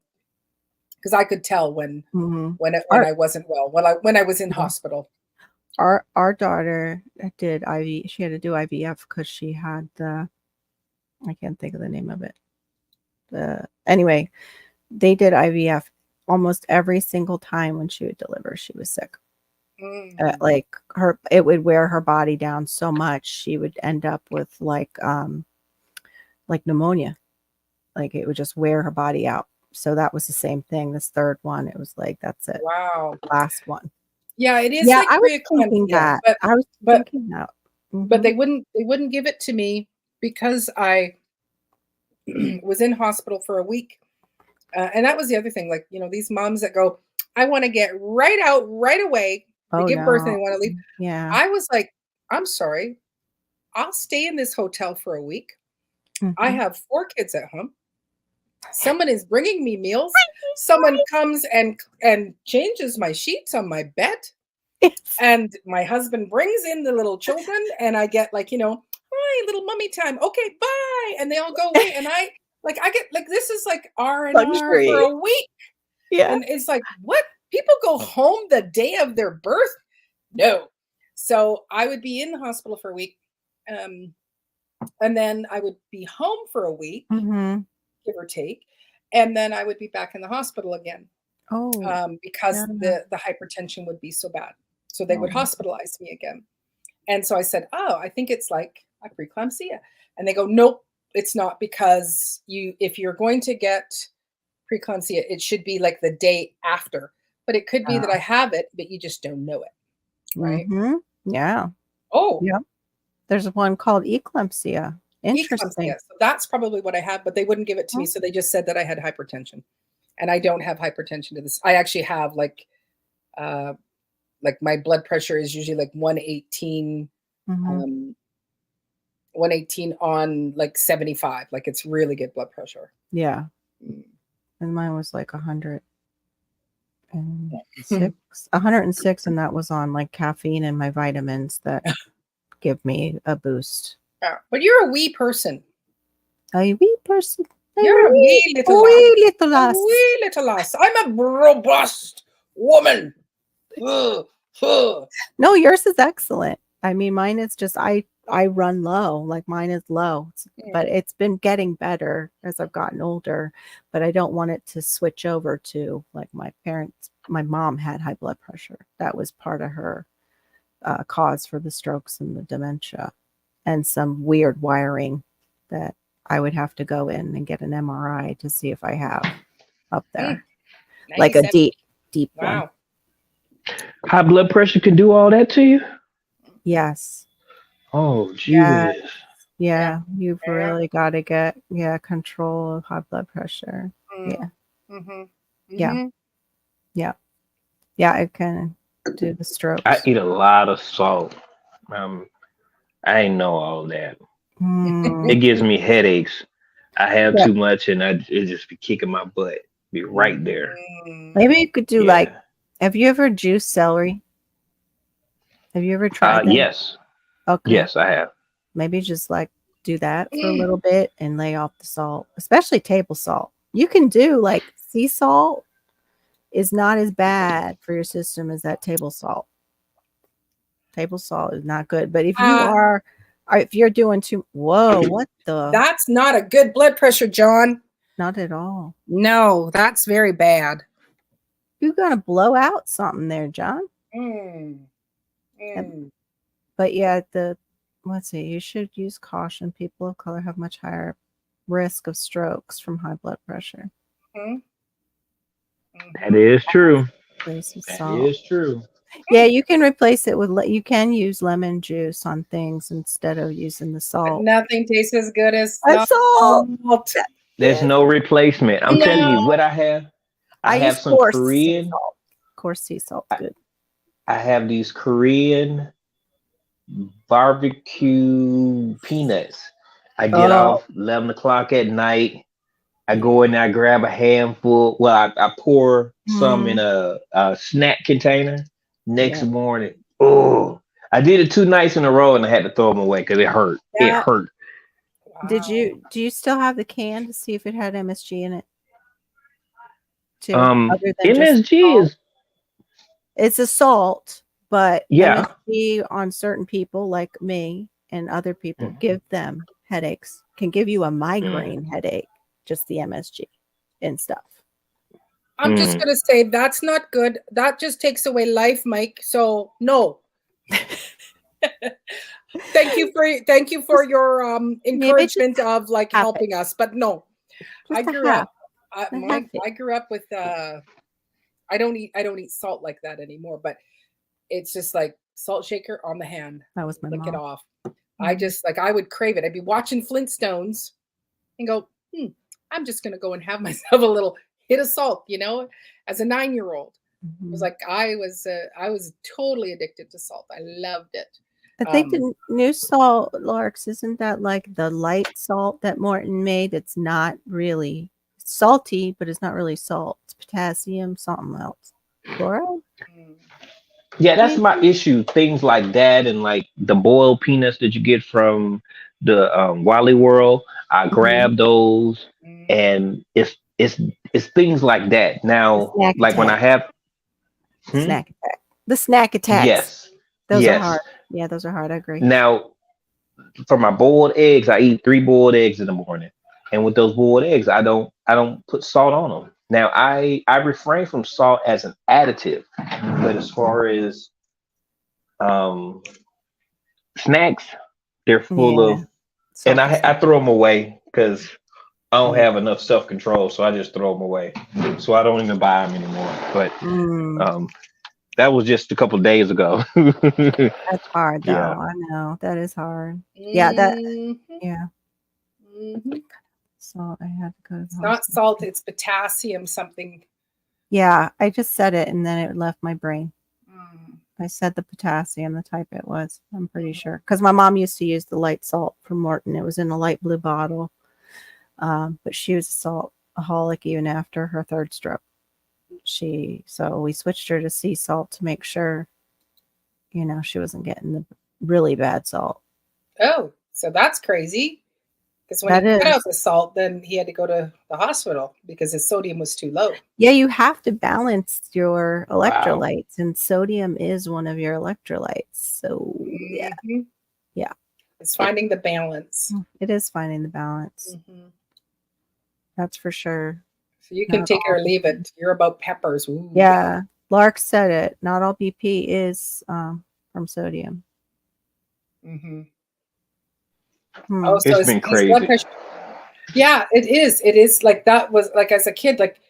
A: because I could tell when I wasn't well, when I was in hospital.
D: Our daughter did IV. She had to do IVF because she had I can't think of the name of it. Anyway, they did IVF almost every single time when she would deliver. She was sick. It would wear her body down so much she would end up with like pneumonia. Like it would just wear her body out. So that was the same thing. This third one, it was like, that's it.
A: Wow.
D: The last one.
A: Yeah, it is.
D: Yeah,
A: like
D: I was thinking that. I was thinking that.
A: But they wouldn't give it to me because I was in hospital for a week. And that was the other thing. Like, these moms that go, I want to get right out right away. They give birth and they want to leave.
D: Yeah.
A: I was like, I'm sorry. I'll stay in this hotel for a week. I have 4 kids at home. Someone is bringing me meals. Someone comes and changes my sheets on my bed. And my husband brings in the little children, and I get hi, little mummy time. Okay, bye. And they all go away. And I get this is like R&R for a week.
D: Yeah.
A: And it's like, what? People go home the day of their birth? No. So I would be in the hospital for a week. And then I would be home for a week, give or take. And then I would be back in the hospital again. Because the hypertension would be so bad. So they would hospitalize me again. And so I said, I think it's like a preeclampsia. And they go, nope, it's not, because if you're going to get preeclampsia, it should be like the day after. But it could be that I have it, but you just don't know it. Right?
D: Yeah.
A: Oh.
D: Yeah. There's one called eclampsia. Interesting.
A: So that's probably what I had, but they wouldn't give it to me. So they just said that I had hypertension. and I don't have hypertension to this. I actually have like my blood pressure is usually like 118,
D: Mhm.
A: 118 on like 75. Like it's really good blood pressure.
D: Yeah.
A: Mm.
D: And mine was like 106, and that was on like caffeine and my vitamins that give me a boost.
A: Yeah, but you're a wee person.
D: A wee person.
A: You're a wee little lass. A wee little lass. I'm a robust woman. Ugh, ugh.
D: No, yours is excellent. I mean, mine is just I run low. Like mine is low, but it's been getting better as I've gotten older. But I don't want it to switch over to like my parents. My mom had high blood pressure. That was part of her cause for the strokes and the dementia, and some weird wiring that I would have to go in and get an MRI to see if I have up there, like a deep one.
A: Wow.
B: High blood pressure can do all that to you?
D: Yes.
B: Oh, Jesus.
D: Yeah. You've really got to get control of high blood pressure. Yeah. Yeah. It can do the strokes.
B: I eat a lot of salt. I ain't know all that. It gives me headaches. I have too much, and it just be kicking my butt. Be right there.
D: Maybe you could do like. Have you ever juiced celery? Have you ever tried that?
B: Yes.
D: Okay.
B: Yes, I have.
D: Maybe just like do that for a little bit and lay off the salt, especially table salt. You can do like sea salt is not as bad for your system as that table salt. Table salt is not good, but if you if you're doing what the?
A: That's not a good blood pressure, John.
D: Not at all.
A: No, that's very bad.
D: You're gonna blow out something there, John. But yeah, let's see. You should use caution. People of color have much higher risk of strokes from high blood pressure.
B: That is true.
D: That
B: is true.
D: Yeah, you can replace it with. You can use lemon juice on things instead of using the salt.
A: But nothing tastes as good as
D: salt.
B: There's no replacement. I'm telling you what I have. I have some Korean.
D: Of course, sea salt. Good.
B: I have these Korean barbecue peanuts. I get off 11 o'clock at night. I go in there, I grab a handful. Well, I pour some in a snack container. Next morning, I did it 2 nights in a row, and I had to throw them away because it hurt. It hurt.
D: Wow. Do you still have the can to see if it had MSG in it? Too, other than
B: MSG is
D: it's a salt, but
B: yeah,
D: MSG on certain people like me and other people give them headaches, can give you a migraine headache, just the MSG and stuff.
A: I'm just gonna say that's not good. That just takes away life, Mike. So no. Thank you for your encouragement of like helping us, but no. I grew up with I don't eat salt like that anymore, but it's just like salt shaker on the hand.
D: That was my
A: lick
D: mom.
A: It off. I just like I would crave it. I'd be watching Flintstones and go, I'm just gonna go and have myself a little hit of salt, as a 9-year-old. It was like I was totally addicted to salt. I loved it.
D: I think the new salt, Larks, isn't that like the light salt that Morton made? It's not really salty, but it's not really salt. It's potassium, something else. Fluoride?
B: Yeah, that's my issue. Things like that and like the boiled peanuts that you get from the Wally World. I grab those, and it's things like that. Now, like when I have
D: snack attack, the snack attacks.
B: Yes,
D: those are hard. Yeah, those are hard. I agree.
B: Now, for my boiled eggs, I eat 3 boiled eggs in the morning, and with those boiled eggs, I don't put salt on them. Now, I refrain from salt as an additive, but as far as snacks, they're full of, and I throw them away because I don't have enough self-control, so I just throw them away. So I don't even buy them anymore. But that was just a couple of days ago.
D: That's hard, though. Yeah. I know that is hard. Yeah, that. Yeah. salt. I had to go to the
A: It's not
D: hospital.
A: salt, it's potassium something.
D: Yeah, I just said it and then it left my brain.
A: Mm.
D: I said the potassium, the type it was. I'm pretty sure. Because my mom used to use the light salt from Morton. It was in a light blue bottle. But she was a saltaholic even after her third stroke. So we switched her to sea salt to make sure, she wasn't getting the really bad salt.
A: Oh, so that's crazy. Because when
D: That
A: he cut
D: is.
A: out the salt, then he had to go to the hospital because his sodium was too low.
D: Yeah, you have to balance your electrolytes, and sodium is one of your electrolytes. So yeah,
A: Mhm.
D: Yeah.
A: It's finding the balance.
D: it is finding the balance.
A: Mhm.
D: That's for sure.
A: So you can
D: Not
A: take it or
D: all
A: leave
D: BP.
A: it. You're about peppers. Ooh,
D: Yeah, Lark said it. Not all BP is from sodium.
A: Mhm.
D: Hmm.
A: Oh, so
C: It's been
A: his blood
C: crazy.
A: pressure. Yeah, it is. It is like that was like as a kid, like,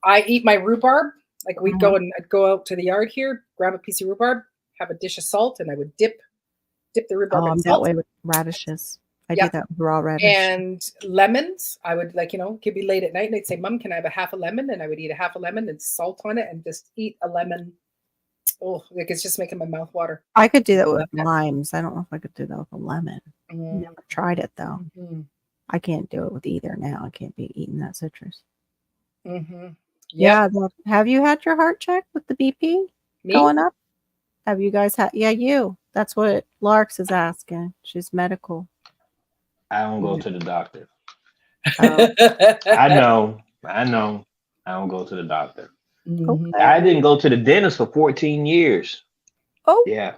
A: I eat my rhubarb. Like I'd go out to the yard here, grab a piece of rhubarb, have a dish of salt, and I would dip the rhubarb
D: Oh,
A: in
D: I'm that
A: salt.
D: way with radishes. I
A: Yeah.
D: do that with raw radish.
A: And lemons, I would it could be late at night and I'd say, Mom, can I have a half a lemon? And I would eat a half a lemon and salt on it and just eat a lemon. Oh, like it's just making my mouth water.
D: I could do that with
A: Love that.
D: limes. I don't know if I could do that with a lemon. Never tried it though.
A: Mhm.
D: I can't do it with either now. I can't be eating that citrus.
A: Mhm. Yep.
D: Yeah. Have you had your heart checked with the BP
A: Me?
D: going up? Have you guys had? Yeah, you. That's what Larks is asking. She's medical.
B: I don't go to the doctor.
D: Oh,
B: I know. I don't go to the doctor.
A: Mhm.
D: okay.
B: I didn't go to the dentist for 14 years.
D: Oh,
B: Yeah.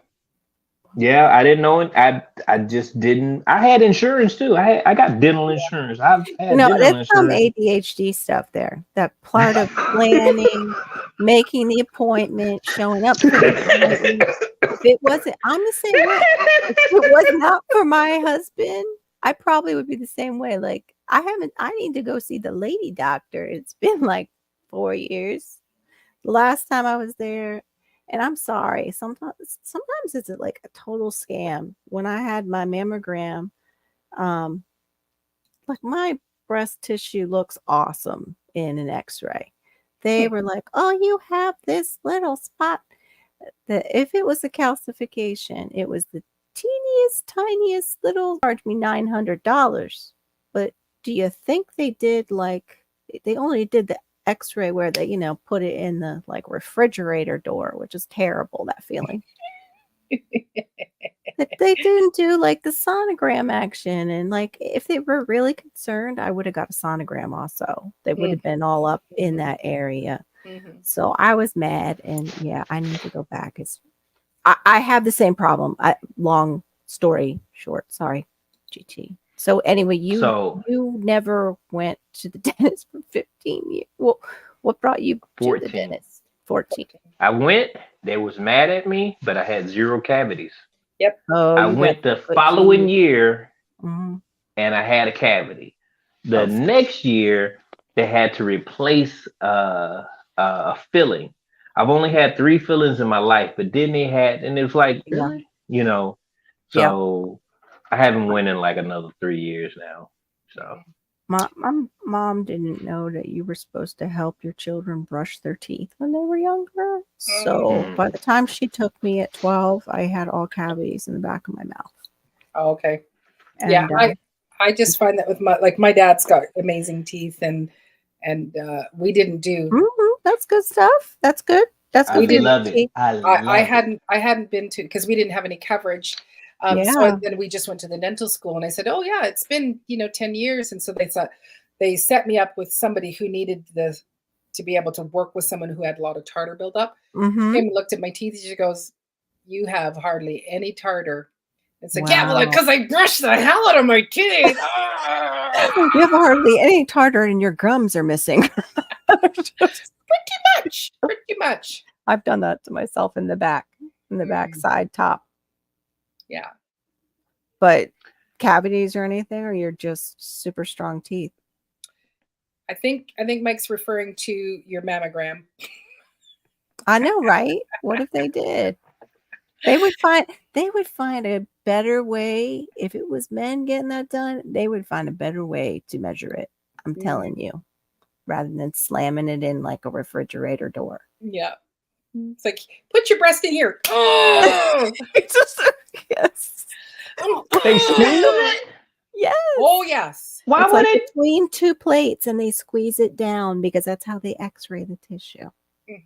B: Yeah, I didn't know it. I just didn't. I had insurance too. I got dental insurance. I've had
D: no,
B: dental
D: that's some
B: insurance.
D: ADHD stuff there. That part of planning, making the appointment, showing up for the appointment. If it wasn't, I'm the same way. If it was not for my husband, I probably would be the same way. Like I need to go see the lady doctor. It's been like 4 years. Last time I was there, and I'm sorry, sometimes it's like a total scam. When I had my mammogram, like my breast tissue looks awesome in an x-ray. They were like, oh, you have this little spot. That if it was a calcification, it was the teeniest, tiniest little, charged me $900. But do you think they did they only did the x-ray where they, put it in the like refrigerator door, which is terrible, that feeling. They didn't do like the sonogram action. And like, if they were really concerned, I would have got a sonogram also. They would have been all up in that area.
A: Mhm.
D: So I was mad, and yeah, I need to go back. I have the same problem. Long story short, sorry, GT. So anyway, you never went to the dentist for 15 years. Well, what brought you to the
B: 14.
D: dentist? 14.
B: I went. They was mad at me, but I had 0 cavities.
A: Yep.
D: Oh,
B: I went the following year, and I had a cavity. The next year, they had to replace a filling. I've only had 3 fillings in my life, but then they had, and it was like, really? So I haven't went in like another 3 years now. So
D: my mom didn't know that you were supposed to help your children brush their teeth when they were younger. So by the time she took me at 12, I had all cavities in the back of my mouth.
A: Oh, okay.
D: And,
A: yeah, I just find that with my dad's got amazing teeth, and we didn't do.
D: That's good stuff. That's good. That's good.
B: I love it.
A: I hadn't been to, because we didn't have any coverage. So then we just went to the dental school, and I said, oh yeah, it's been 10 years. And so they set me up with somebody who needed to be able to work with someone who had a lot of tartar buildup. Came and looked at my teeth. She goes, you have hardly any tartar. It's like, yeah, well, because I brushed the hell out of my teeth.
D: You have hardly any tartar and your gums are missing.
A: Pretty much.
D: I've done that to myself in the back side top.
A: Yeah.
D: But cavities or anything, or you're just super strong teeth?
A: I think Mike's referring to your mammogram. I
D: know, right? What if they did? They would find a better way. If it was men getting that done, they would find a better way to measure it. I'm telling you, rather than slamming it in like a refrigerator door.
A: Yeah. It's like, put your breast in here. Oh,
D: Yes.
B: They squeeze it?
D: Yes.
A: Oh, yes.
B: Why
D: It's
B: would
D: like
B: it?
D: between two plates and they squeeze it down because that's how they x-ray the tissue.
A: They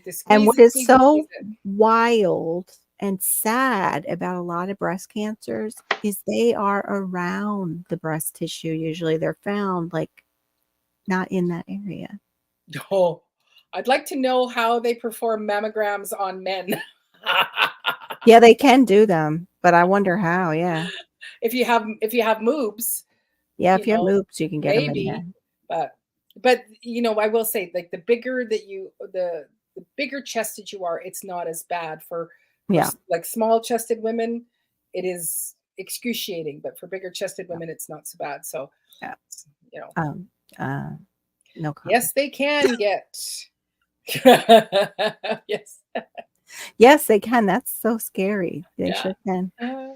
A: squeeze
D: And what
A: it,
D: is
A: squeeze it,
D: so
A: squeeze it.
D: wild and sad about a lot of breast cancers is they are around the breast tissue. Usually they're found like not in that area.
A: Oh, I'd like to know how they perform mammograms on men.
D: Yeah, they can do them, but I wonder how. Yeah.
A: If you have moobs,
D: Yeah,
A: you
D: if you have
A: know,
D: moves, you can get them in
A: maybe.
D: there.
A: But you know, I will say, like, the bigger bigger chested you are, it's not as bad for
D: Yeah.
A: like small chested women. It is excruciating, but for bigger chested women, it's not so bad. So,
D: Yeah.
A: you know,
D: No comment.
A: yes, they can get. Yes.
D: Yes, they can. That's so scary. They
A: Yeah.
D: sure can.
B: They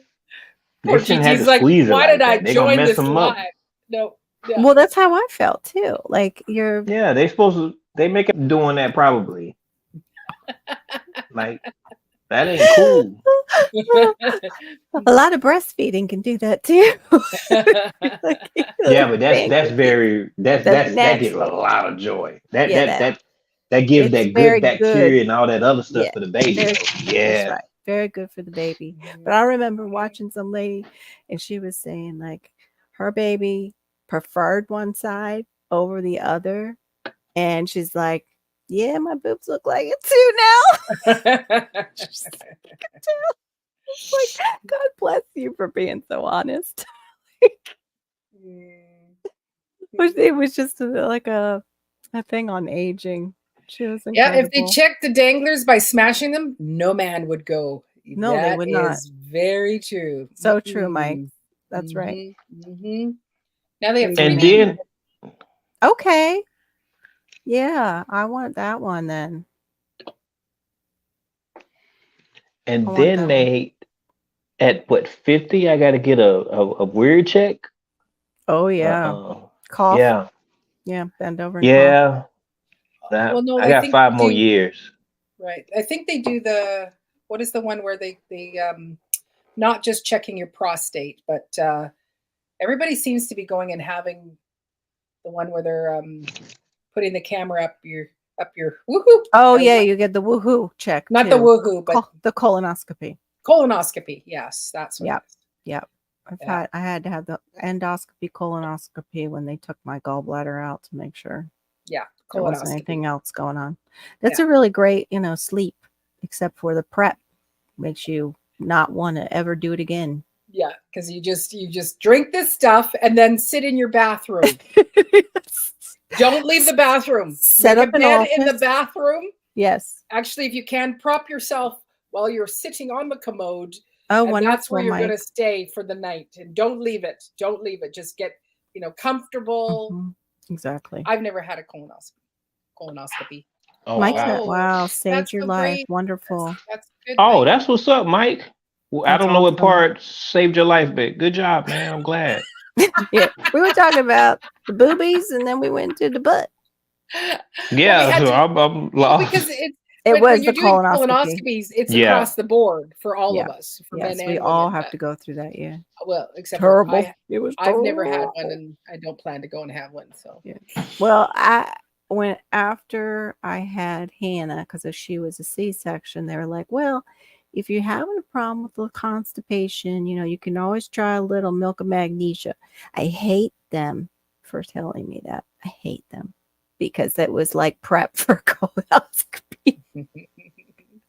A: Poor
B: shouldn't have
A: GT's
B: to
A: like,
B: squeeze it
A: why
B: like
A: did I
B: that. They're gonna
A: join
B: mess
A: this
B: them up.
A: live? No. Yeah.
D: Well, that's how I felt too. Like you're
B: Yeah, they supposed to. They make up doing that probably. Like that ain't cool.
D: a lot of breastfeeding can do that too.
B: Yeah, but that's very that gives
D: natural.
B: a lot of joy. That gives
D: It's
B: that
D: very
B: good bacteria
D: good.
B: and all that other stuff
D: Yeah,
B: for the baby.
D: very-
B: So,
D: That's
B: yeah.
D: right. Very good for the baby. But I remember watching some lady and she was saying like her baby preferred one side over the other. And she's like, yeah, my boobs look like it too now. She's like, God bless you for being so honest. It was just like a thing on aging. She was
A: Yeah,
D: incredible.
A: if they checked the danglers by smashing them, no man would go.
D: No, they would not.
A: That is very true.
D: So true, Mike. That's right.
A: Now they have
D: And
A: 3D.
B: then
D: Okay. Yeah, I want that one then.
B: and
D: I want
B: then
D: that
B: they at what 50, I gotta get a weird check.
D: Oh yeah. Cough.
B: Yeah.
D: Yeah, bend over and cough.
B: Yeah. That,
A: Well, no,
B: I
A: I
B: got
A: think
B: 5
A: they
B: more
A: do-
B: years.
A: Right. I think they do what is the one where they not just checking your prostate, but everybody seems to be going and having the one where they're putting the camera up your woohoo.
D: Oh yeah, you get the woohoo check.
A: Not
D: too.
A: the woohoo, but
D: the colonoscopy.
A: colonoscopy. Yes, that's what.
D: Yep.
A: It is.
D: Yep.
A: Yeah.
D: I had to have the endoscopy, colonoscopy when they took my gallbladder out to make sure
A: Yeah,
D: there wasn't
A: colonoscopy.
D: anything else going on. That's a really great, sleep, except for the prep makes you not want to ever do it again.
A: Yeah, because you just drink this stuff and then sit in your bathroom. Don't leave the bathroom.
D: Set
A: Make
D: up
A: a
D: an
A: bed in the
D: office.
A: bathroom.
D: Yes.
A: Actually, if you can, prop yourself while you're sitting on the commode.
D: Oh,
A: and
D: wonderful,
A: that's where you're
D: Mike.
A: going to stay for the night. And don't leave it. Don't leave it. Just get, comfortable.
D: Mhm. Exactly.
A: I've never had a colonoscopy.
B: Oh,
D: Mike
B: wow.
D: said, wow, saved
A: That's
D: your
A: so
D: life.
A: great.
D: Wonderful.
A: That's good.
B: Oh,
A: Mike.
B: that's what's up, Mike. Well, I
D: That's
B: don't know what
D: awesome.
B: part saved your life, but good job, man. I'm glad.
D: Yeah. We were talking about the boobies and then we went to the butt.
B: Yeah,
A: had
B: so
A: to-
B: I'm lost.
A: because it's
D: It
A: when
D: was
A: you're
D: the
A: doing
D: colonoscopy.
A: colonoscopies, it's
B: Yeah.
A: across the board for all
D: Yeah.
A: of us, for
D: Yes,
A: men
D: we
A: and
D: all
A: women,
D: have
A: but-
D: to go through that. Yeah.
A: Well, except
D: Terrible.
A: for
D: It was
A: I've never had
D: terrible.
A: one, and I don't plan to go and have one. So
D: Yeah. Well, I went after I had Hannah because if she was a C-section, they were like, well, if you're having a problem with the constipation, you can always try a little milk of magnesia. I hate them for telling me that. I hate them because it was like prep for colonoscopy.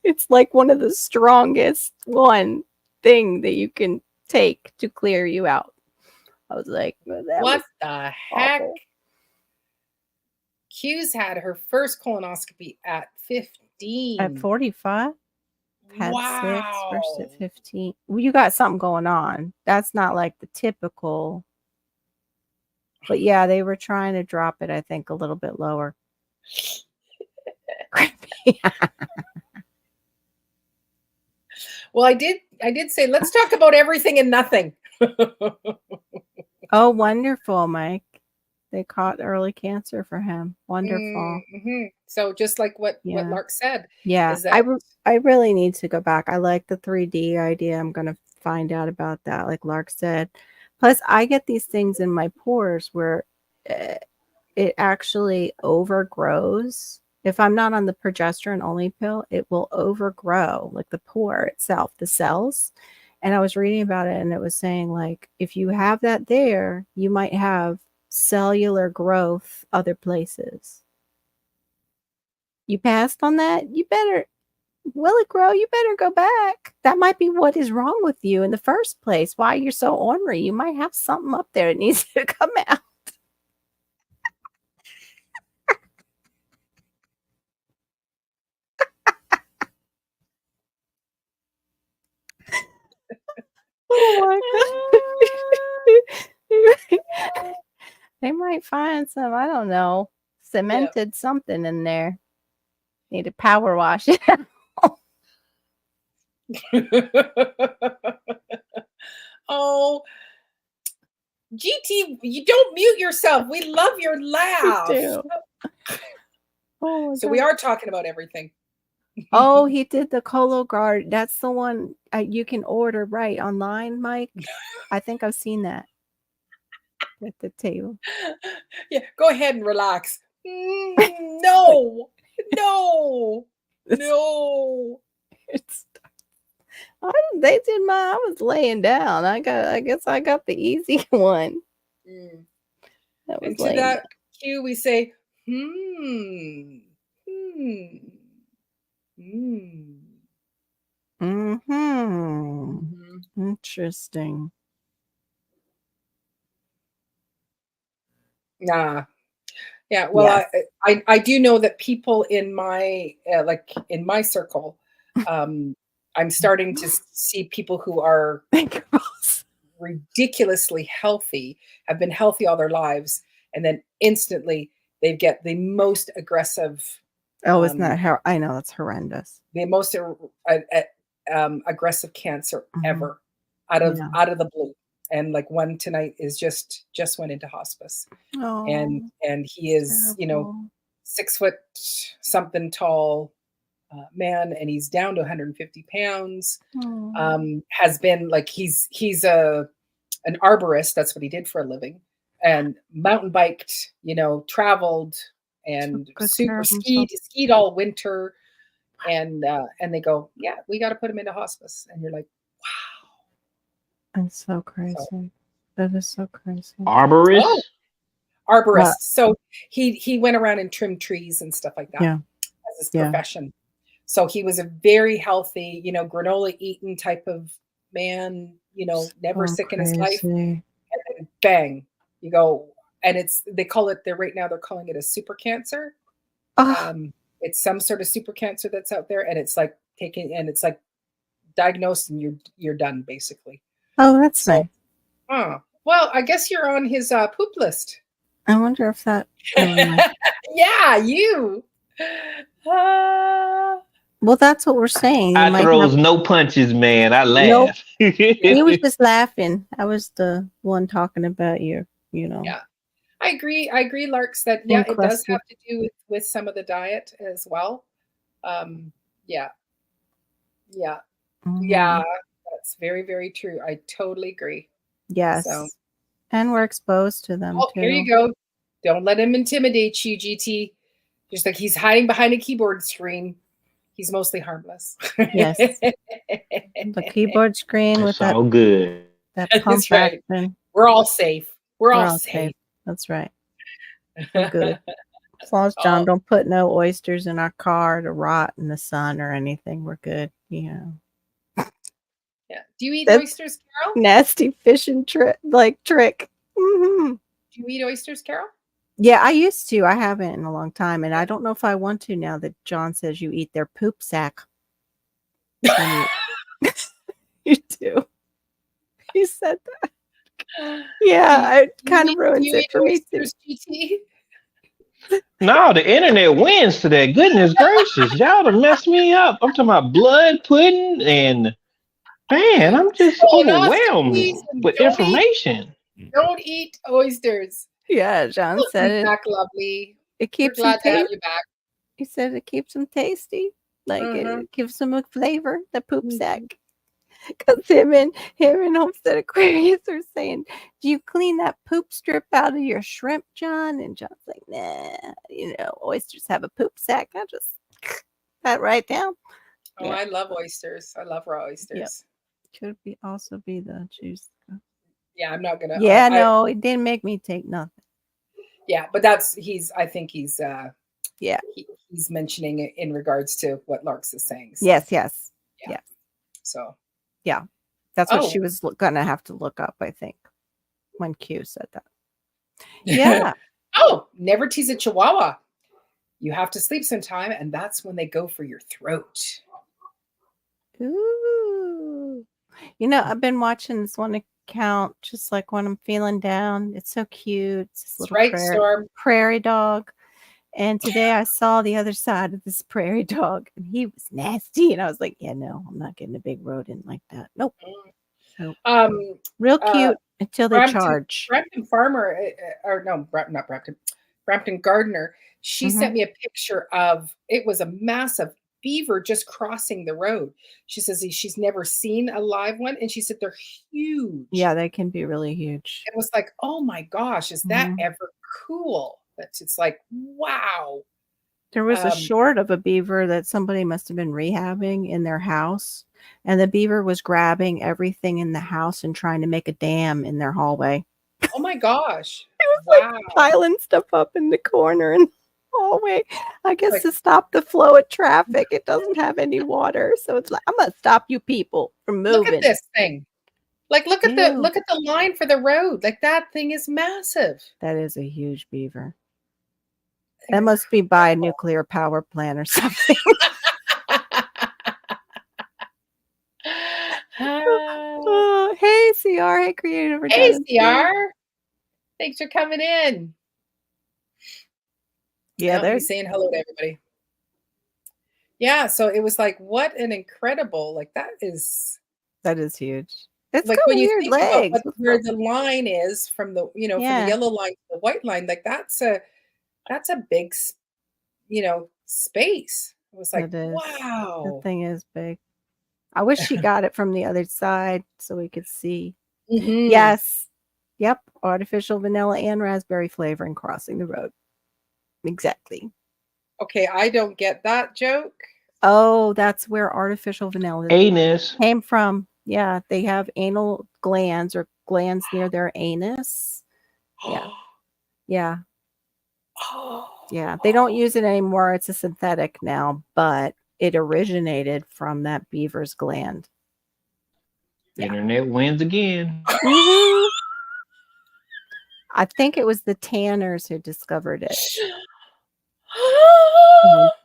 D: It's like one of the strongest thing that you can take to clear you out. I was like, well, that
A: what
D: was
A: the heck?
D: awful.
A: Q's had her first colonoscopy at 15.
D: At 45? Had 6
A: Wow.
D: versus at 15. Well, you got something going on. That's not like the typical. But yeah, they were trying to drop it, I think, a little bit lower.
A: Well, I did say let's talk about everything and nothing.
D: Oh, wonderful, Mike. They caught early cancer for him. Wonderful.
A: Mhm. So just like what
D: Yeah.
A: Lark said,
D: Yeah.
A: is that
D: I really need to go back. I like the 3D idea. I'm going to find out about that, like Lark said. Plus, I get these things in my pores where it actually overgrows. If I'm not on the progesterone only pill, it will overgrow, like the pore itself, the cells. And I was reading about it, and it was saying, like, if you have that there, you might have cellular growth other places. You passed on that? You better, will it grow? You better go back. That might be what is wrong with you in the first place. Why you're so ornery. You might have something up there that needs to come out. Oh my God. They might find some, I don't know, cemented something in there. Need to power wash it.
A: Oh, GT, you don't mute yourself. We love your laugh.
D: Oh,
A: so we are talking about everything.
D: Oh, he did the Cologuard. That's the one you can order right online, Mike. I think I've seen that at the table.
A: Yeah, go ahead and relax. No, no, no.
D: They did mine. I was laying down. I guess I got the easy one.
A: And to that cue, we say,
D: Interesting.
A: Yeah. Well, yes. I do know that people in my in my circle, I'm starting to see people who are ridiculously healthy, have been healthy all their lives, and then instantly they get the most aggressive.
D: Oh, isn't that I know that's horrendous.
A: The most aggressive cancer ever out of the blue. And like one tonight is just went into hospice.
D: Oh,
A: and he is terrible. 6 foot something tall man, and he's down to 150 pounds. Has been like he's an arborist. That's what he did for a living, and mountain biked, traveled and super skied all winter. And they go, yeah, we got to put him into hospice. And you're like, wow.
D: That's so crazy. That is so crazy.
B: Arborist?
A: Oh, arborist. So he went around and trimmed trees and stuff like that as his profession. So he was a very healthy, granola eating type of man, never sick in his life. And then bang, you go, and they call it, right now they're calling it a super cancer. It's some sort of super cancer that's out there, and it's like it's like diagnosed and you're done basically.
D: Oh, that's nice.
A: Well, I guess you're on his poop list.
D: I wonder if that.
A: Yeah, you.
D: Well, that's what we're saying.
B: I throws no punches, man. I laugh.
D: Nope. He was just laughing. I was the one talking about you.
A: Yeah, I agree, Larks, that it does have to do with some of the diet as well. Yeah, that's very, very true. I totally agree.
D: Yes. So. And we're exposed to them too.
A: Here you go. Don't let him intimidate you, GT. Just like he's hiding behind a keyboard screen. He's mostly harmless.
D: Yes. The keyboard screen with that.
B: So good.
D: That pump
A: right.
D: action.
A: We're all safe. We're all safe.
D: That's right. We're good. As long as John don't put no oysters in our car to rot in the sun or anything, we're good.
A: Yeah. Do you eat oysters, Carol?
D: Nasty fishing trick. Mm-hmm.
A: Do you eat oysters, Carol?
D: Yeah, I used to. I haven't in a long time, and I don't know if I want to now that John says you eat their poop sack. You do. He said that. Yeah, it kind of ruins it for me too.
A: GT?
B: No, the internet wins today. Goodness gracious, y'all done messed me up. I'm talking about blood pudding and Man, I'm just overwhelmed
A: Colonoscopies and
B: with information.
A: don't eat oysters.
D: Yeah, John
A: Welcome
D: said it.
A: back, lovely.
D: It
A: We're
D: keeps them
A: glad to have
D: tasty.
A: you back.
D: He said it keeps them tasty. Like
A: Mhm.
D: it gives them a flavor. The poop
A: Mhm.
D: sack. Because him and Homestead Aquarius are saying, "Do you clean that poop strip out of your shrimp, John?" And John's like, "Nah, oysters have a poop sack. I just that right down."
A: Oh,
D: Yeah.
A: I love oysters. I love raw oysters.
D: Could be also be the juice.
A: Yeah, I'm not gonna.
D: Yeah, no, it didn't make me take nothing.
A: Yeah, but I think he's
D: Yeah.
A: he's mentioning it in regards to what Larks is saying. So,
D: Yes.
A: So
D: That's what she
A: Oh.
D: was gonna have to look up, I think, when Q said that. Yeah.
A: Oh, never tease a Chihuahua. You have to sleep sometime, and that's when they go for your throat.
D: Ooh. I've been watching this one account just like when I'm feeling down. It's so cute. It's this
A: That's
D: little
A: right, Storm.
D: prairie dog. And today I saw the other side of this prairie dog and he was nasty. And I was like, yeah, no, I'm not getting a big rodent like that. Nope. Real cute until they charge.
A: Brampton Farmer, not Brampton, Brampton Gardener. She
D: Mhm.
A: sent me a picture of it was a massive beaver just crossing the road. She says she's never seen a live one, and she said they're huge.
D: Yeah, they can be really huge.
A: It was like, oh my gosh, is that
D: Mhm.
A: ever cool? But it's like, wow.
D: There was a short of a beaver that somebody must have been rehabbing in their house, and the beaver was grabbing everything in the house and trying to make a dam in their hallway.
A: Oh my gosh.
D: Wow. Piling stuff up in the corner in the hallway. I guess to stop the flow of traffic. It doesn't have any water. So it's like, I'm gonna stop you people from moving.
A: Look at this thing. Like look at the line for the road. Like that thing is massive.
D: That is a huge beaver. That must be by a nuclear power plant or something. Hey, CR. Hey, Creative.
A: Hey, CR. Thanks for coming in.
D: Yeah,
A: they're saying hello to everybody. Yeah, so it was like, what an incredible, like that is
D: huge. It's
A: like
D: got
A: when you
D: weird
A: think
D: legs.
A: about where the line is from the, from the yellow line to the white line, like that's a big, space. It was like, wow.
D: The thing is big. I wish she got it from the other side so we could see.
A: Mm-hmm.
D: Yes. Yep. Artificial vanilla and raspberry flavoring crossing the road. Exactly.
A: Okay, I don't get that joke.
D: Oh, that's where artificial vanilla
B: anus
D: came from. Yeah, they have anal glands or glands near their anus. Yeah. Yeah. Yeah. They don't use it anymore. It's a synthetic now, but it originated from that beaver's gland.
B: The internet wins again.
D: Mm-hmm. I think it was the tanners who discovered it.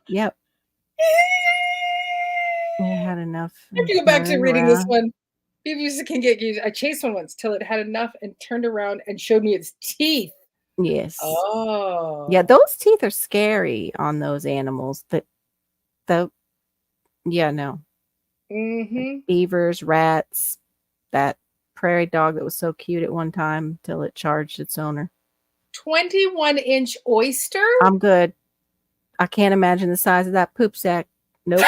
D: Yep. I had enough.
A: I have to go back to reading this one. Beavers can get used. I chased one once till it had enough and turned around and showed me its teeth.
D: Yes.
A: Oh.
D: Yeah, those teeth are scary on those animals. No.
A: Mm-hmm.
D: Like beavers, rats, that prairie dog that was so cute at one time till it charged its owner.
A: 21-inch oyster?
D: I'm good. I can't imagine the size of that poop sack. Nope.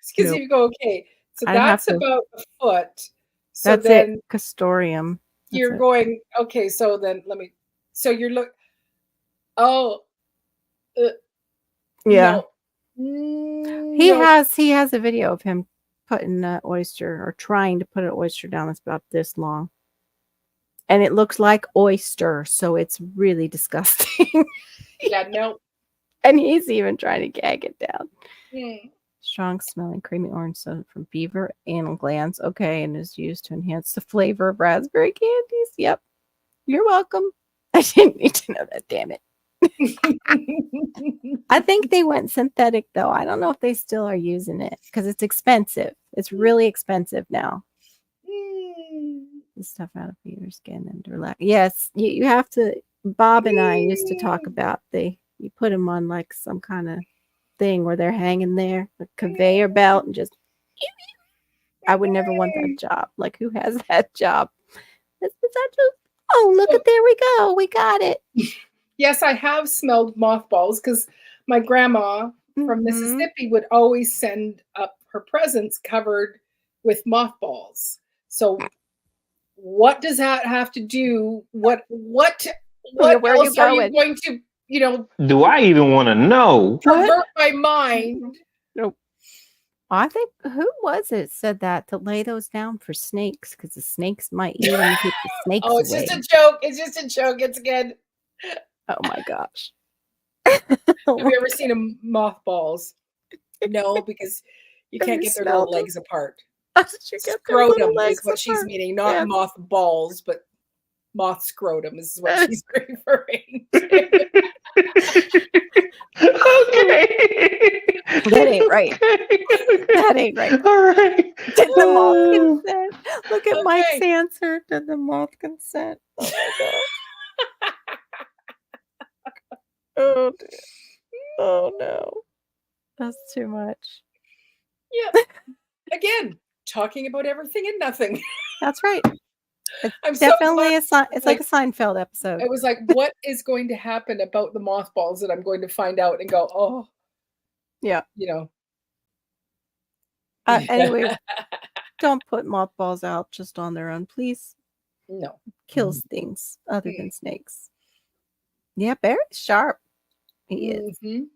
A: Excuse me, you go, okay. So that's about a foot. So
D: that's
A: then
D: it. Castoreum.
A: You're going, okay, so then you're
D: yeah.
A: No.
D: He has a video of him putting an oyster or trying to put an oyster down that's about this long. And it looks like oyster, so it's really disgusting.
A: Yeah, no.
D: And he's even trying to gag it down.
A: Mm.
D: Strong smelling creamy orange soda from beaver anal glands. Okay, and is used to enhance the flavor of raspberry candies. Yep. You're welcome. I didn't need to know that, damn it. I think they went synthetic though. I don't know if they still are using it because it's expensive. It's really expensive now. The stuff out of beaver skin and relax. Yes, you have to. Bob and I used to talk about you put them on like some kind of thing where they're hanging there, a conveyor belt, and just I would never want that job. Like, who has that job? Oh, look at, there we go. We got it.
A: Yes, I have smelled mothballs because my grandma from
D: Mhm.
A: Mississippi would always send up her presents covered with mothballs. So what does that have to do? What
D: Where are you
A: else are you
D: going?
A: going to,
B: Do I even want to know?
A: pervert my mind?
D: Nope. I think, who was it said that, to lay those down for snakes, because the snakes might eat them and keep the snakes
A: Oh, it's
D: away.
A: just a joke. It's just a joke. It's good.
D: Oh my gosh.
A: Have you ever seen a mothballs? No, because you
D: Have
A: can't
D: you
A: get their little
D: smelled 'em?
A: legs apart.
D: How did you get their little
A: Scrotum is
D: legs
A: what she's
D: apart?
A: meaning, not
D: Yeah.
A: mothballs, but moth scrotum is what she's referring to.
B: Okay.
D: That ain't right. That ain't right.
B: All right.
D: Did the moth consent? Look at Mike's
A: Okay.
D: answer. Did the moth consent? Oh my god. Oh dear. Oh no. That's too much.
A: Yeah. Again, talking about everything and nothing.
D: That's right. It's
A: I'm so
D: definitely
A: glad
D: it's like a Seinfeld episode.
A: I was like, what is going to happen about the mothballs that I'm going to find out and go, oh,
D: Yeah.
A: you know.
D: Anyway, don't put mothballs out just on their own, please.
A: No.
D: Kills things other than snakes. Yeah, Barry's sharp. He is. Tickle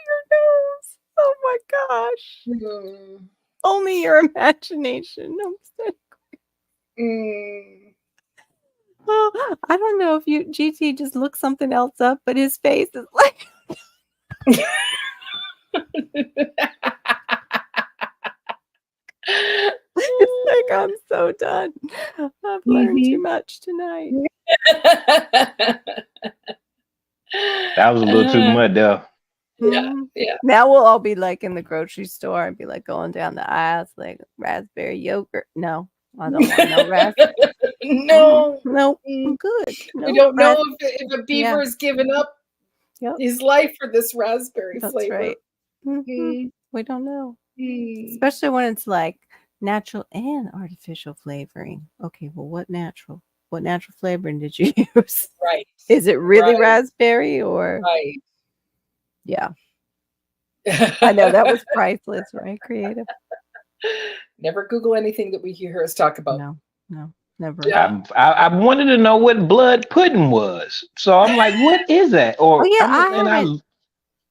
D: your nose. Oh my gosh.
A: Mm-hmm.
D: Only your imagination. I'm so well, I don't know if GT just looked something else up, but his face is like it's like, I'm so done. I've learned too much tonight.
B: That was a little too much there.
A: Yeah, yeah.
D: Now we'll all be like in the grocery store and be like going down the aisles like raspberry yogurt. No, I don't want no raspberry.
A: No.
D: Nope, I'm good.
A: We don't know if a beaver has given up
D: Yep.
A: his life for this raspberry
D: That's
A: flavor.
D: right.
A: Mm.
D: We don't know.
A: Mm.
D: Especially when it's like natural and artificial flavoring. Okay, well, what natural flavoring did you use?
A: Right.
D: Is it really
A: Right.
D: raspberry or?
A: Right.
D: Yeah. I know, that was priceless, right? Creative.
A: Never Google anything that we hear us talk about.
D: No, never.
A: Yeah.
B: I wanted to know what blood pudding was, so I'm like, what is that? Or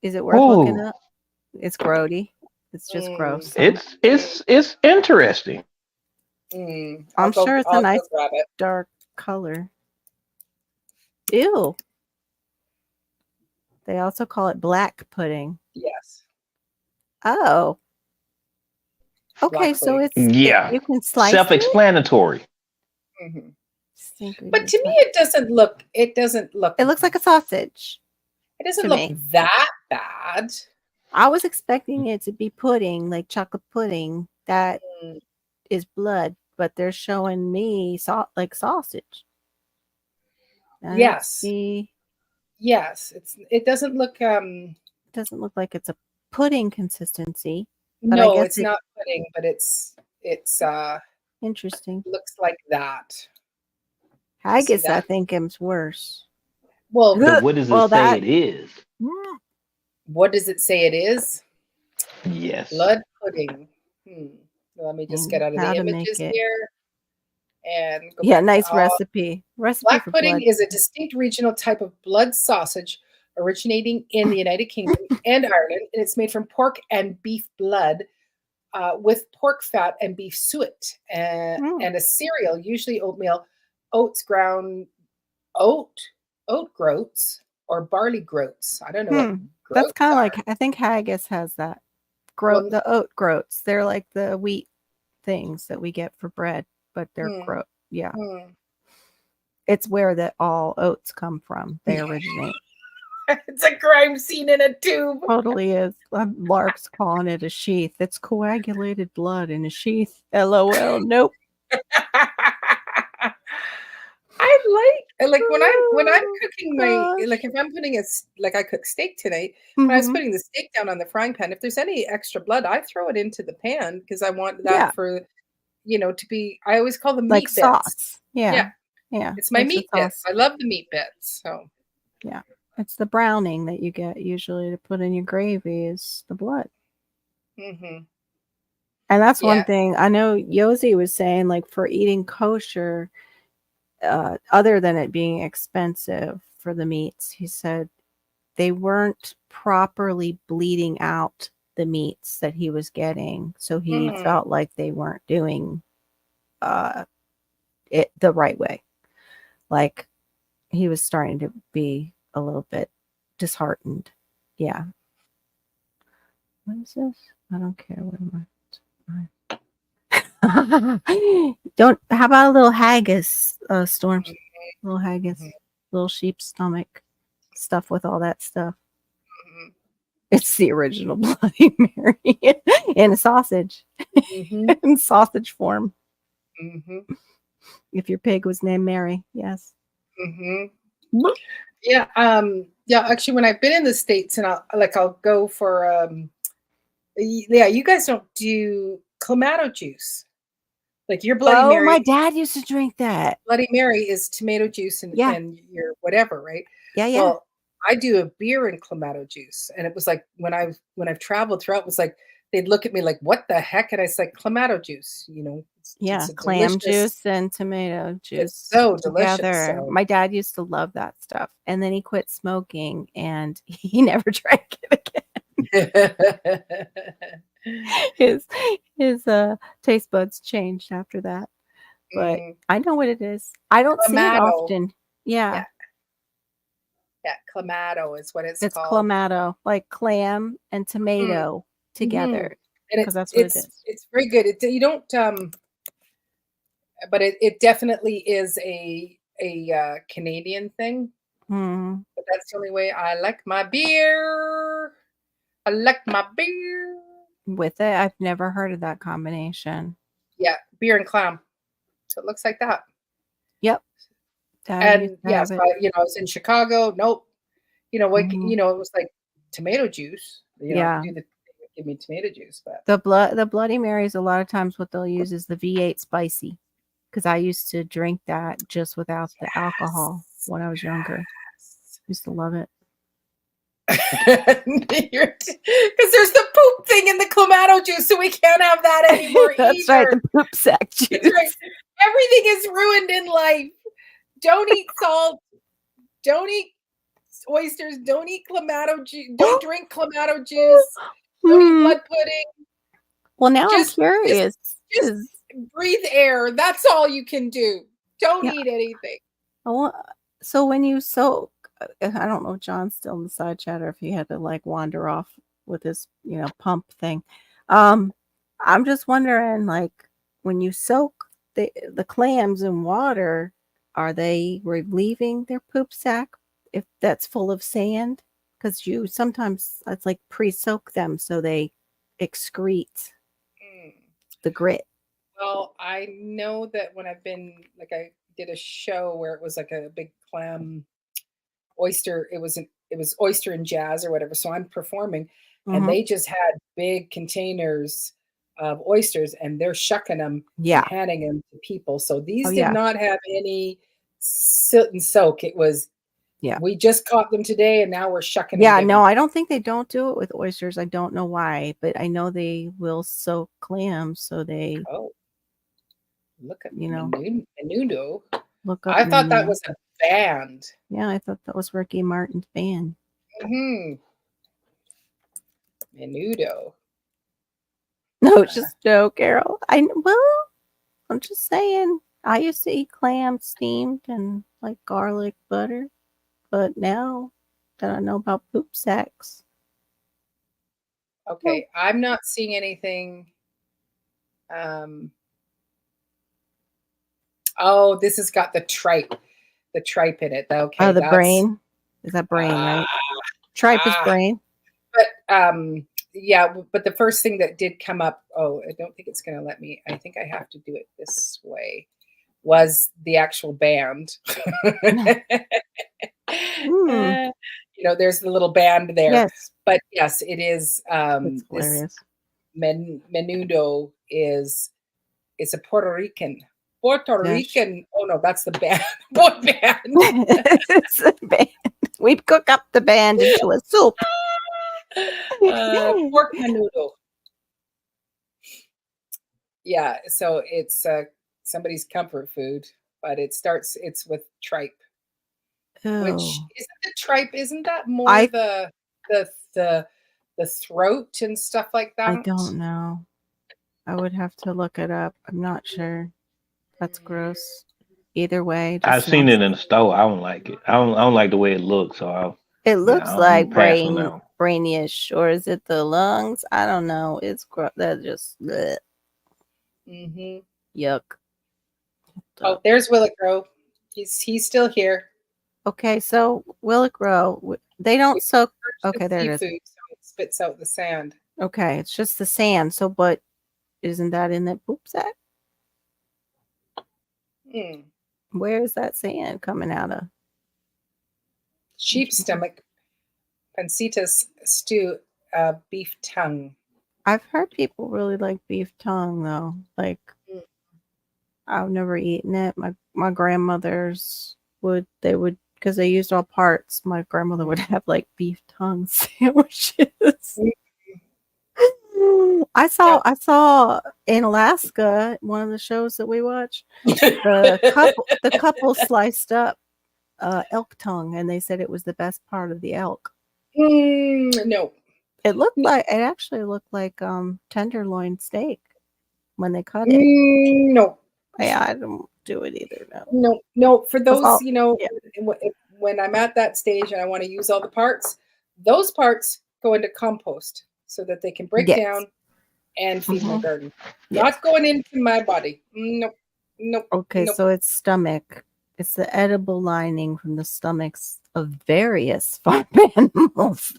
D: Is it worth looking up? It's grody. It's just gross.
B: It's interesting.
D: I'm sure it's a nice dark color. Ew. They also call it black pudding.
A: Yes.
D: Oh. Okay,
A: Black
D: so
A: pudding.
B: Yeah.
D: you can slice
B: Self-explanatory.
A: But to me, it doesn't look. It
D: looks like a sausage.
A: It doesn't
D: to
A: look
D: me.
A: that bad.
D: I was expecting it to be pudding, like chocolate pudding that is blood, but they're showing me like sausage. And
A: Yes.
D: Yes,
A: it doesn't look.
D: Doesn't look like it's a pudding consistency. But
A: No,
D: I guess
A: it's not pudding, but it's
D: interesting.
A: looks like that.
D: I
A: See
D: guess I
A: that?
D: think it's worse.
A: Well,
B: So what does it say it is?
A: what does it say it is?
B: Yes.
A: Blood pudding. Let me just get out of
D: How
A: the
D: to make
A: images
D: it.
A: here. And go
D: Yeah,
A: back to
D: nice
A: all-
D: recipe.
A: Black
D: for
A: pudding
D: blood.
A: is a distinct regional type of blood sausage originating in the United Kingdom and Ireland, and it's made from pork and beef blood with pork fat and beef suet and a cereal, usually oatmeal, oats, ground oat groats, or barley groats. I don't know what
D: That's
A: groats
D: kind of
A: are.
D: like, I think Haggis has that.
A: Well-
D: The oat groats. They're like the wheat things that we get for bread, but they're groat. Yeah. It's where all oats come from. They originate.
A: It's a crime scene in a tube.
D: Totally is. Lark's calling it a sheath. It's coagulated blood in a sheath. LOL. Nope.
A: I like And like when I'm
D: Oh,
A: cooking my like
D: gosh.
A: if I'm putting like I cook steak tonight, when I was
D: Mhm.
A: putting the steak down on the frying pan, if there's any extra blood, I throw it into the pan because I want that
D: Yeah,
A: for, to be, I always call them
D: like
A: meat bits.
D: sauce.
A: Yeah,
D: Yeah. Yeah,
A: it's my
D: makes the
A: meat bits.
D: sauce.
A: I love the meat bits. So,
D: Yeah. It's the browning that you get usually to put in your gravy is the blood.
A: hmm
D: And that's one
A: yeah.
D: thing I know Yosi was saying, like, for eating kosher, other than it being expensive for the meats, he said they weren't properly bleeding out the meats that he was getting. So he
A: Mm.
D: felt like they weren't doing uh, it the right way. Like he was starting to be a little bit disheartened. Yeah. What is this? I don't care. What am I? Don't. How about a little haggis, Storms? Little haggis,
A: Mhm.
D: little sheep's stomach, stuff with all that stuff.
A: Mhm.
D: It's the original Bloody Mary in a sausage,
A: Mhm.
D: in sausage form.
A: Mhm.
D: If your pig was named Mary, yes.
A: Mhm. Yeah. Yeah. Actually, when I've been in the States and I'll go for yeah. You guys don't do clamato juice. Like your Bloody
D: Oh, my
A: Mary,
D: dad used to drink that.
A: Bloody Mary is tomato juice and
D: Yeah,
A: and your whatever, right?
D: yeah, yeah.
A: Well, I do a beer in clamato juice, and it was like when I've traveled throughout, it was like they'd look at me like, "What the heck?" And I said, "Clamato juice." It's
D: Yeah,
A: a
D: clam
A: delicious.
D: juice and tomato
A: It's
D: juice
A: so delicious.
D: together.
A: So
D: My dad used to love that stuff, and then he quit smoking, and he never drank it again. His his taste buds changed after that, but
A: mm,
D: I know what it is. I don't see it
A: clamato,
D: often. Yeah,
A: yeah, yeah, clamato is what it's
D: it's
A: called.
D: clamato, like clam and
A: Mm,
D: tomato
A: mhm.
D: together,
A: And
D: because that's what it is.
A: it's very good. You don't but it definitely is a Canadian thing.
D: Mhm.
A: But that's the only way I like my beer. I like my beer.
D: With it, I've never heard of that combination.
A: Yeah, beer and clam. So it looks like that.
D: Yep, dad used
A: And
D: to have
A: yes,
D: it.
A: I was in Chicago. Nope.
D: Mhm.
A: It was like tomato juice. I could
D: Yeah.
A: do give me tomato juice, but
D: The Bloody Marys, a lot of times what they'll use is the V8 spicy, because I used to drink that just without the alcohol
A: yes,
D: when I was younger.
A: yes.
D: Used to love it.
A: Because there's the poop thing in the clamato juice, so we can't have that anymore
D: That's right,
A: either.
D: the poop sack
A: That's right.
D: juice.
A: Everything is ruined in life. Don't eat salt. Don't eat oysters. Don't eat clamato juice. Don't drink clamato juice. Don't eat
D: Hmm.
A: blood pudding.
D: Well, now I'm
A: Just
D: curious.
A: just
D: Is
A: breathe air. That's all you can do. Don't
D: yeah.
A: eat anything.
D: I want, so when you soak, I don't know if John's still in the side chat or if he had to like wander off with his, pump thing. Um, I'm just wondering, like, when you soak the clams in water, are they relieving their poop sack if that's full of sand? Because you sometimes it's like pre-soak them so they excrete
A: Mm.
D: the grit.
A: Well, I know that when I've been like I did a show where it was like a big clam oyster. It was oyster and jazz or whatever. So I'm performing, and
D: Hmm.
A: they just had big containers of oysters, and they're shucking them and
D: Yeah.
A: handing them to people. So
D: Oh
A: these did
D: yeah.
A: not have any soot and soak. It was
D: Yeah.
A: we just caught them today, and now we're shucking and
D: Yeah,
A: giving
D: no,
A: to
D: I don't
A: people.
D: think they don't do it with oysters. I don't know why, but I know they will soak clams so they,
A: Oh, look at
D: you know,
A: Menudo.
D: look up
A: I thought that
D: menudo.
A: was a band.
D: Yeah, I thought that was Ricky Martin's band.
A: Hmm Menudo.
D: No, it's just no, Carol. I'm just saying. I used to eat clams steamed and like garlic butter, but now that I know about poop sacks, no.
A: Okay, I'm not seeing anything. Um, oh, this has got the tripe in it.
D: Oh,
A: Okay,
D: the
A: that's
D: brain. Is that brain,
A: ah
D: right? Tripe is
A: ah.
D: brain.
A: But yeah. But the first thing that did come up. Oh, I don't think it's going to let me. I think I have to do it this way was the actual band.
D: Mm,
A: There's the little band there.
D: yes,
A: But yes, it is
D: that's
A: this
D: hilarious.
A: Menudo is it's a Puerto Rican. Puerto
D: Dish.
A: Rican. Oh no, that's the band. Boy band.
D: It's a band. We cook up the band into a soup.
A: Pork menudo. Yeah, so it's somebody's comfort food, but it's with tripe, which
D: Oh,
A: isn't the tripe, isn't that more
D: I
A: the the throat and stuff like
D: I
A: that?
D: don't know. I would have to look it up. I'm not sure. That's gross. Either way,
B: I've
D: just
B: seen
D: not.
B: it in the store. I don't like it. I don't like the way it looks. So
D: It looks
B: I'm
D: like
B: pass on that one.
D: brainyish, or is it the lungs? I don't know. It's gross. That just bleh,
A: Hmm.
D: yuck.
A: Oh, there's Willet Grove. He's still here.
D: Okay, so Willow Grow, they don't soak. Okay, there it is.
A: Seafood, so it spits out the sand.
D: Okay, it's just the sand. So, but isn't that in that poop sack?
A: Mm.
D: Where is that sand coming out of?
A: Sheep stomach, pancitas stew, beef tongue.
D: I've heard people really like beef tongue though. Like
A: Mm.
D: I've never eaten it. My grandmothers would because they used all parts. My grandmother would have like beef tongue sandwiches. I saw in Alaska, one of the shows that we watched, the couple sliced up elk tongue, and they said it was the best part of the elk.
A: No.
D: It actually looked like tenderloin steak when they cut it.
A: No.
D: I don't do it either. No.
A: No. For those,
D: all- yeah.
A: when I'm at that stage and I want to use all the parts, those parts go into compost so that they can break
D: Yes.
A: down and feed my
D: Mhm.
A: garden.
D: Yes.
A: Not going into my body. Nope.
D: Okay,
A: Nope.
D: so it's stomach. It's the edible lining from the stomachs of various farm animals.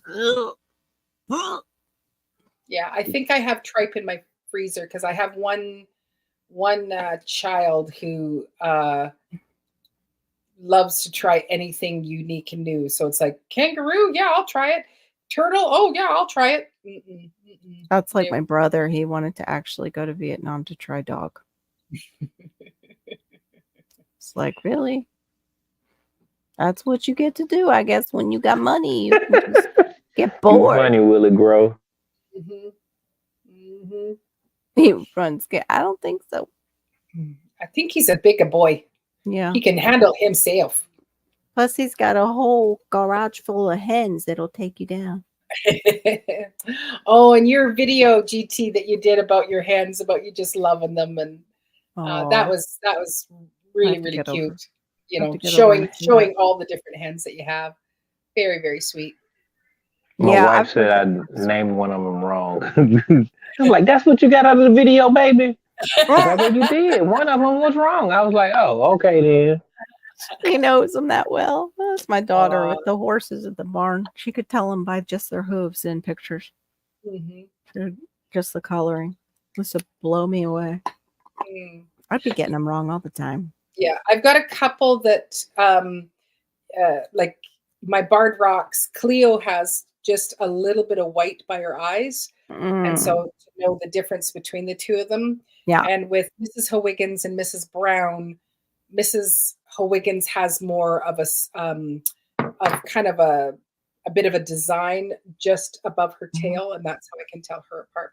A: Yeah, I think I have tripe in my freezer because I have one child who loves to try anything unique and new. So it's like kangaroo, yeah, I'll try it. Turtle, oh yeah, I'll try it.
D: That's like
A: Nope.
D: my brother. He wanted to actually go to Vietnam to try dog. It's like, really? That's what you get to do, I guess, when you got money. You can just get
B: You
D: bored.
B: funny, will it grow?
D: He runs. I don't think so.
A: I think he's a bigger boy.
D: Yeah.
A: He can handle himself.
D: Plus, he's got a whole garage full of hens that'll take you down.
A: Oh, and your video, GT, that you did about your hens, about you just loving them, and that
D: Aw.
A: was
D: I
A: really
D: have to get
A: cute.
D: over-
A: You
D: I have
A: know,
D: to get over and see
A: showing all the different hens that you have. Very, very sweet.
B: My
D: Yeah,
B: wife
D: I've
B: said I
D: heard that.
B: named one of them wrong. I'm like, that's what you got out of the video, baby. That's what you did. One of them was wrong. I was like, oh, okay then.
D: He knows them that well. That's my daughter
A: Aw.
D: with the horses at the barn. She could tell them by just their hooves in pictures.
A: Mhm.
D: Just the coloring. This would blow me away.
A: Mm.
D: I'd be getting them wrong all the time.
A: Yeah, I've got a couple that, like my Barred Rocks. Cleo has just a little bit of white by her eyes, and so to know the difference between the two of them.
D: Yeah.
A: And with Mrs. Howiggins and Mrs. Brown, Mrs. Howiggins has more of of kind of a bit of a design just above her tail, and that's how I can tell her apart.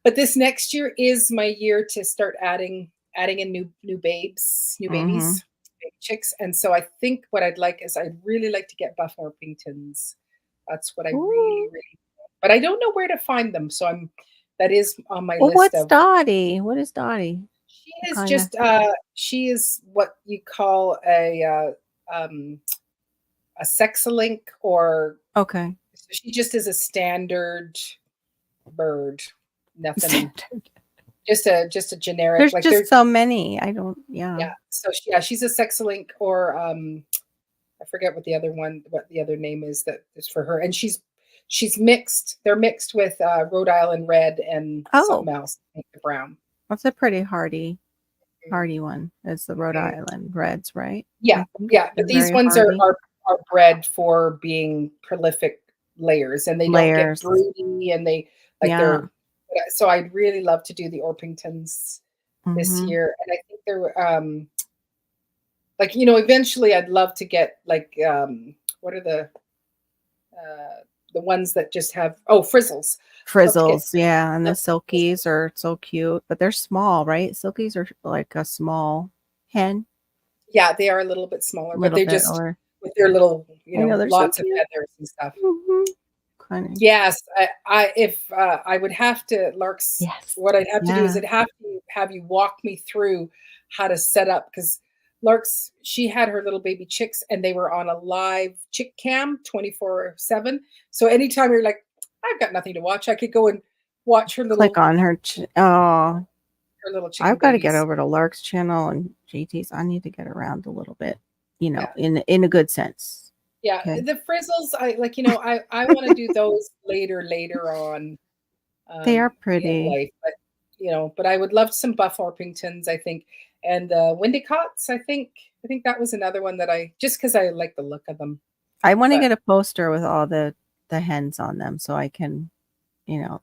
A: But this next year is my year to start adding in new babies, baby chicks. And so I think what I'd like is I'd really like to get Buff Orpingtons. That's what I really want. But I don't know where to find them. So that is on my
D: Well,
A: list
D: what's
A: of
D: Dottie? What is Dottie?
A: she is
D: Kinda.
A: just she is what you call a sex-a-link, or
D: Okay.
A: she just is a standard bird. Nothing. Just a generic.
D: There's
A: like
D: just so many. I don't. Yeah.
A: Yeah. So she's a sex-a-link, or I forget what the other name is that is for her. And she's mixed. They're mixed with Rhode Island Red and something else, I think the brown.
D: That's a pretty hardy. hardy one. It's the Rhode Island Reds, right?
A: Yeah,
D: Mhm.
A: yeah.
D: They're
A: But these
D: very
A: ones
D: hardy.
A: are bred for being prolific layers, and they don't get
D: Layers.
A: broody, and they like
D: Yeah.
A: they're. So I'd really love to do the Orpingtons this
D: Mhm.
A: year, and I think they're like, you know, eventually I'd love to get like what are the ones that just have frizzles. I'd love to get
D: Frizzles, yeah, and the
A: love to get
D: silkies are so cute, but they're small, right? Silkies are like a small hen,
A: yeah, they are a little bit smaller,
D: a
A: but
D: little
A: they
D: bit,
A: just
D: or
A: with their little,
D: I know they're so
A: lots of
D: cute.
A: feathers and stuff.
D: Kind of.
A: Yes, I if I would have to, Larks,
D: Yes.
A: what I'd have to do is
D: Yeah.
A: I'd have to have you walk me through how to set up, because Larks, she had her little baby chicks and they were on a live chick cam 24/7. So anytime you're like, I've got nothing to watch, I could go and watch
D: Click on her. Oh,
A: her little chicken
D: I've got to get
A: babies.
D: over to Lark's channel and JT's. I need to get around a little bit,
A: Yeah.
D: in a good sense.
A: Yeah,
D: Okay.
A: the frizzles, I want to do those later on
D: They are
A: in
D: pretty.
A: life, but I would love some Buff Orpingtons, I think, and Windicots. I think that was another one that just because I like the look of them.
D: I want to
A: But
D: get a poster with all the hens on them so I can,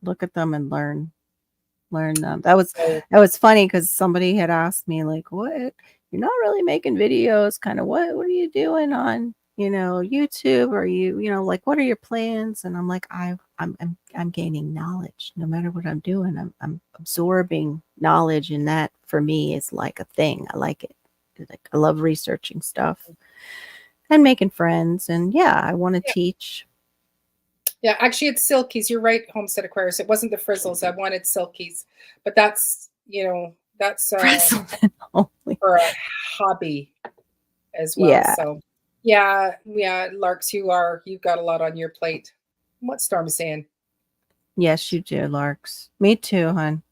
D: look at them and learn them. That was funny because somebody had asked me like, "What? You're not really making videos? Kind of what are you doing on YouTube? Or like what are your plans?" And I'm like, I'm gaining knowledge. No matter what I'm doing, I'm absorbing knowledge, and that for me is like a thing. I like it. Like I love researching stuff and making friends, and yeah, I want to
A: yeah,
D: teach.
A: yeah, actually, it's Silkies. You're right, Homestead Aquarius. It wasn't the Frizzles. I wanted Silkies, but that's
D: Frizzle only.
A: for a hobby as well.
D: Yeah.
A: So yeah, Larks, you've got a lot on your plate. What's Storm saying?
D: Yes, you do, Larks. Me too, hon.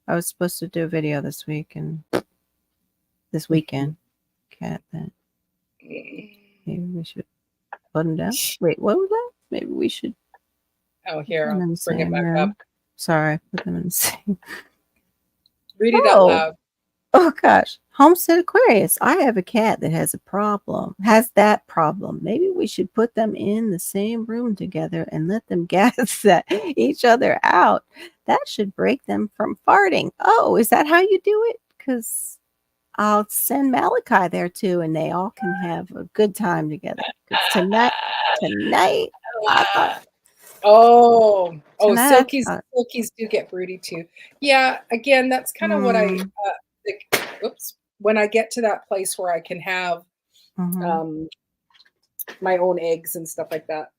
D: I was supposed to do a video this week and this weekend. Cat that. Maybe we should put him down. Wait, what was that? Maybe we should
A: Oh, here,
D: put him in
A: I'll
D: the
A: bring it
D: same
A: back
D: room.
A: up.
D: Sorry, put them in the same.
A: Read it out loud.
D: Oh gosh. Homestead Aquarius. I have a cat that has that problem. Maybe we should put them in the same room together and let them gas each other out. That should break them from farting. Oh, is that how you do it? Because I'll send Malachi there too, and they all can have a good time together. 'Cause tonight, I thought. Tonight,
A: Silkies do get broody too. Yeah, again, that's kind of what I think. Oops. When I get to that place where I can have my own eggs and stuff like that.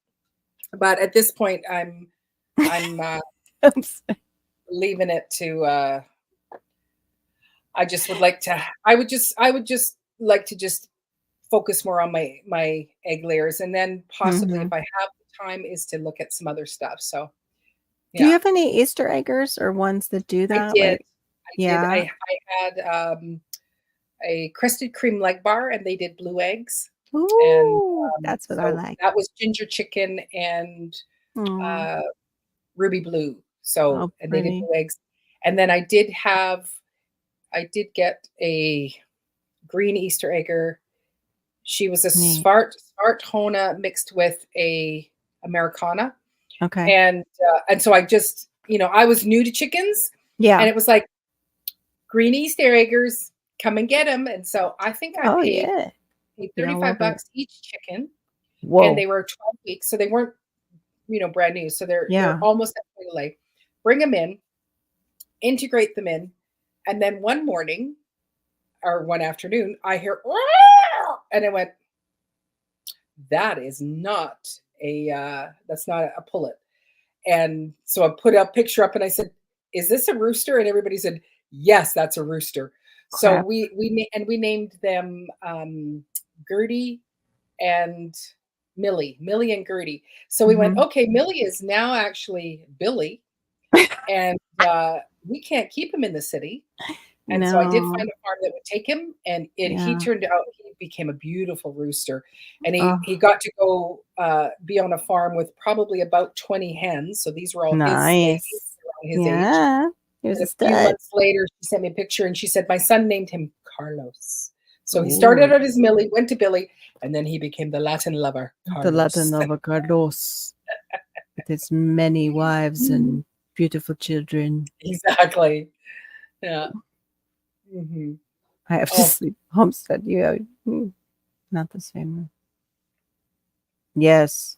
A: But at this point, I'm leaving it to. I would just like to just focus more on my egg layers, and then possibly if I have the time is to look at some other stuff. So
D: do you have any Easter eggers or ones that do that?
A: I did.
D: I
A: had a crested cream leg bar, and they did blue eggs.
D: Ooh,
A: And
D: that's what I like.
A: That was ginger chicken and ruby blue. So and they did blue eggs. And then I did get a green Easter egger. She was a Spartona mixed with a Americana.
D: Okay.
A: And so I just, I was new to chickens.
D: Yeah.
A: And it was like, green Easter eggers, come and get them. And so I think I paid $35 each chicken. Whoa. And they were 12 weeks. So they weren't, brand new. So they're almost at point of lay. Bring them in, integrate them in. And then one morning or one afternoon, I hear, and I went, that's not a pullet. And so I put a picture up and I said, is this a rooster? And everybody said, yes, that's a rooster. So we named them Gertie and Millie and Gertie. So we went, okay, Millie is now actually Billy, and we can't keep him in the city. And so I did find a farm that would take him, and he turned out, he became a beautiful rooster. And he got to go be on a farm with probably about 20 hens. So these were all his age.
D: He was
A: and a few months later, she sent me a picture and she said, my son named him Carlos. So he started
D: Ooh.
A: out as Millie, went to Billy, and then he became the Latin lover,
D: The Latin
A: Carlos.
D: lover Carlos. With his many wives and beautiful children.
A: Exactly. Yeah. Mhm.
D: I have to
A: Oh.
D: sleep. Homestead, yeah. Not the same one. Yes.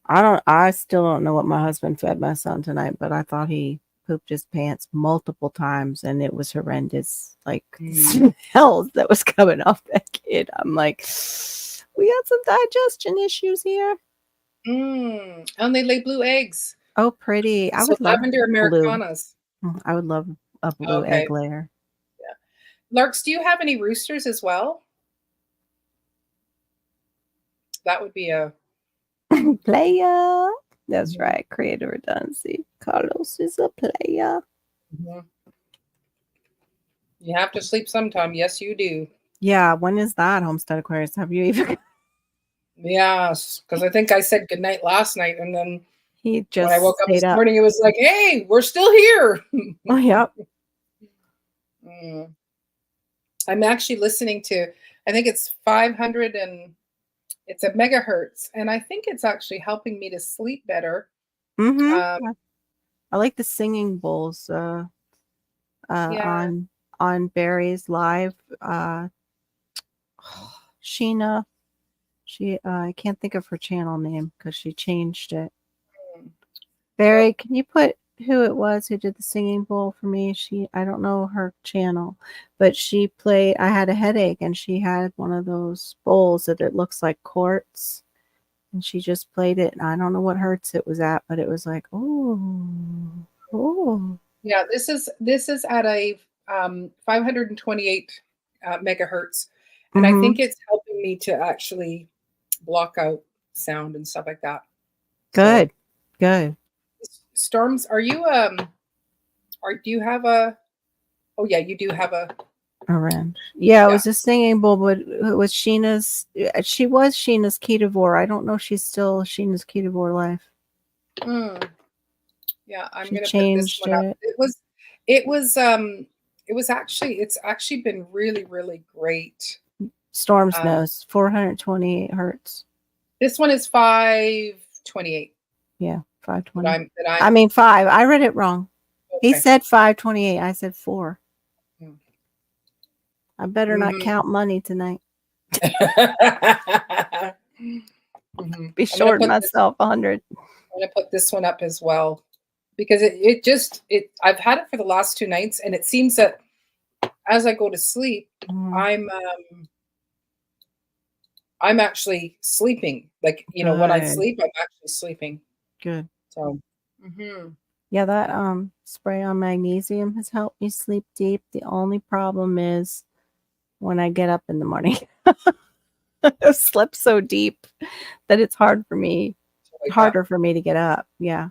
D: I still don't know what my husband fed my son tonight, but I thought he pooped his pants multiple times and it was horrendous. Like smells that was coming off that kid. I'm like, we got some digestion issues here.
A: And they lay blue eggs.
D: Oh, pretty. I
A: So
D: would love
A: lavender
D: blue.
A: Americanas.
D: I would love a blue
A: Okay.
D: egg layer.
A: Yeah. Larks, do you have any roosters as well? That would be a
D: Player. That's right. Creative redundancy. Carlos is a player.
A: You have to sleep sometime. Yes, you do.
D: Yeah. When is that, Homestead Aquarius? Have you even?
A: Yes, because I think I said goodnight last night, and then
D: He just
A: when I woke up this
D: stayed up.
A: morning, it was like, "Hey, we're still here."
D: Oh, yep.
A: I'm actually listening to, I think it's 500 and it's a megahertz, and I think it's actually helping me to sleep better.
D: I like the singing bowls
A: Yeah.
D: on Barry's live. Sheena, I can't think of her channel name because she changed it. Barry, can you put who it was who did the singing bowl for me? I don't know her channel, but she played. I had a headache and she had one of those bowls that it looks like quartz, and she just played it. And I don't know what hertz it was at, but it was like, oh.
A: Yeah, this is at a 528 megahertz, and I think it's helping me to actually block out sound and stuff like that.
D: Good, good.
A: Storms, are you or do you have a? Oh yeah, you do have a.
D: Orange. Yeah, it was a singing bowl, but it was Sheena's. She was Sheena's Ketivore. I don't know if she's still Sheena's Ketivore life.
A: Yeah, I'm
D: She
A: gonna put this
D: changed
A: one up.
D: it.
A: It's actually been really, really great.
D: Storms knows 428 hertz.
A: This one is 528.
D: Yeah, 520.
A: That
D: I mean 5. I read it wrong.
A: Okay.
D: He said 528. I said 4. I better not count money tonight. Be shorting myself 100.
A: I'm gonna put this one up as well because I've had it for the last 2 nights, and it seems that as I go to sleep, I'm actually sleeping. Like, when I sleep, I'm actually sleeping.
D: Good.
A: So,
D: yeah, that spray on magnesium has helped me sleep deep. The only problem is when I get up in the morning. I've slept so deep that it's harder for me to get up. Yeah.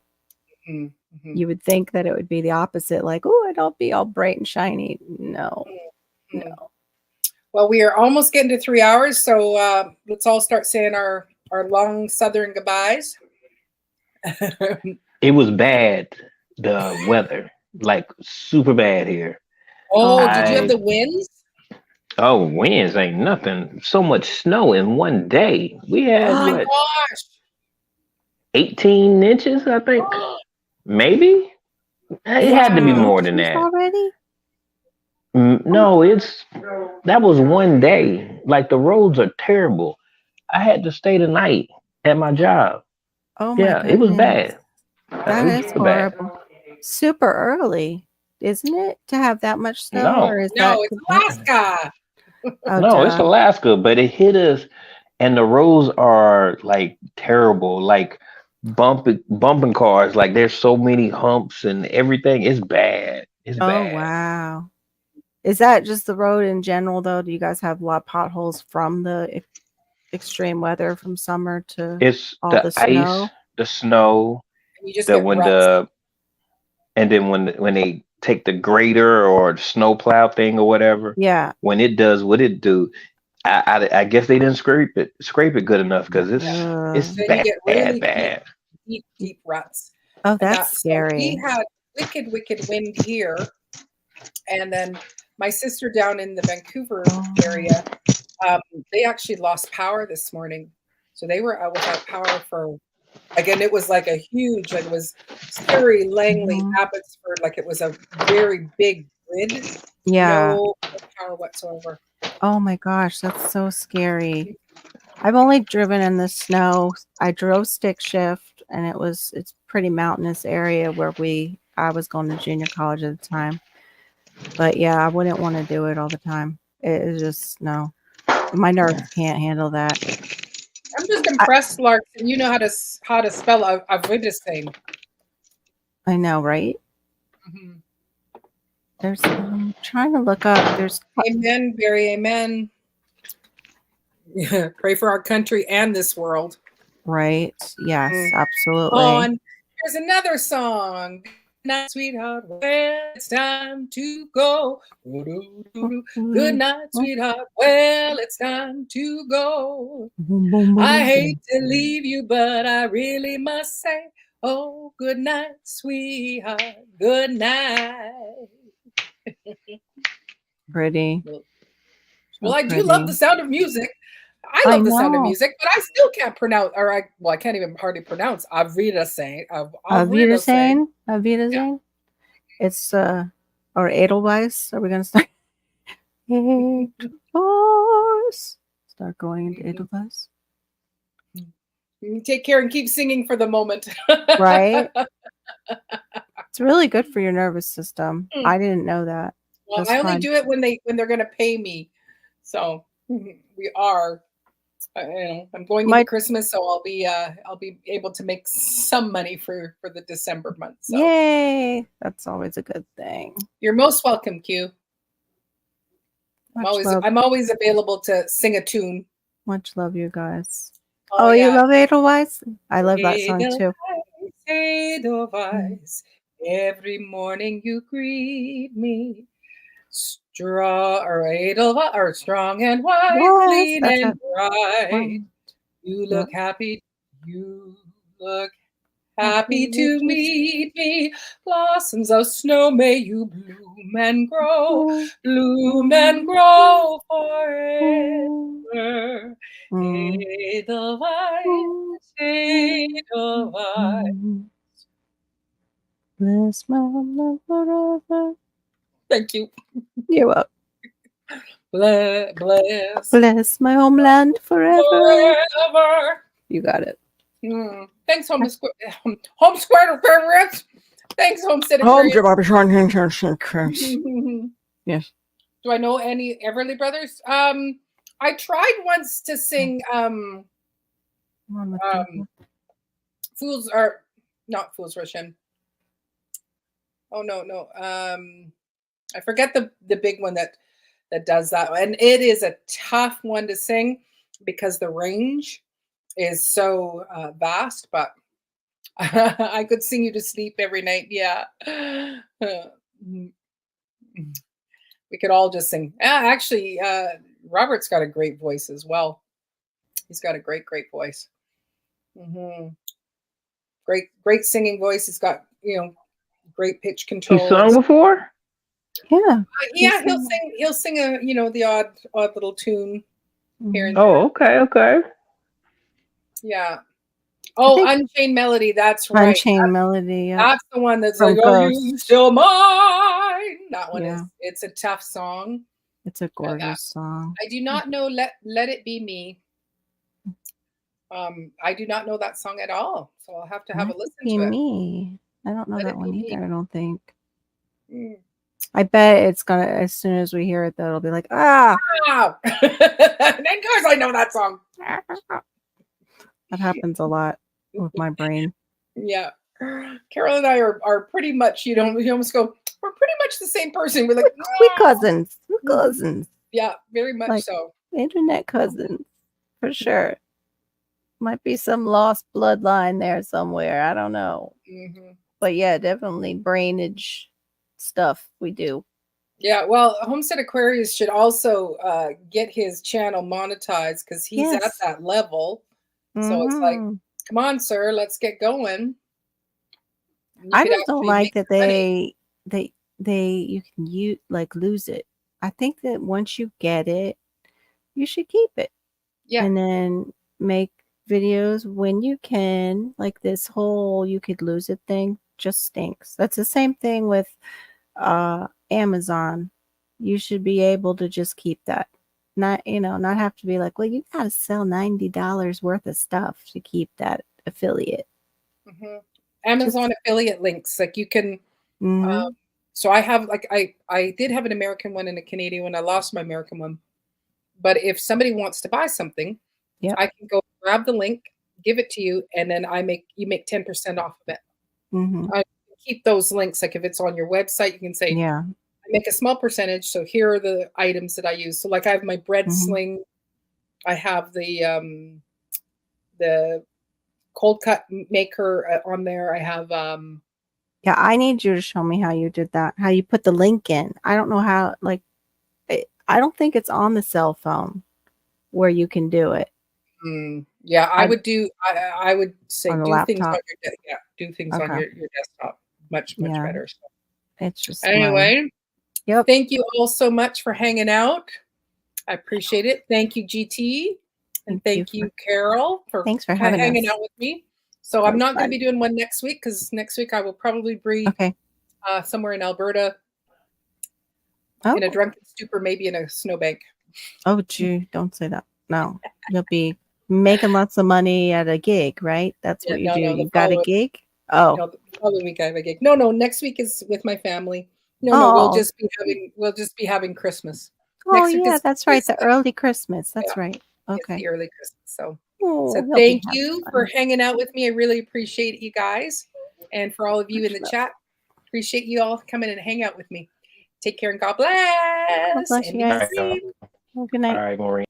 D: You would think that it would be the opposite, like, oh, I don't be all bright and shiny. No.
A: Well, we are almost getting to 3 hours, so let's all start saying our long Southern goodbyes.
B: It was bad, the weather, like super bad here.
A: Oh, did you have the winds?
B: Oh, winds ain't nothing. So much snow in one day. We had
A: oh my gosh,
B: 18 inches, I think. Maybe it had to be more than that
D: already.
B: No, that was one day. Like, the roads are terrible. I had to stay the night at my job.
D: Oh my goodness.
B: It was bad.
D: That is horrible. Super early, isn't it, to have that much snow?
B: No,
D: or is
A: it's Alaska.
B: No, it's Alaska, but it hit us, and the roads are like terrible, like bumping cars. Like, there's so many humps and everything. It's bad. It's bad.
D: Oh wow. Is that just the road in general, though? Do you guys have a lot of potholes from the extreme weather from summer to
B: It's
D: all
B: the
D: snow?
B: ice, the snow,
A: You just
B: and then when they take the grader or the snow plow thing or whatever.
D: Yeah.
B: When it does what it do, I guess they didn't scrape it good enough, because it's bad,
A: really
B: bad.
A: Deep ruts.
D: Oh, that's scary.
A: We had wicked wind here, and then my sister down in the Vancouver
D: Oh.
A: area, they actually lost power this morning. So they were out without power for, again, it was like a huge, like it was Surrey, Langley,
D: Mhm.
A: Abbotsford, like it was a very big grid.
D: Yeah.
A: No power whatsoever.
D: Oh my gosh, that's so scary. I've only driven in the snow. I drove stick shift, and it's pretty mountainous area where I was going to junior college at the time. But yeah, I wouldn't want to do it all the time. It is just no. My nerves can't handle that.
A: I'm just impressed, Lark, that you know how to spell Avidisane.
D: I know, right?
A: Mm-hmm.
D: I'm trying to look up. There's
A: Amen, Barry, amen. Yeah, pray for our country and this world.
D: right. Yes,
A: Mm.
D: absolutely.
A: On. Here's another song. Good night, sweetheart. Well, it's time to go. Good night, sweetheart. Well, it's time to go. I hate to leave you, but I really must say, oh, good night, sweetheart. Good night.
D: Pretty.
A: Well,
D: So
A: I do love
D: pretty.
A: the sound of music. I love the sound of music, but I still can't pronounce, I can't even hardly pronounce Avidisane.
D: Avidisane. Avidisane. It's or Edelweiss. Are we gonna start? Edelweiss. Start going into Edelweiss.
A: Take care and keep singing for the moment.
D: Right. It's really good for your nervous system. I didn't know that.
A: Well,
D: That's
A: I only
D: fun.
A: do it when they're going to pay me. So we are. I'm going into Christmas, so I'll be able to make some money for the December month. So.
D: Yay! That's always a good thing.
A: You're most welcome, Q. I'm always available to sing a tune.
D: Much love, you guys.
A: Oh
D: yeah. You love Edelweiss? I love that song too.
A: Edelweiss, every morning you greet me. Strong and white, clean and bright. You look happy. You look happy to meet me. Blossoms of snow, may you bloom and grow forever. Edelweiss, Edelweiss.
D: Bless my homeland forever.
A: Thank you.
D: You're welcome.
A: Bless
D: my homeland forever. You got it.
A: Thanks, Home Square Aquarius. Thanks, Homestead Aquarius.
D: Yes.
A: Do I know any Everly Brothers? I tried once to sing Fools Rush In. Oh no. I forget the big one that does that, and it is a tough one to sing because the range is so vast, but I could sing you to sleep every night. Yeah. We could all just sing. Actually, Robert's got a great voice as well. He's got a great voice. Mm-hmm. Great singing voice. He's got, great pitch control.
B: He's sung before?
D: Yeah.
A: Yeah, he'll sing a, the odd little tune here and there.
B: Oh, okay.
A: Yeah. Oh, Unchained Melody, that's right.
D: Unchained Melody, yeah.
A: That's the one that's like, are you still mine? That one it's a tough song.
D: It's a gorgeous song.
A: I do not know Let It Be Me. I do not know that song at all. So I'll have to have a listen to it.
D: Me. I don't know that one either, I don't think. I bet it's gonna, as soon as we hear it, though, it'll be like, ah!
A: Wow! Of course I know that song.
D: That happens a lot with my brain.
A: Yeah. Carol and I are pretty much, we almost go, we're pretty much the same person. We're like,
D: we're cousins. We're cousins.
A: Yeah, very much so.
D: Internet cousins, for sure. Might be some lost bloodline there somewhere. I don't know.
A: Mm-hmm.
D: But yeah, definitely brainage stuff we do.
A: Yeah, well, Homestead Aquarius should also get his channel monetized because he's at that level. So it's like, come on, sir, let's get going.
D: I just don't like that you can lose it. I think that once you get it, you should keep it.
A: Yeah.
D: And then make videos when you can. Like this whole you could lose it thing just stinks. That's the same thing with Amazon. You should be able to just keep that. Not not have to be like, well, you gotta sell $90 worth of stuff to keep that affiliate.
A: Amazon affiliate links, like you can.
D: Mhm.
A: So I have like I did have an American one and a Canadian one. I lost my American one. But if somebody wants to buy something,
D: Yep.
A: I can go grab the link, give it to you, and then you make 10% off of it.
D: Mhm.
A: I keep those links. Like if it's on your website, you can say,
D: Yeah.
A: I make a small percentage. So here are the items that I use. So like I have my bread
D: Mhm.
A: sling. I have the cold cut maker on there. I have
D: Yeah, I need you to show me how you did that. How you put the link in. I don't know how. Like, I don't think it's on the cell phone where you can do it
A: yeah, I would say
D: on the
A: do things on
D: laptop.
A: do things on
D: Okay.
A: your desktop much
D: Yeah,
A: better. So
D: it's just
A: anyway,
D: Yep.
A: thank you all so much for hanging out. I appreciate it. Thank you, GT, and thank you, Carol, for
D: Thanks for having
A: hanging
D: us.
A: out with me. So
D: That
A: I'm
D: was
A: not going
D: fun.
A: to be doing one next week because next week I will probably be
D: Okay.
A: somewhere in Alberta
D: Oh.
A: in a drunken stupor, maybe in a snowbank.
D: Oh, gee, don't say that. No, you'll be making lots of money at a gig, right? That's
A: Yeah,
D: what you
A: no,
D: do.
A: no, the
D: You've got a
A: following
D: gig? Oh.
A: no, the following week I have a gig. No, next week is with my family. No, we'll
D: Oh.
A: just be having Christmas.
D: Oh,
A: Next week
D: yeah, that's right. The
A: is
D: early Christmas. That's
A: yeah,
D: right.
A: it's
D: Okay.
A: the early Christmas. So
D: Oh, he'll be
A: thank
D: having
A: you for
D: fun.
A: hanging out with me. I really appreciate you guys. And for all of you in the
D: Much love.
A: chat, appreciate you all coming and hang out with me. Take care and God
D: God
A: bless.
D: bless
A: And
D: you
A: be
D: guys.
A: safe.
D: Well, good night.
B: All right, Maureen.